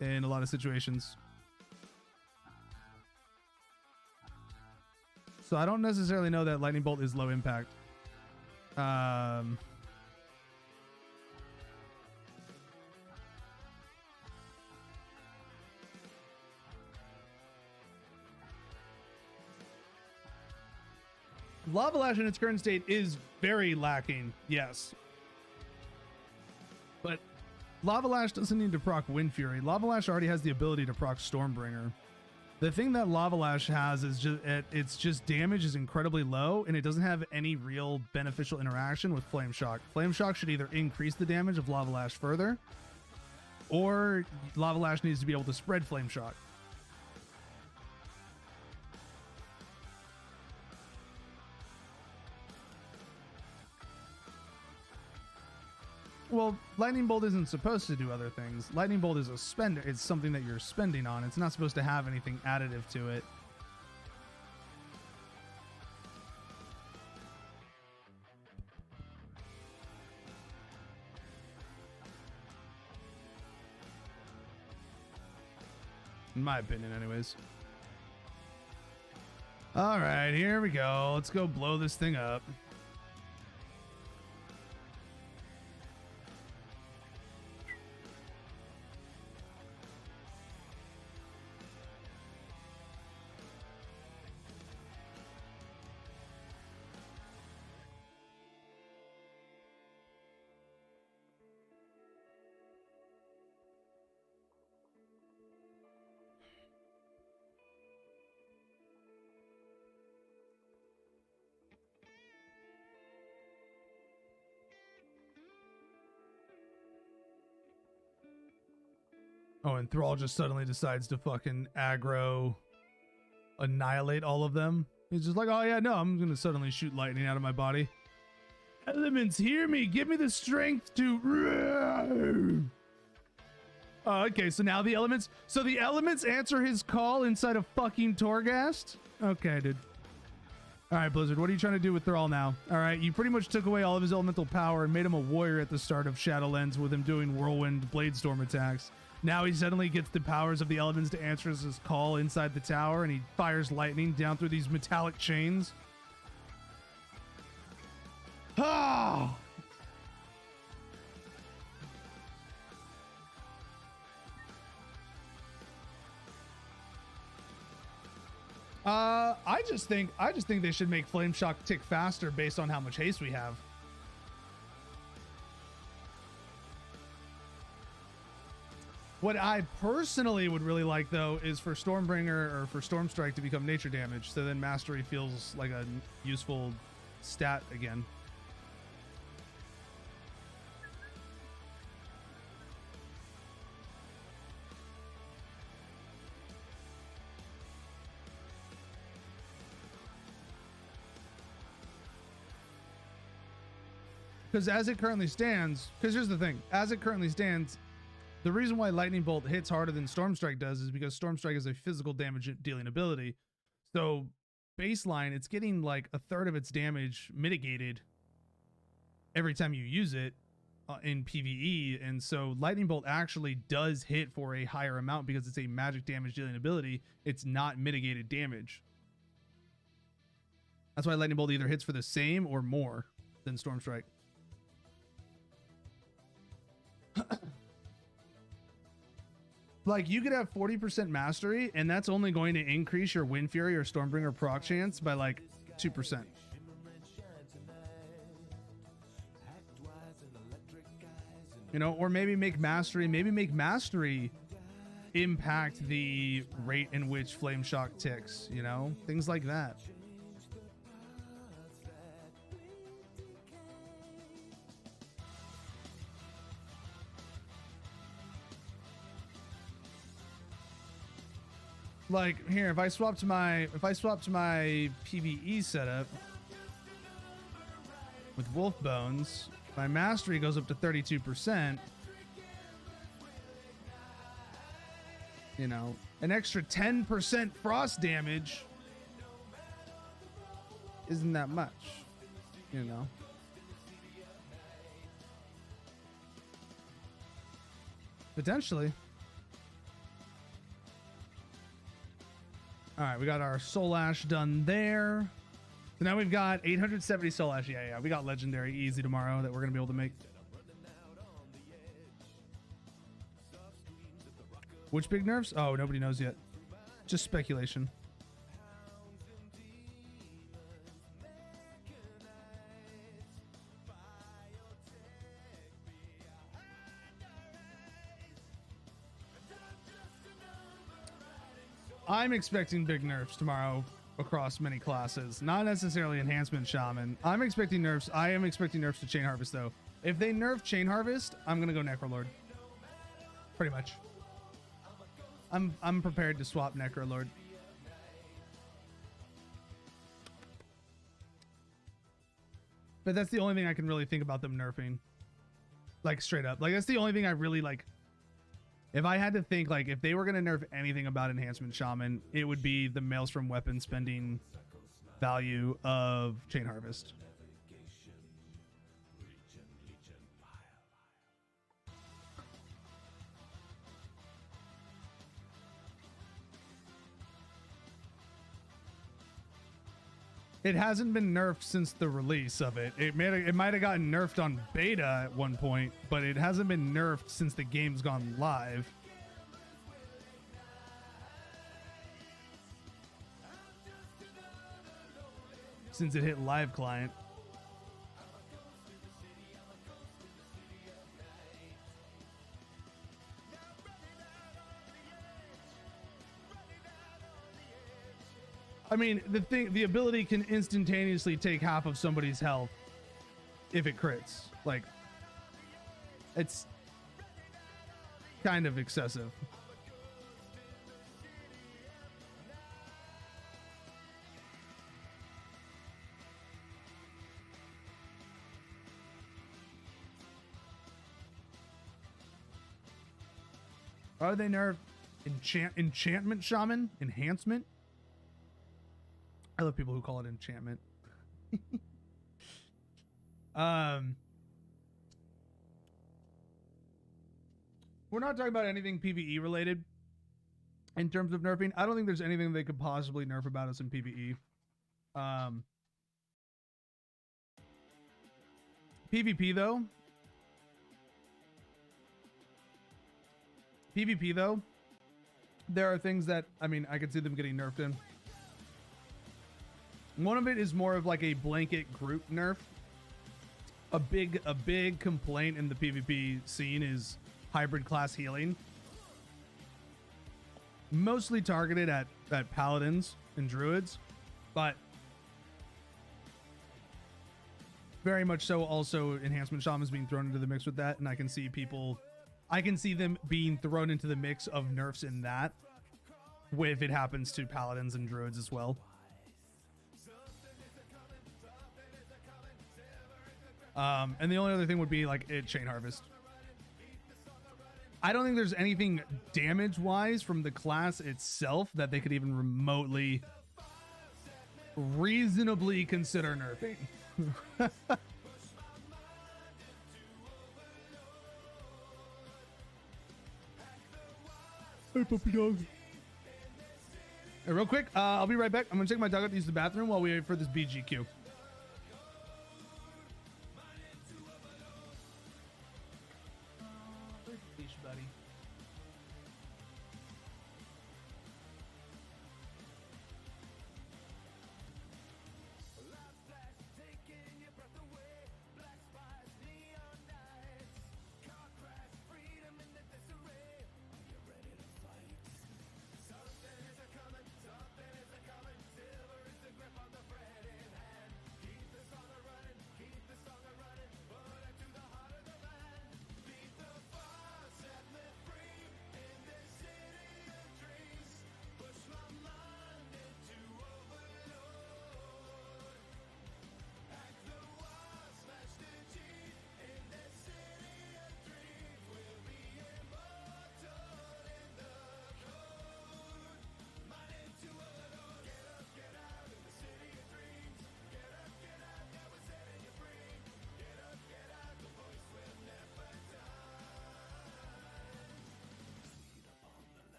in a lot of situations. So I don't necessarily know that Lightning Bolt is low impact. Lava Lash in its current state is very lacking, yes. But Lava Lash doesn't need to proc Wind Fury. Lava Lash already has the ability to proc Stormbringer. The thing that Lava Lash has is just its just damage is incredibly low, and it doesn't have any real beneficial interaction with Flame Shock. Flame Shock should either increase the damage of Lava Lash further, or Lava Lash needs to be able to spread Flame Shock. Well, Lightning Bolt isn't supposed to do other things. Lightning Bolt is a spender. It's something that you're spending on. It's not supposed to have anything additive to it. In my opinion, anyways. All right, here we go. Let's go blow this thing up. Oh, and Thrall just suddenly decides to fucking aggro, annihilate all of them. He's just like, oh yeah, no, I'm gonna suddenly shoot lightning out of my body. Elements, hear me, give me the strength to... okay, so now the elements answer his call inside of fucking Torghast? Okay, dude. All right, Blizzard, what are you trying to do with Thrall now? All right, you pretty much took away all of his elemental power and made him a warrior at the start of Shadowlands with him doing whirlwind blade storm attacks. Now he suddenly gets the powers of the elements to answer his call inside the tower, and he fires lightning down through these metallic chains. Ah! I just think they should make Flame Shock tick faster based on how much haste we have. What I personally would really like, though, is for Stormbringer or for Stormstrike to become nature damage, so then Mastery feels like a useful stat again. Because as it currently stands, because here's the thing, as it currently stands, the reason why Lightning Bolt hits harder than Stormstrike does is because Stormstrike is a physical damage dealing ability. So baseline, it's getting like a third of its damage mitigated every time you use it in PvE. And so Lightning Bolt actually does hit for a higher amount because it's a magic damage dealing ability. It's not mitigated damage. That's why Lightning Bolt either hits for the same or more than Stormstrike. Like, you could have 40% mastery, and that's only going to increase your Wind Fury or Stormbringer proc chance by like 2%. You know, or maybe make mastery impact the rate in which Flame Shock ticks, you know? Things like that. Like here, if I swap to my PvE setup with Wolf Bones, my mastery goes up to 32%. You know, an extra 10% frost damage isn't that much, you know. Potentially. All right, we got our Soul Ash done there. So now we've got 870 Soul Ash. Yeah, we got Legendary easy tomorrow that we're going to be able to make. Which big nerfs? Oh, nobody knows yet. Just speculation. I'm expecting big nerfs tomorrow across many classes. Not necessarily enhancement shaman. I'm expecting nerfs. I am expecting nerfs to Chain Harvest though. If they nerf Chain Harvest, I'm gonna go Necrolord. Pretty much. I'm prepared to swap Necrolord. But that's the only thing I can really think about them nerfing. Like straight up. Like that's the only thing I really like. If I had to think, like, if they were going to nerf anything about Enhancement Shaman, it would be the Maelstrom weapon spending value of Chain Harvest. It hasn't been nerfed since the release of it. It might have gotten nerfed on beta at one point, but it hasn't been nerfed since the game's gone live. Since it hit live client. I mean, the ability can instantaneously take half of somebody's health if it crits. Like, it's kind of excessive. Are they nerfed enchantment shaman? Enhancement? I love people who call it enchantment. We're not talking about anything PvE related in terms of nerfing. I don't think there's anything they could possibly nerf about us in PvE. PvP though, there are things that, I mean, I could see them getting nerfed in. One of it is more of like a blanket group nerf. A big complaint in the PvP scene is hybrid class healing. Mostly targeted at paladins and druids, but very much so also enhancement shamans being thrown into the mix with that, and I can see them being thrown into the mix of nerfs in that if it happens to paladins and druids as well. And the only other thing would be like Chain Harvest. I don't think there's anything damage wise from the class itself that they could even remotely reasonably consider nerfing. Hey, puppy dog. Hey, real quick, I'll be right back. I'm gonna take my dog out to use the bathroom while we wait for this BGQ.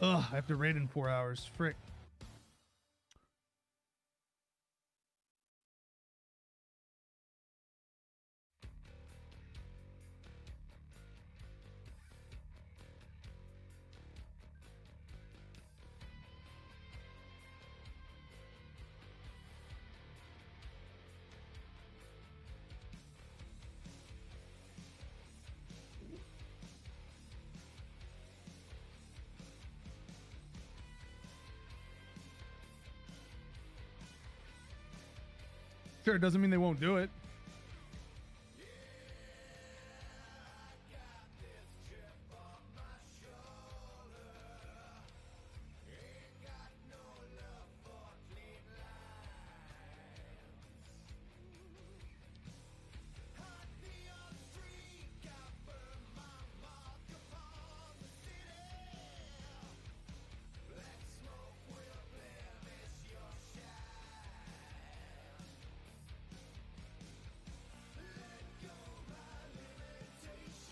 Ugh, I have to raid in 4 hours. Frick. Sure, it doesn't mean they won't do it.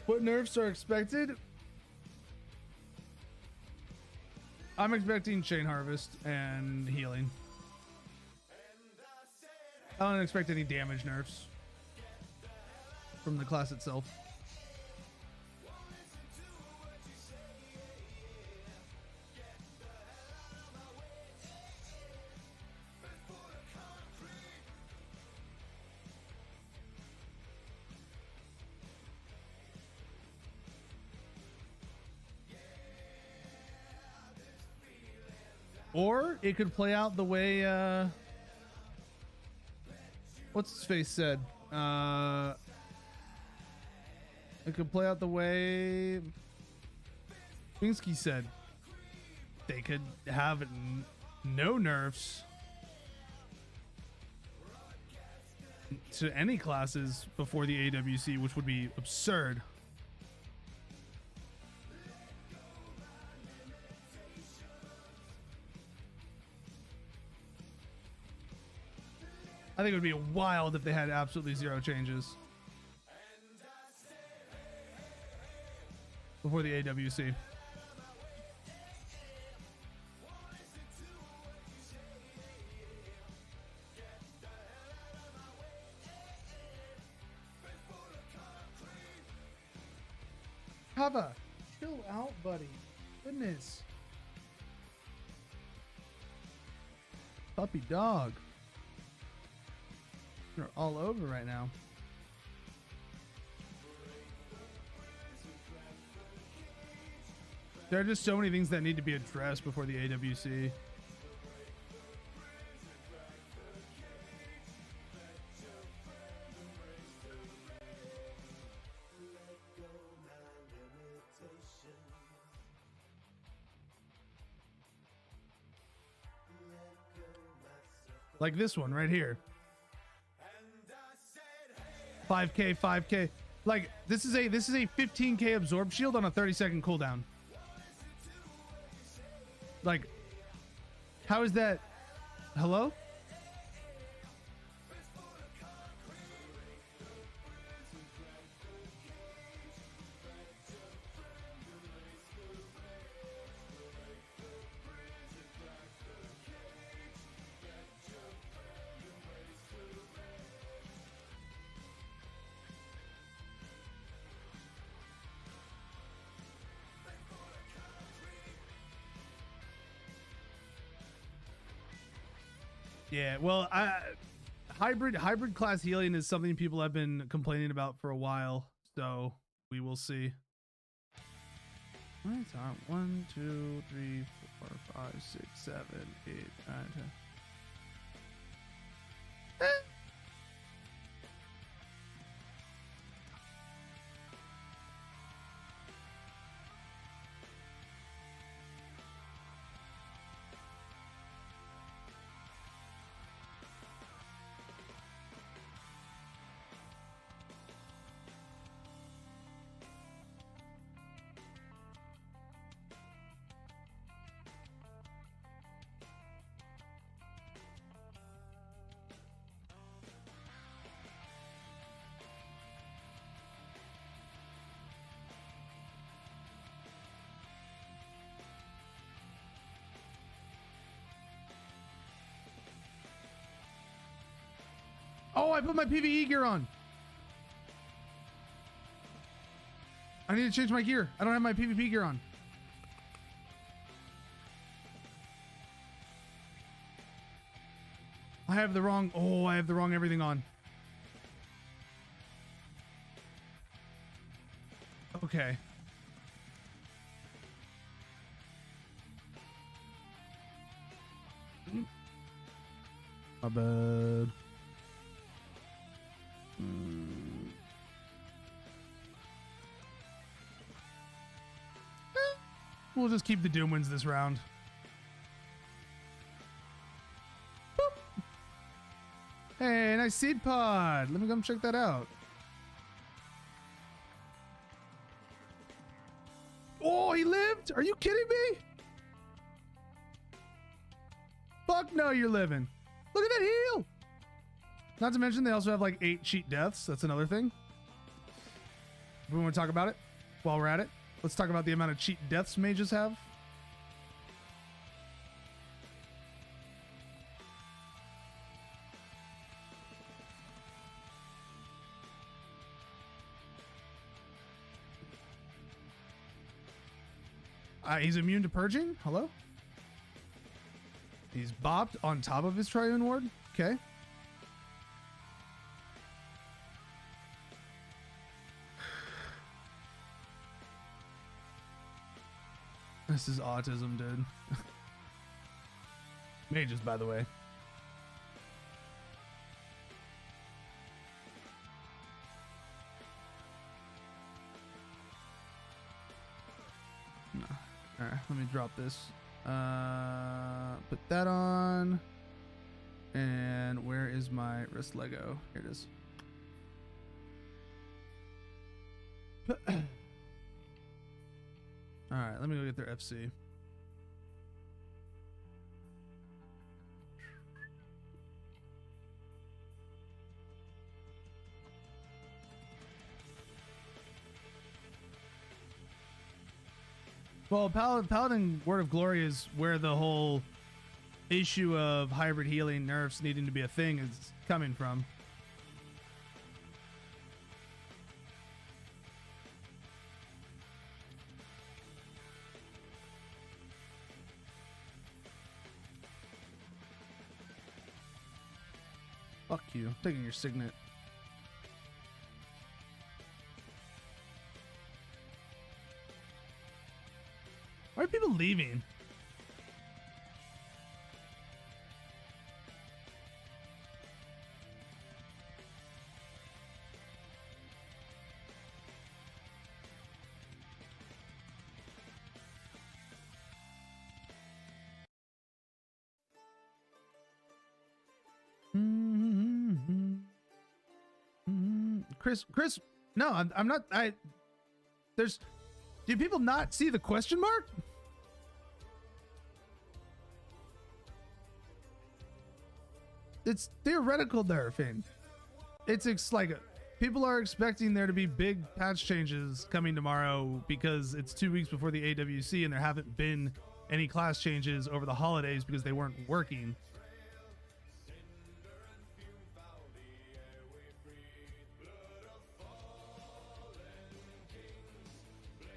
What nerfs are expected? I'm expecting Chain Harvest and healing. I don't expect any damage nerfs from the class itself. Or it could play out the way what's his face said. It could play out the way Binsky said. They could have no nerfs to any classes before the AWC, which would be absurd. I think it would be wild if they had absolutely zero changes before the AWC. Hava, chill out, buddy. Goodness. Puppy dog. They're all over right now. There are just so many things that need to be addressed before the AWC. Like this one right here. 5k 5k, like this is a 15k absorb shield on a 30-second cooldown. Like, how is that? Hello? Yeah, well, hybrid class healing is something people have been complaining about for a while, so we will see. What is that? 1, 2, 3, 4, 5, 6, 7, 8, 9, 10. Oh, I put my PvE gear on. I need to change my gear. I don't have my PvP gear on. I have the wrong everything on. Okay. My bad. We'll just keep the Doom wins this round. Boop. Hey, nice seed pod. Let me come check that out. Oh, he lived? Are you kidding me? Fuck no, you're living. Look at that heal. Not to mention they also have like 8 cheat deaths. That's another thing. We want to talk about it while we're at it. Let's talk about the amount of cheat deaths mages have. He's immune to purging. Hello? He's bopped on top of his Triune Ward. Okay. This is autism, dude. Mages, by the way. No. All right, let me drop this. Put that on. And where is my wrist Lego? Here it is. All right, let me go get their FC. Well, Paladin Word of Glory is where the whole issue of hybrid healing nerfs needing to be a thing is coming from. Fuck you. I'm taking your signet. Why are people leaving? Chris, no, I'm not. Do people not see the question mark? It's theoretical nerfing. It's like people are expecting there to be big patch changes coming tomorrow because it's 2 weeks before the AWC and there haven't been any class changes over the holidays because they weren't working.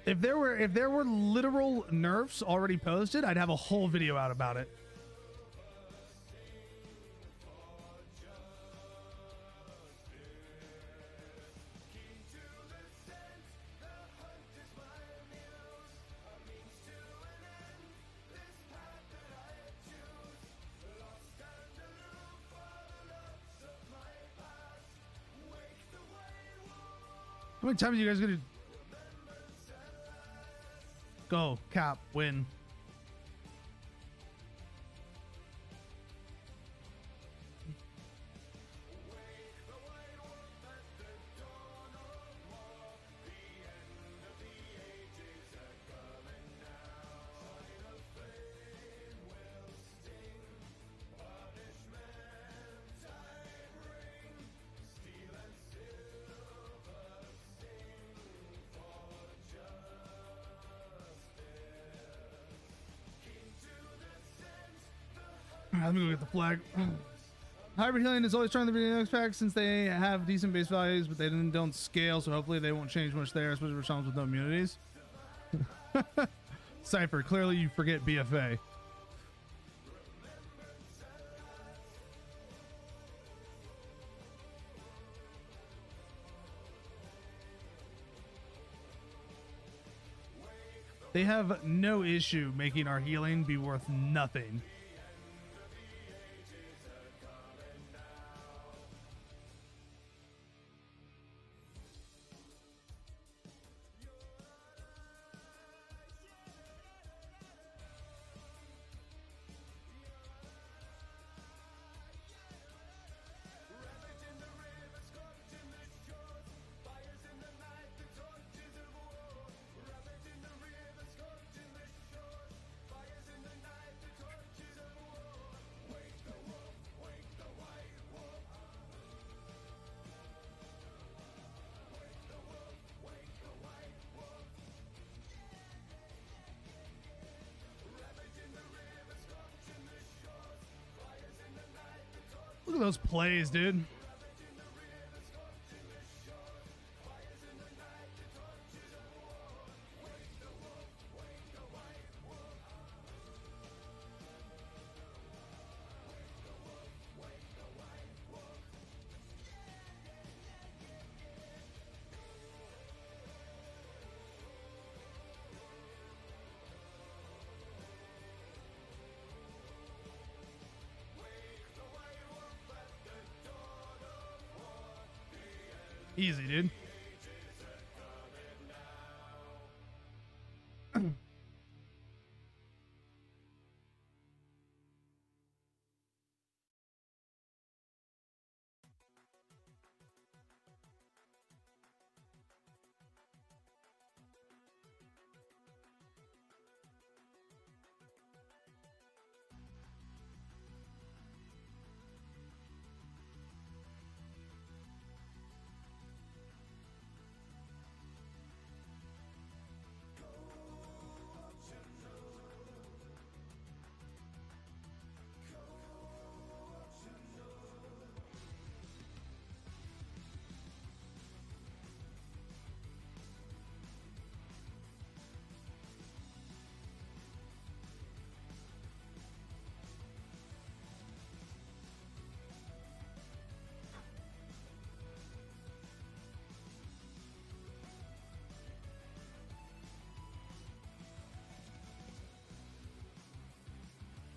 If there were literal nerfs already posted, I'd have a whole video out about it. How many times are you guys gonna go cap win? Let me go get the flag. Hybrid healing is always trying to be the next pack since they have decent base values, but they don't scale, so hopefully they won't change much there, especially for shamans with no immunities. Cypher, clearly you forget BFA. They have no issue making our healing be worth nothing. Look at those plays, dude. Easy, dude.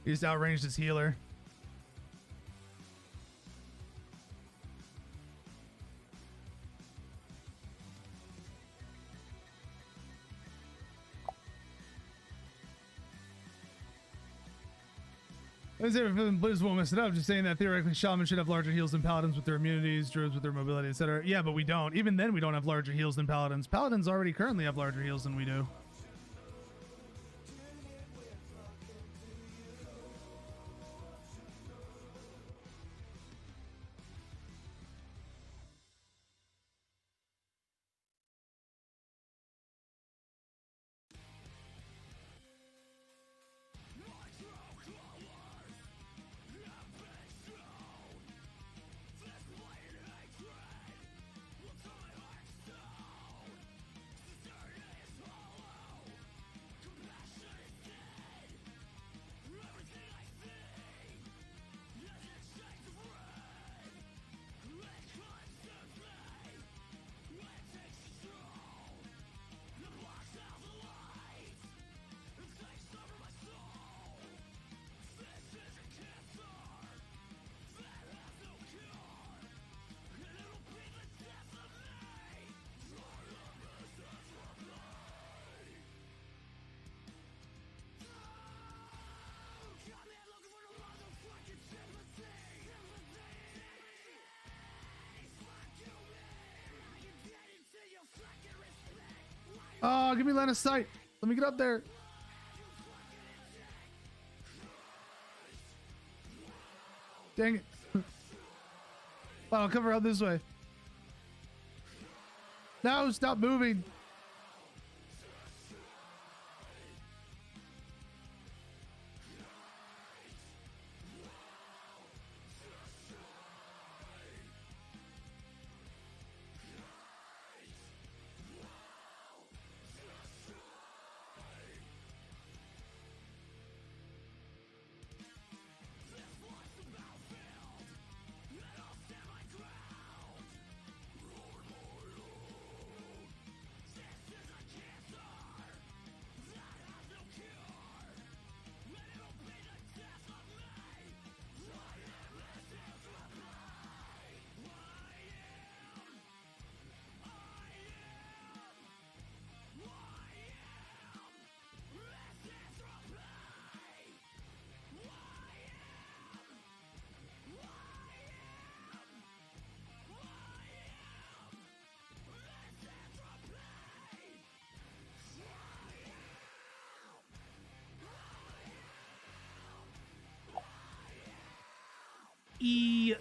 He just outranged his healer. As if Blizz won't mess it up, just saying that theoretically Shaman should have larger heals than Paladins with their immunities, Druids with their mobility, etc. Yeah, but we don't. Even then we don't have larger heals than Paladins. Paladins already currently have larger heals than we do. Oh, give me line of sight. Let me get up there. Dang it. Oh, I'll cover out this way. No, stop moving.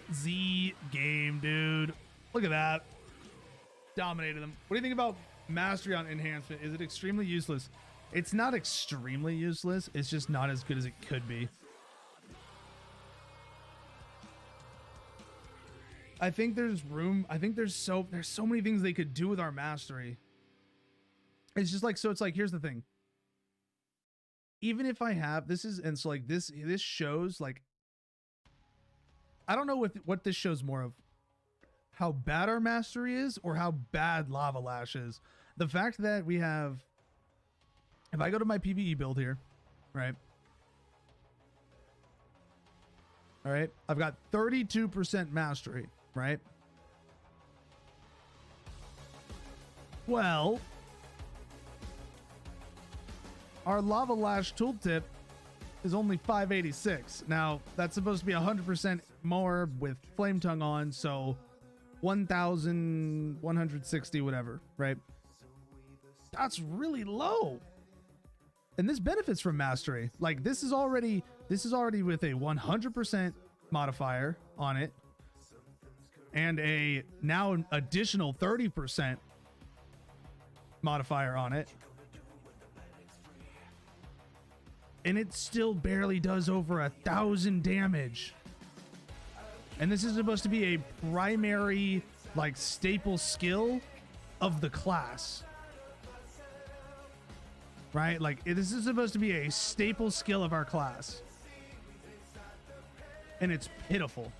easy game, dude. Look at that. Dominated them. What do you think about mastery on enhancement? Is it extremely useless? It's not extremely useless. It's just not as good as it could be. I think there's room. I think there's so many things they could do with our mastery. It's just like, so it's like, here's the thing. Even if I have, this shows like, I don't know what this shows more of. How bad our mastery is or how bad Lava Lash is. The fact that we have, if I go to my PvE build here, right? All right. I've got 32% mastery, right? Well, our Lava Lash tooltip is only 586. Now, that's supposed to be 100% more with Flame Tongue on, so 1,160 whatever, right? That's really low. And this benefits from mastery. Like this is already with a 100% modifier on it and a now additional 30% modifier on it. And it still barely does over 1,000 damage. And this is supposed to be a primary, like, staple skill of the class. Right? Like, this is supposed to be a staple skill of our class. And it's pitiful.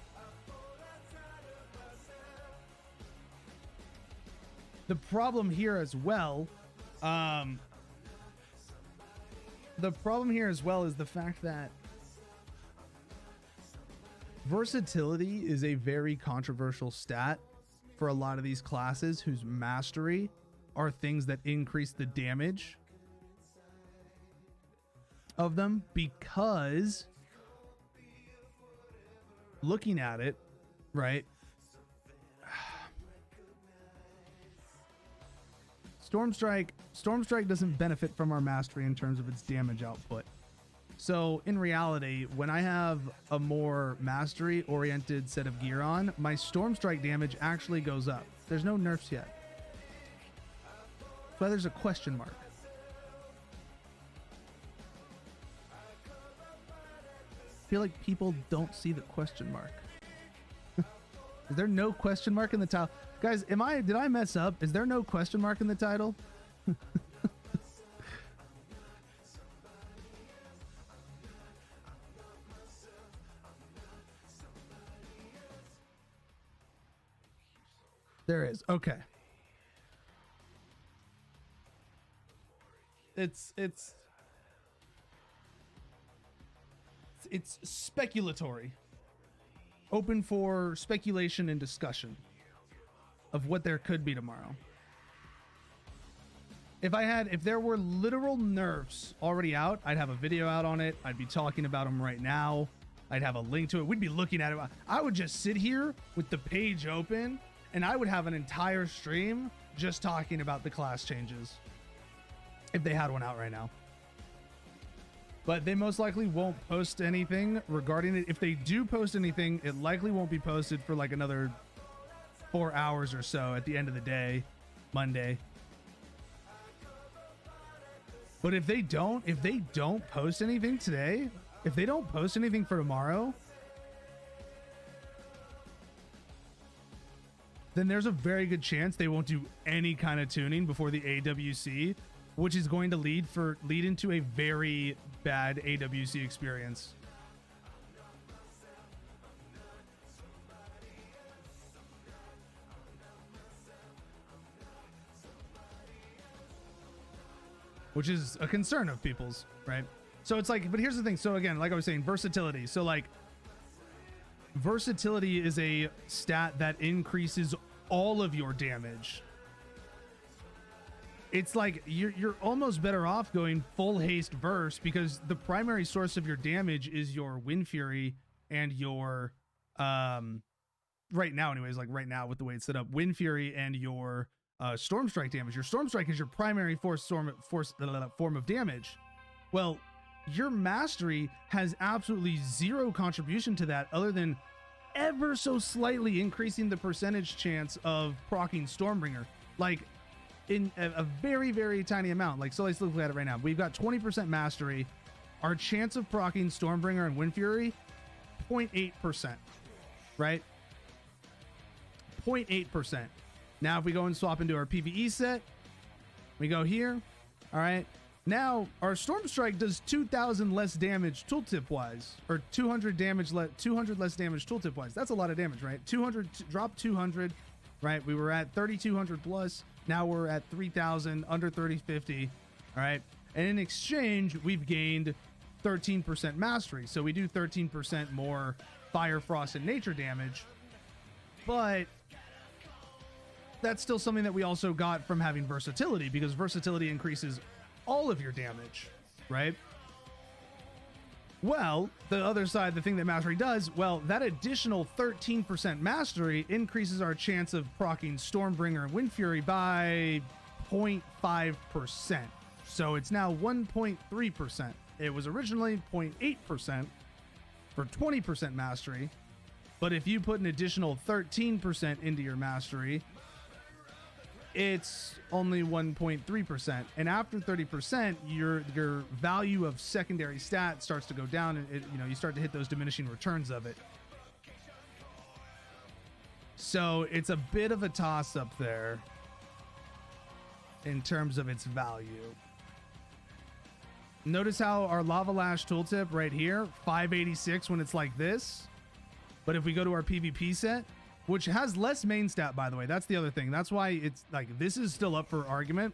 The problem here as well, is the fact that versatility is a very controversial stat for a lot of these classes whose mastery are things that increase the damage of them, because looking at it, right? Stormstrike doesn't benefit from our mastery in terms of its damage output. So in reality, when I have a more mastery oriented set of gear on, my Stormstrike damage actually goes up. There's no nerfs yet. That's why there's a question mark. I feel like people don't see the question mark. Is there no question mark in the title? Guys, did I mess up? Is there no question mark in the title? There is. Okay. It's speculatory. Open for speculation and discussion of what there could be tomorrow. If there were literal nerfs already out, I'd have a video out on it. I'd be talking about them right now. I'd have a link to it. We'd be looking at it. I would just sit here with the page open and I would have an entire stream just talking about the class changes if they had one out right now. But they most likely won't post anything regarding it. If they do post anything, it likely won't be posted for like another 4 hours or so at the end of the day, Monday. But if they don't post anything today, if they don't post anything for tomorrow, then there's a very good chance they won't do any kind of tuning before the AWC, which is going to lead into a very bad AWC experience. Which is a concern of people's, right? So it's like, but here's the thing. So again, like I was saying, versatility. So like, versatility is a stat that increases all of your damage. It's like you're almost better off going full haste verse, because the primary source of your damage is your Wind Fury and your right now anyways, like right now with the way it's set up, Wind Fury and your Storm Strike damage. Your Storm Strike is your primary form of damage. Well, your mastery has absolutely zero contribution to that other than ever so slightly increasing the percentage chance of proccing Stormbringer. Like, in a very, very tiny amount. Like, so let's look at it right now. We've got 20% mastery. Our chance of proccing Stormbringer and Wind Fury, 0.8%, right? 0.8%. Now, if we go and swap into our PvE set, we go here. All right. Now, our Storm Strike does 2,000 less damage tooltip wise, or 200 less damage tooltip wise. That's a lot of damage, right? 200, drop 200, right? We were at 3,200 plus. Now we're at 3,000, under 3,050. All right. And in exchange, we've gained 13% mastery. So we do 13% more fire, frost, and nature damage. But that's still something that we also got from having versatility, because versatility increases all of your damage, right? Well, the other side, the thing that mastery does, well, that additional 13% mastery increases our chance of proccing Stormbringer and Wind Fury by 0.5%. So it's now 1.3%. It was originally 0.8% for 20% mastery. But if you put an additional 13% into your mastery, it's only 1.3%. And after 30%, your value of secondary stat starts to go down, and you start to hit those diminishing returns of it. So it's a bit of a toss up there in terms of its value. Notice how our Lava Lash tooltip right here, 586 when it's like this. But if we go to our PvP set, which has less main stat, by the way, that's the other thing. That's why it's like, this is still up for argument.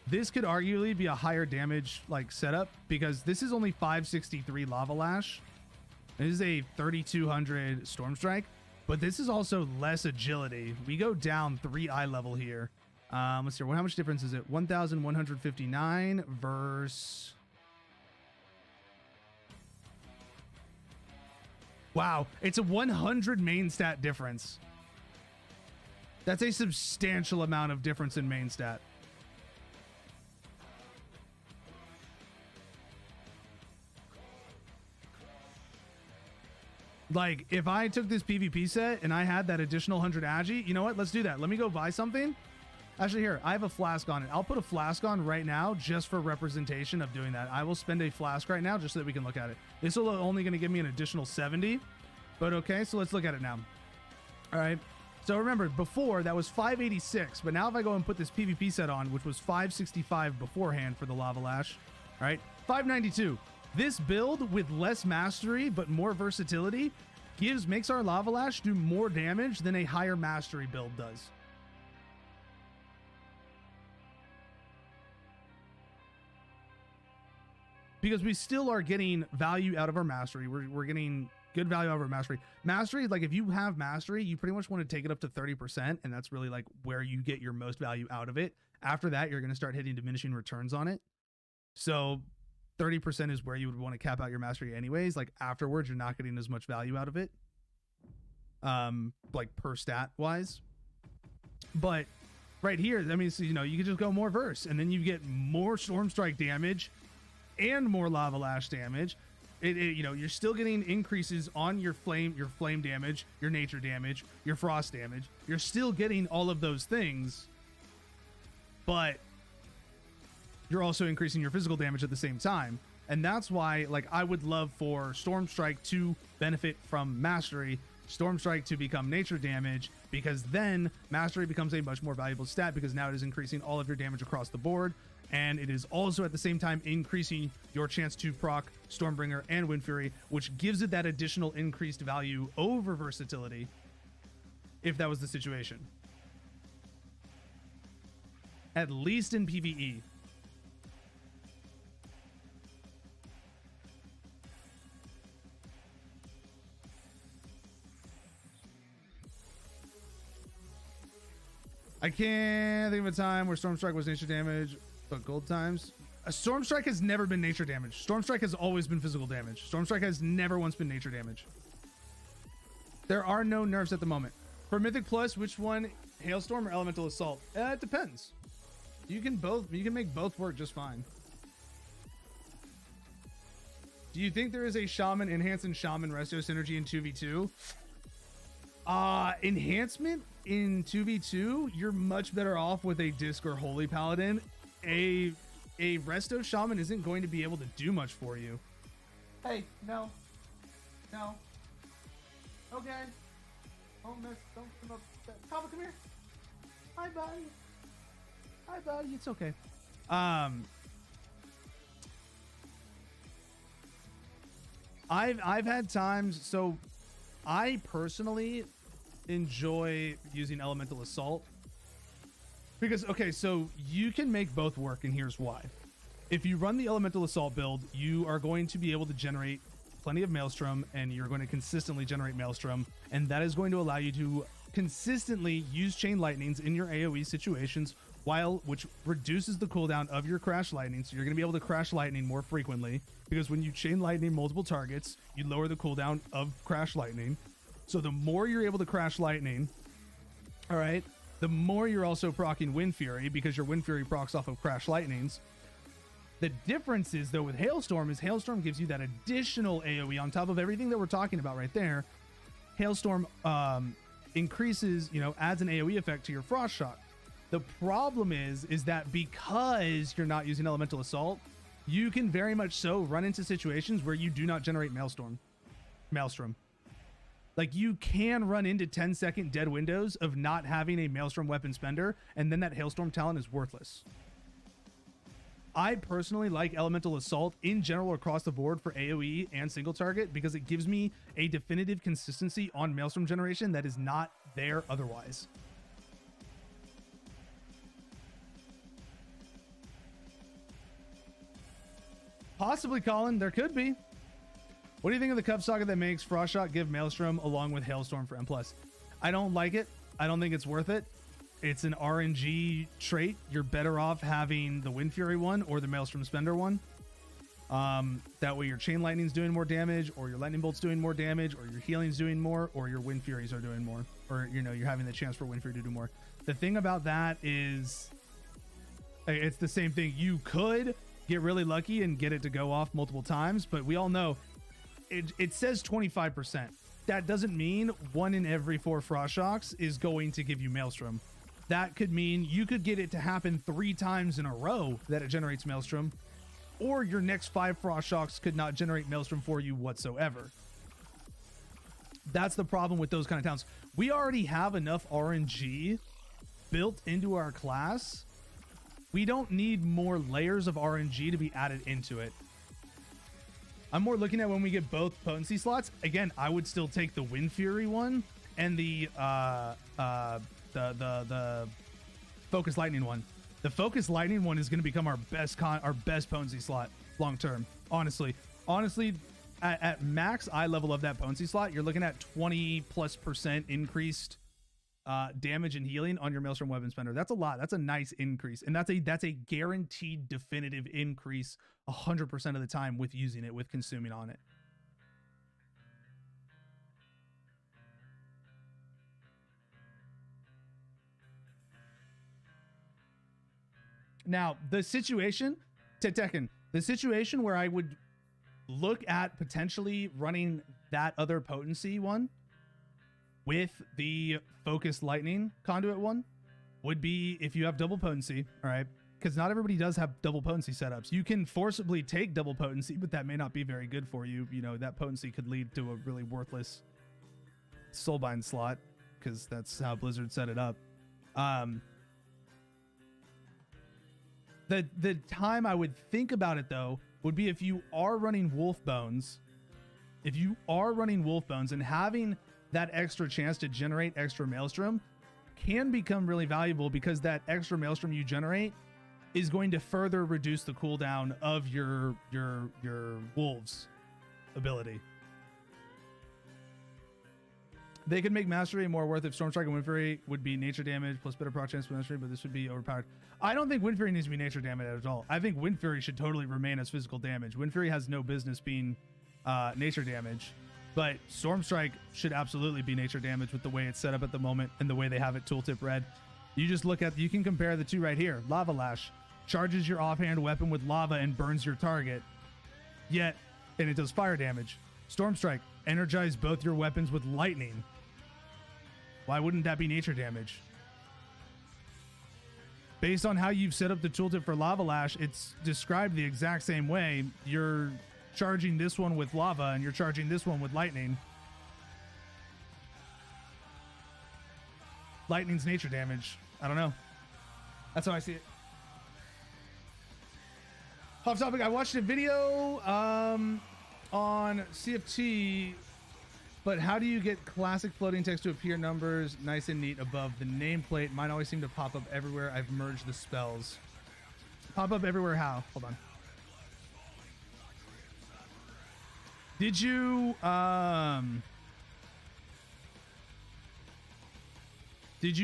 This could arguably be a higher damage like setup, because this is only 563 Lava Lash. This is a 3,200 Storm Strike, but this is also less agility. We go down 3 eye level here. Let's see, how much difference is it? 1,159 versus... Wow, it's a 100 main stat difference. That's a substantial amount of difference in main stat. Like, if I took this PvP set and I had that additional 100 agi, you know what? Let's do that. Let me go buy something. Actually, here, I have a flask on it. I'll put a flask on right now just for representation of doing that. I will spend a flask right now just so that we can look at it. This will only going to give me an additional 70. But okay, so let's look at it now. All right. So remember, before that was 586. But now if I go and put this PvP set on, which was 565 beforehand for the Lava Lash, all right, 592. This build with less mastery but more versatility makes our Lava Lash do more damage than a higher mastery build does. Because we still are getting value out of our mastery. We're getting good value out of our mastery. Mastery, like if you have mastery, you pretty much want to take it up to 30%, and that's really like where you get your most value out of it. After that, you're going to start hitting diminishing returns on it. So 30% is where you would want to cap out your mastery anyways. Like afterwards, you're not getting as much value out of it, like per stat wise. But right here, I mean, so, you could just go more verse, and then you get more Storm Strike damage and more Lava Lash damage. You're still getting increases on your flame damage, your nature damage, your frost damage. You're still getting all of those things, but you're also increasing your physical damage at the same time. And that's why, like, I would love for Storm Strike to benefit from mastery, Storm Strike to become nature damage, because then mastery becomes a much more valuable stat, because now it is increasing all of your damage across the board. And it is also at the same time increasing your chance to proc Stormbringer and Wind Fury, which gives it that additional increased value over versatility, if that was the situation. At least in PvE. I can't think of a time where Storm Strike was nature damage, but gold times. A Storm Strike has never been nature damage. Storm Strike has always been physical damage. Storm Strike has never once been nature damage. There are no nerfs at the moment. For Mythic Plus, which one? Hailstorm or Elemental Assault? It depends. You can make both work just fine. Do you think there is a Shaman enhance and Shaman resto synergy in 2v2? Enhancement in 2v2, you're much better off with a disc or holy paladin. A resto shaman isn't going to be able to do much for you. Hey, no. Okay. Don't come up. Kava, come here. Hi, buddy. It's okay. I've had times, so I personally enjoy using elemental assault because, okay, so you can make both work, and here's why. If you run the elemental assault build, you are going to be able to generate plenty of maelstrom, and you're going to consistently generate maelstrom, and that is going to allow you to consistently use chain lightnings in your AoE situations, which reduces the cooldown of your crash lightning. So you're going to be able to crash lightning more frequently, because when you chain lightning multiple targets, you lower the cooldown of crash lightning. So the more you're able to crash lightning, all right, the more you're also proccing Wind Fury, because your Wind Fury procs off of crash lightnings. The difference is, though, with Hailstorm is Hailstorm gives you that additional AoE on top of everything that we're talking about right there. Hailstorm increases, adds an AoE effect to your Frost Shock. The problem is that because you're not using Elemental Assault, you can very much so run into situations where you do not generate Maelstrom. Like, you can run into 10-second dead windows of not having a Maelstrom weapon spender, and then that Hailstorm talent is worthless. I personally like Elemental Assault in general across the board for AoE and single target because it gives me a definitive consistency on Maelstrom generation that is not there otherwise. Possibly, Colin. There could be. What do you think of the Cup Saga that makes Frost Shock give Maelstrom along with Hailstorm for M+? I don't like it. I don't think it's worth it. It's an RNG trait. You're better off having the Wind Fury one or the Maelstrom Spender one. That way your Chain Lightning's doing more damage, or your Lightning Bolt's doing more damage, or your Healing's doing more, or your Wind Furies are doing more. Or, you're having the chance for Wind Fury to do more. The thing about that is, it's the same thing. You could get really lucky and get it to go off multiple times, but we all know it says 25%. That doesn't mean 1 in every 4 Frost Shocks is going to give you Maelstrom. That could mean you could get it to happen 3 times in a row that it generates Maelstrom, or your next 5 Frost Shocks could not generate Maelstrom for you whatsoever. That's the problem with those kind of towns. We already have enough RNG built into our class. We don't need more layers of RNG to be added into it. I'm more looking at when we get both potency slots. Again, I would still take the Wind Fury one and the Focus Lightning one. The Focus Lightning one is going to become our best potency slot long term. Honestly, at max eye level of that potency slot, you're looking at 20+% increased damage and healing on your Maelstrom Weapon Spender. That's a lot. That's a nice increase, and that's a guaranteed definitive increase 100% of the time with using it, with consuming on it. Now, the situation, Tekken, the situation where I would look at potentially running that other potency one with the Focus Lightning Conduit one would be if you have double potency, all right? Because not everybody does have double potency setups. You can forcibly take double potency, but that may not be very good for you. That potency could lead to a really worthless Soulbind slot, because that's how Blizzard set it up. The time I would think about it, though, would be if you are running Wolf Bones. If you are running Wolf Bones and having that extra chance to generate extra Maelstrom can become really valuable, because that extra Maelstrom you generate is going to further reduce the cooldown of your Wolves ability. They could make Mastery more worth if Stormstrike and Wind Fury would be nature damage plus better proc chance for Mastery, but this would be overpowered. I don't think Wind Fury needs to be nature damage at all. I think Wind Fury should totally remain as physical damage. Wind Fury has no business being nature damage, but Stormstrike should absolutely be nature damage with the way it's set up at the moment and the way they have it tooltip red. You just look at, you can compare the two right here. Lava Lash charges your offhand weapon with lava and burns your target, and it does fire damage. Stormstrike, energize both your weapons with lightning. Why wouldn't that be nature damage? Based on how you've set up the tooltip for Lava Lash, it's described the exact same way. You're charging this one with lava and you're charging this one with lightning. Lightning's nature damage. I don't know. That's how I see it. Off topic, I watched a video on CFT, but how do you get classic floating text to appear numbers nice and neat above the nameplate? Mine always seem to pop up everywhere. I've merged the spells. Pop up everywhere how? Hold on. Did you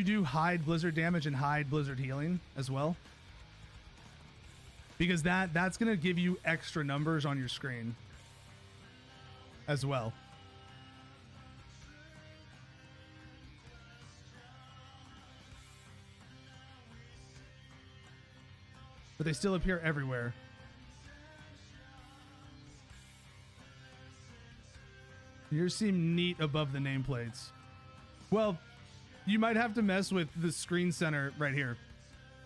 do hide blizzard damage and hide blizzard healing as well? Because that's going to give you extra numbers on your screen as well. But they still appear everywhere. Yours seem neat above the nameplates. Well, you might have to mess with the screen center right here.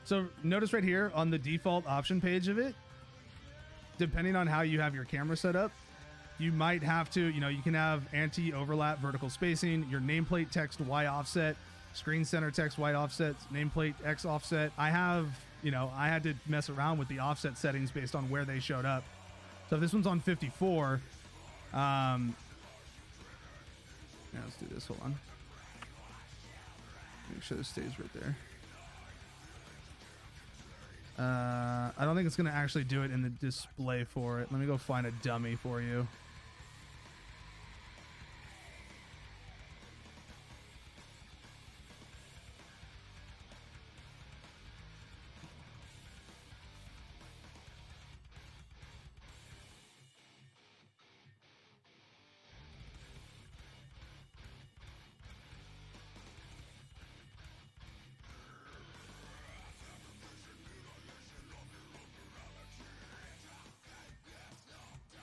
So notice right here on the default option page of it, depending on how you have your camera set up, you might have to, you can have anti-overlap vertical spacing, your nameplate text Y offset, screen center text Y offset, nameplate X offset. I have, I had to mess around with the offset settings based on where they showed up. So if this one's on 54, yeah, let's do this. Hold on. Make sure this stays right there. I don't think it's going to actually do it in the display for it. Let me go find a dummy for you.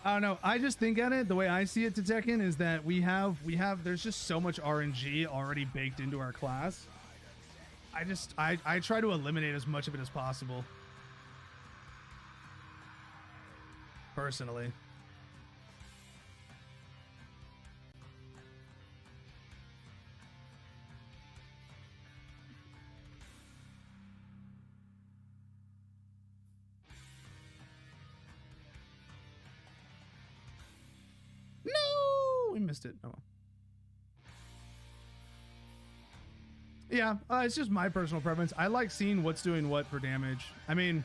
I don't know. I just think at it, the way I see it to Tekken is that we have, there's just so much RNG already baked into our class. I try to eliminate as much of it as possible. Personally. No, we missed it. Oh well. Yeah, it's just my personal preference. I like seeing what's doing what for damage. I mean,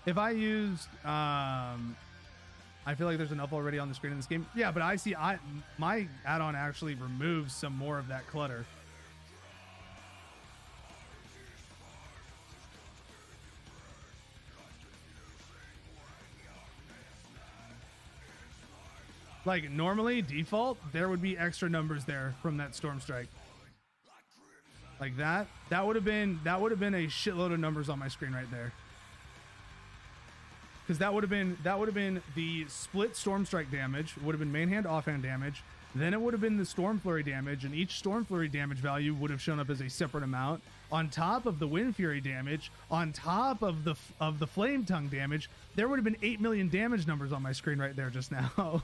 if I used, I feel like there's enough already on the screen in this game. Yeah, but I see my add-on actually removes some more of that clutter. Like normally default, there would be extra numbers there from that Storm Strike. Like that would have been a shitload of numbers on my screen right there. Because that would have been the split Storm Strike damage, would have been main hand offhand damage, then it would have been the Storm Flurry damage, and each Storm Flurry damage value would have shown up as a separate amount on top of the Wind Fury damage, on top of the Flame Tongue damage. There would have been 8 million damage numbers on my screen right there just now.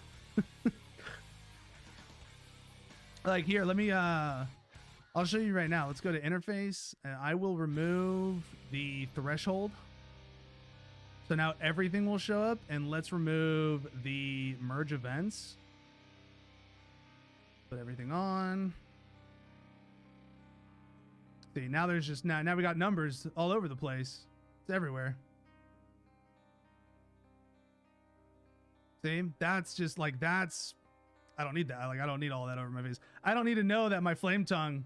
Like here, let me I'll show you right now. Let's go to interface and I will remove the threshold. So now everything will show up, and let's remove the merge events. Put everything on. See, now there's just now we got numbers all over the place. It's everywhere. See, that's just like, I don't need that. Like, I don't need all that over my face. I don't need to know that my Flame Tongue.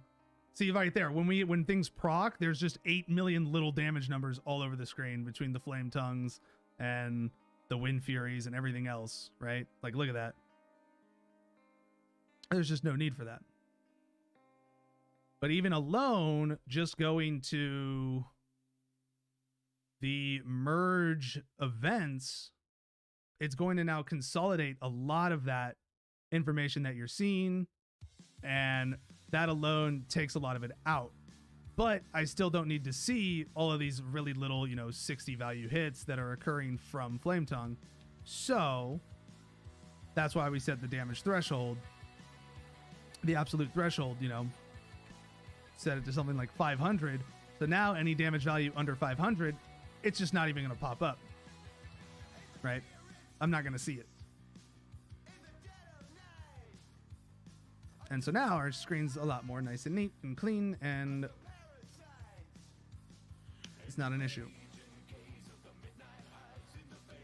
See right there, when things proc, there's just 8 million little damage numbers all over the screen between the Flame Tongues and the Wind Furies and everything else, right? Like, look at that. There's just no need for that. But even alone, just going to the merge events, it's going to now consolidate a lot of that information that you're seeing and that alone takes a lot of it out. But I still don't need to see all of these really little, 60 value hits that are occurring from Flame Tongue. So that's why we set the damage threshold, the absolute threshold, set it to something like 500. So now any damage value under 500, it's just not even going to pop up, right? I'm not going to see it. And so now our screen's a lot more nice and neat and clean, and it's not an issue.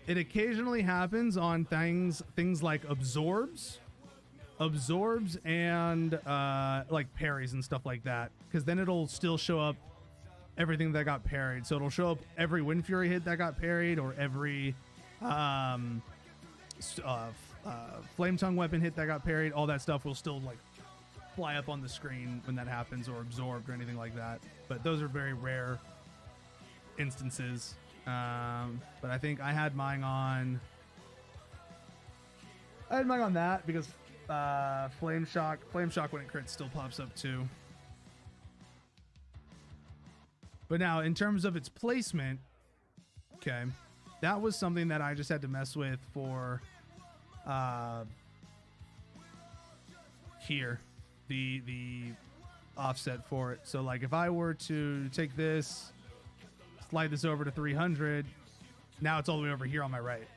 It occasionally happens on things like absorbs and like parries and stuff like that, because then it'll still show up everything that got parried. So it'll show up every Wind Fury hit that got parried, or every Flame Tongue weapon hit that got parried. All that stuff will still like fly up on the screen when that happens, or absorbed or anything like that. But those are very rare instances. But I think I had mine on that because Flame Shock when it crits still pops up too. But now in terms of its placement, okay, that was something that I just had to mess with for here, the offset for it. So like if I were to take this, slide this over to 300, now it's all the way over here on my right,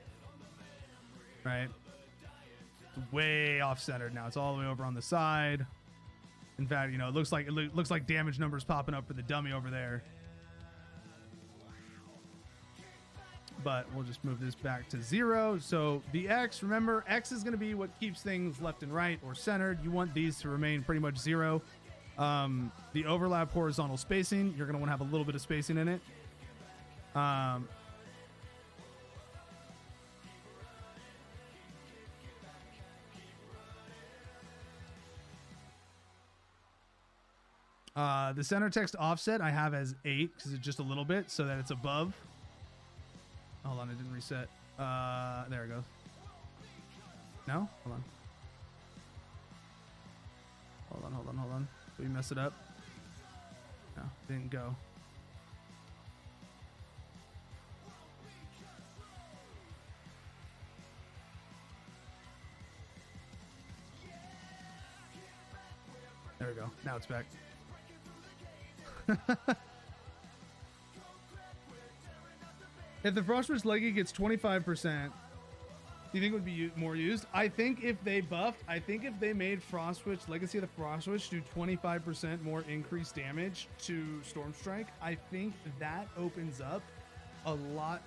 it's way off centered now. It's all the way over on the side. In fact, it looks like damage numbers popping up for the dummy over there. But we'll just move this back to 0. So the X, remember, X is going to be what keeps things left and right or centered. You want these to remain pretty much 0. The overlap horizontal spacing, you're going to want to have a little bit of spacing in it. The center text offset I have as 8 because it's just a little bit so that it's above. Hold on, it didn't reset. There it goes. No? Hold on. Did we mess it up? No, didn't go. There we go. Now it's back. If the Frostwitch Leggy gets 25%, do you think it would be more used? I think if they made Frostwitch, Legacy of the Frostwitch, do 25% more increased damage to Stormstrike, I think that opens up a lot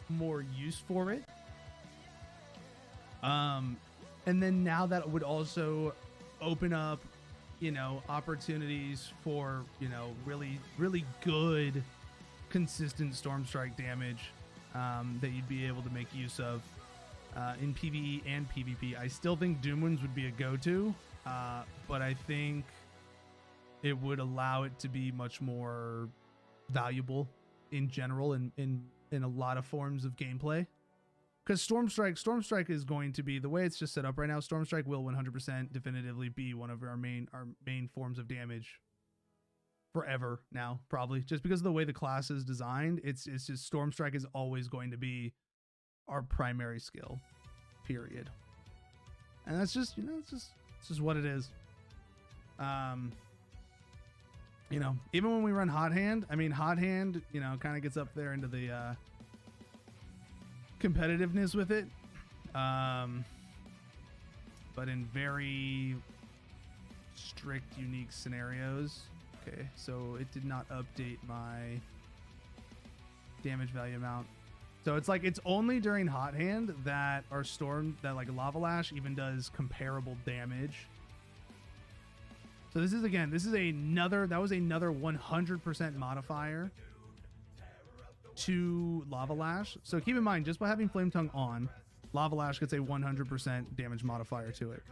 more use for it. And then now that would also open up, opportunities for, really, really good consistent Stormstrike damage that you'd be able to make use of in PvE and PvP. I still think Doom Winds would be a go-to, but I think it would allow it to be much more valuable in general in a lot of forms of gameplay. Because Stormstrike is going to be, the way it's just set up right now, Stormstrike will 100% definitively be one of our main forms of damage forever now, probably, just because of the way the class is designed. It's just Stormstrike is always going to be our primary skill, period. And that's just, it's just what it is. Even when we run Hot Hand, Hot Hand, kind of gets up there into the competitiveness with it. But in very strict, unique scenarios. Okay, so it did not update my damage value amount. So it's like it's only during Hot Hand that our like Lava Lash even does comparable damage. So this is another 100% modifier to Lava Lash. So keep in mind, just by having Flame Tongue on, Lava Lash gets a 100% damage modifier to it.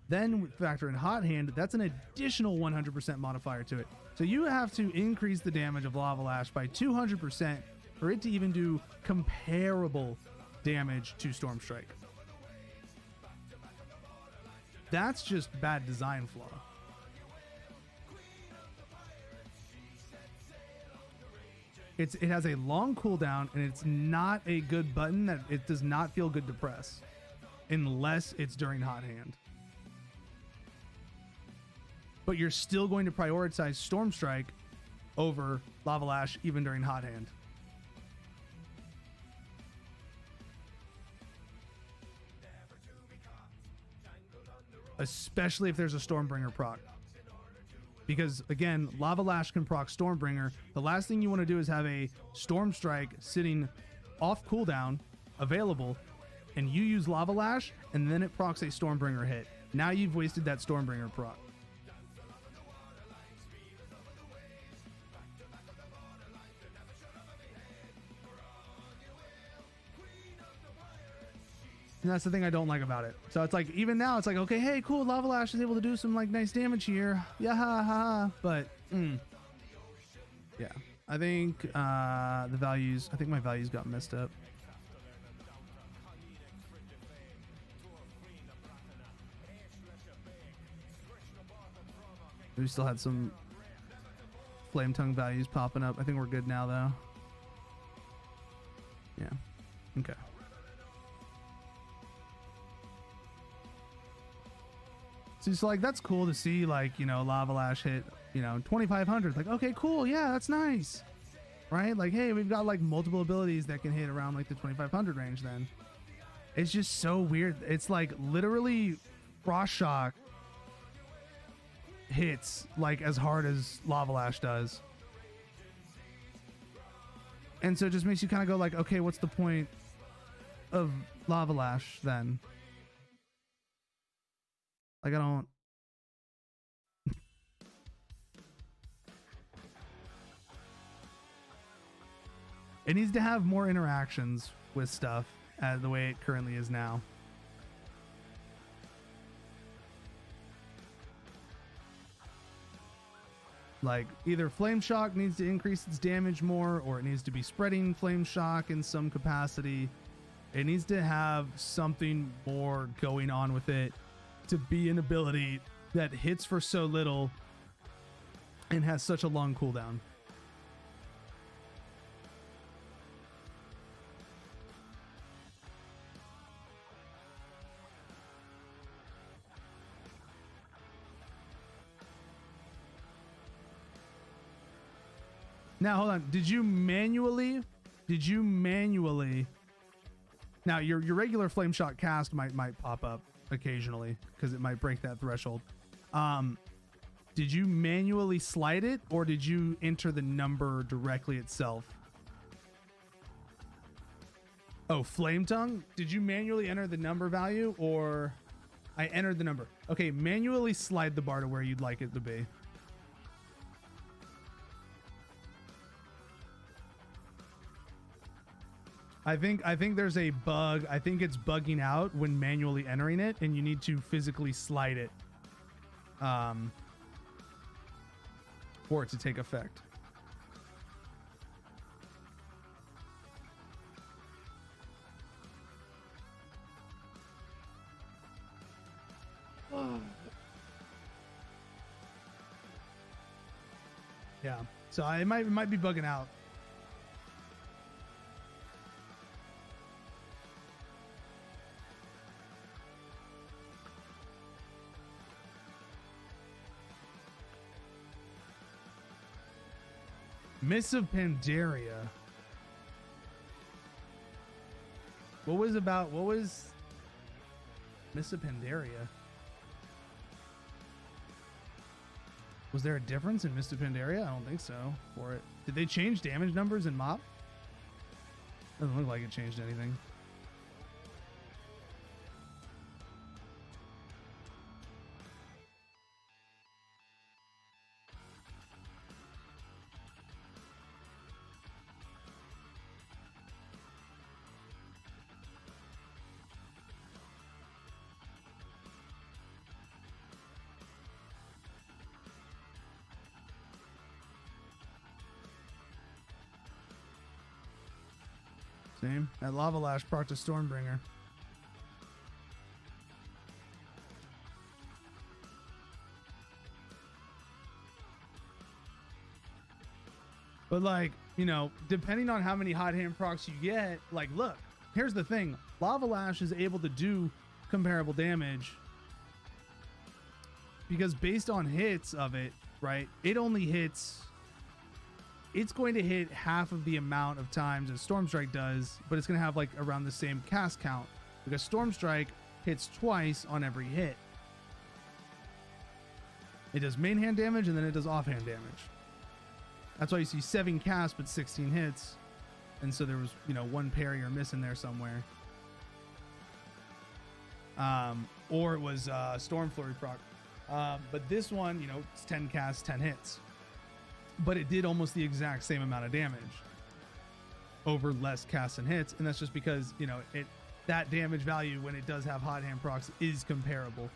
Then factor in Hot Hand, that's an additional 100% modifier to it. So you have to increase the damage of Lava Lash by 200% for it to even do comparable damage to Stormstrike. That's just bad design flaw. it has a long cooldown, and it's not a good button that it does not feel good to press unless it's during hot hand. But you're still going to prioritize Storm Strike over Lava Lash even during hot hand. Especially if there's a Stormbringer proc. Because again, Lava Lash can proc Stormbringer. The last thing you want to do is have a Storm Strike sitting off cooldown available, and you use Lava Lash, and then it procs a Stormbringer hit. Now you've wasted that Stormbringer proc. And that's the thing I don't like about it. So it's like, even now, it's like, okay, hey, cool, Lava Lash is able to do some like nice damage here. Yeah, ha, ha. But, yeah. I think the values, I think my values got messed up. We still had some Flame Tongue values popping up. I think we're good now, though. Yeah. Okay. So like, that's cool to see, like, you know, Lava Lash hit, you know, 2,500. Like, okay, cool. Yeah, that's nice. Right? Like, hey, we've got like multiple abilities that can hit around like the 2,500 range then. It's just so weird. It's like literally Frost Shock hits like as hard as Lava Lash does. And so it just makes you kind of go like, okay, what's the point of Lava Lash then? Like, I don't. It needs to have more interactions with stuff the way it currently is now. Like, either Flame Shock needs to increase its damage more, or it needs to be spreading Flame Shock in some capacity. It needs to have something more going on with it to be an ability that hits for so little and has such a long cooldown. Now, hold on. Did you manually? Now, your regular Flame Shot cast might pop up occasionally because it might break that threshold. Did you manually slide it, or did you enter the number directly itself? Oh, Flame Tongue? Did you manually enter the number value, or I entered the number? Okay, manually slide the bar to where you'd like it to be. I think there's a bug. I think it's bugging out when manually entering it, and you need to physically slide it for it to take effect. Yeah, so it might be bugging out. Miss of Pandaria. What was Miss of Pandaria? Was there a difference in Miss of Pandaria? I don't think so for it. Did they change damage numbers in MOP? Doesn't look like it changed anything. Same. That Lava Lash proc to Stormbringer. But like, you know, depending on how many hot hand procs you get, like, look, here's the thing. Lava Lash is able to do comparable damage because based on hits of it, right, it only hits, it's going to hit half of the amount of times as Storm Strike does, but it's going to have like around the same cast count because Storm Strike hits twice on every hit. It does main hand damage and then it does offhand damage. That's why you see 7 casts but 16 hits. And so there was, you know, 1 parry or miss in there somewhere. Or it was Storm Flurry proc. But this one, you know, it's 10 casts, 10 hits. But it did almost the exact same amount of damage over less casts and hits. And that's just because, you know, that damage value when it does have hot hand procs is comparable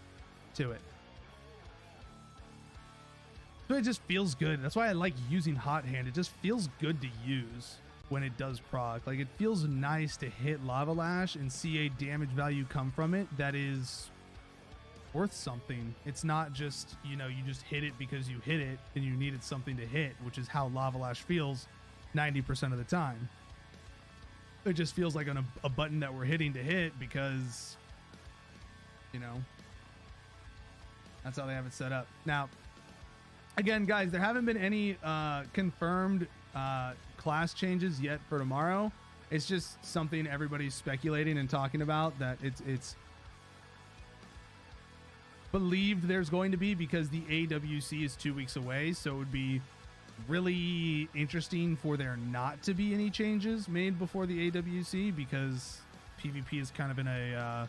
to it. So it just feels good. That's why I like using hot hand. It just feels good to use when it does proc. Like, it feels nice to hit Lava Lash and see a damage value come from it that is worth something. It's not just, you know, you just hit it because you hit it and you needed something to hit, which is how Lava Lash feels 90% of the time. It just feels like on a button that we're hitting to hit because, you know, that's how they have it set up. Now, again, guys, there haven't been any confirmed class changes yet for tomorrow. It's just something everybody's speculating and talking about that it's believed there's going to be because the AWC is 2 weeks away. So it would be really interesting for there not to be any changes made before the AWC because PvP is kind of in a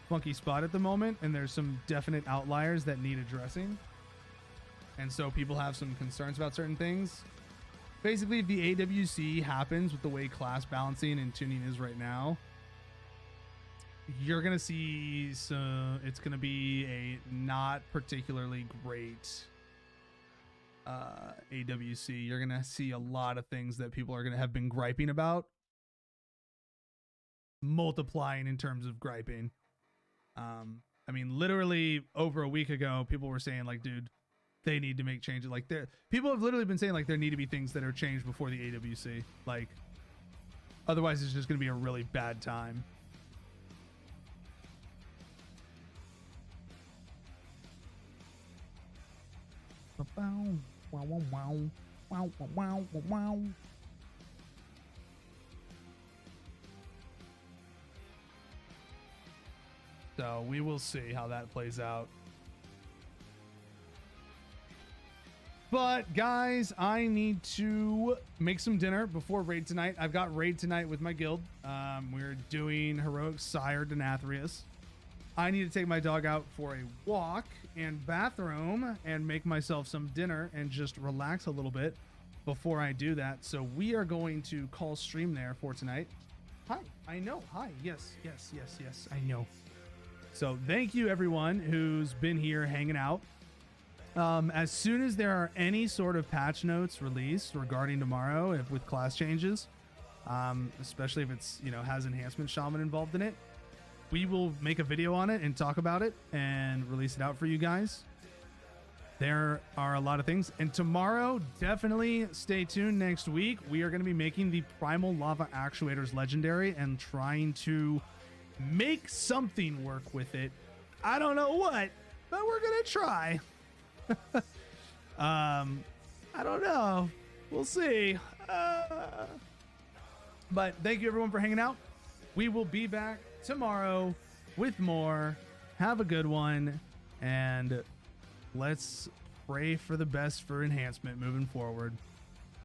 funky spot at the moment and there's some definite outliers that need addressing. And so people have some concerns about certain things. Basically, if the AWC happens with the way class balancing and tuning is right now, you're going to see it's going to be a not particularly great AWC. You're going to see a lot of things that people are going to have been griping about multiplying in terms of griping. I mean, literally over a week ago, people were saying like, dude, they need to make changes. Like, people have literally been saying like there need to be things that are changed before the AWC. Like, otherwise it's just going to be a really bad time. So we will see how that plays out. But guys, I need to make some dinner before raid tonight. I've got raid tonight with my guild. We're doing Heroic Sire Denathrius. I need to take my dog out for a walk and bathroom and make myself some dinner and just relax a little bit before I do that. So we are going to call stream there for tonight. Hi, I know. Hi, yes, I know. So thank you everyone who's been here hanging out. As soon as there are any sort of patch notes released regarding tomorrow, with class changes, especially if it's, you know, has enhancement shaman involved in it, we will make a video on it and talk about it and release it out for you guys. There are a lot of things. And tomorrow, definitely stay tuned. Next week, we are going to be making the Primal Lava Actuators legendary and trying to make something work with it. I don't know what, but we're going to try. I don't know. We'll see. But thank you everyone for hanging out. We will be back tomorrow with more. Have a good one, and let's pray for the best for enhancement moving forward.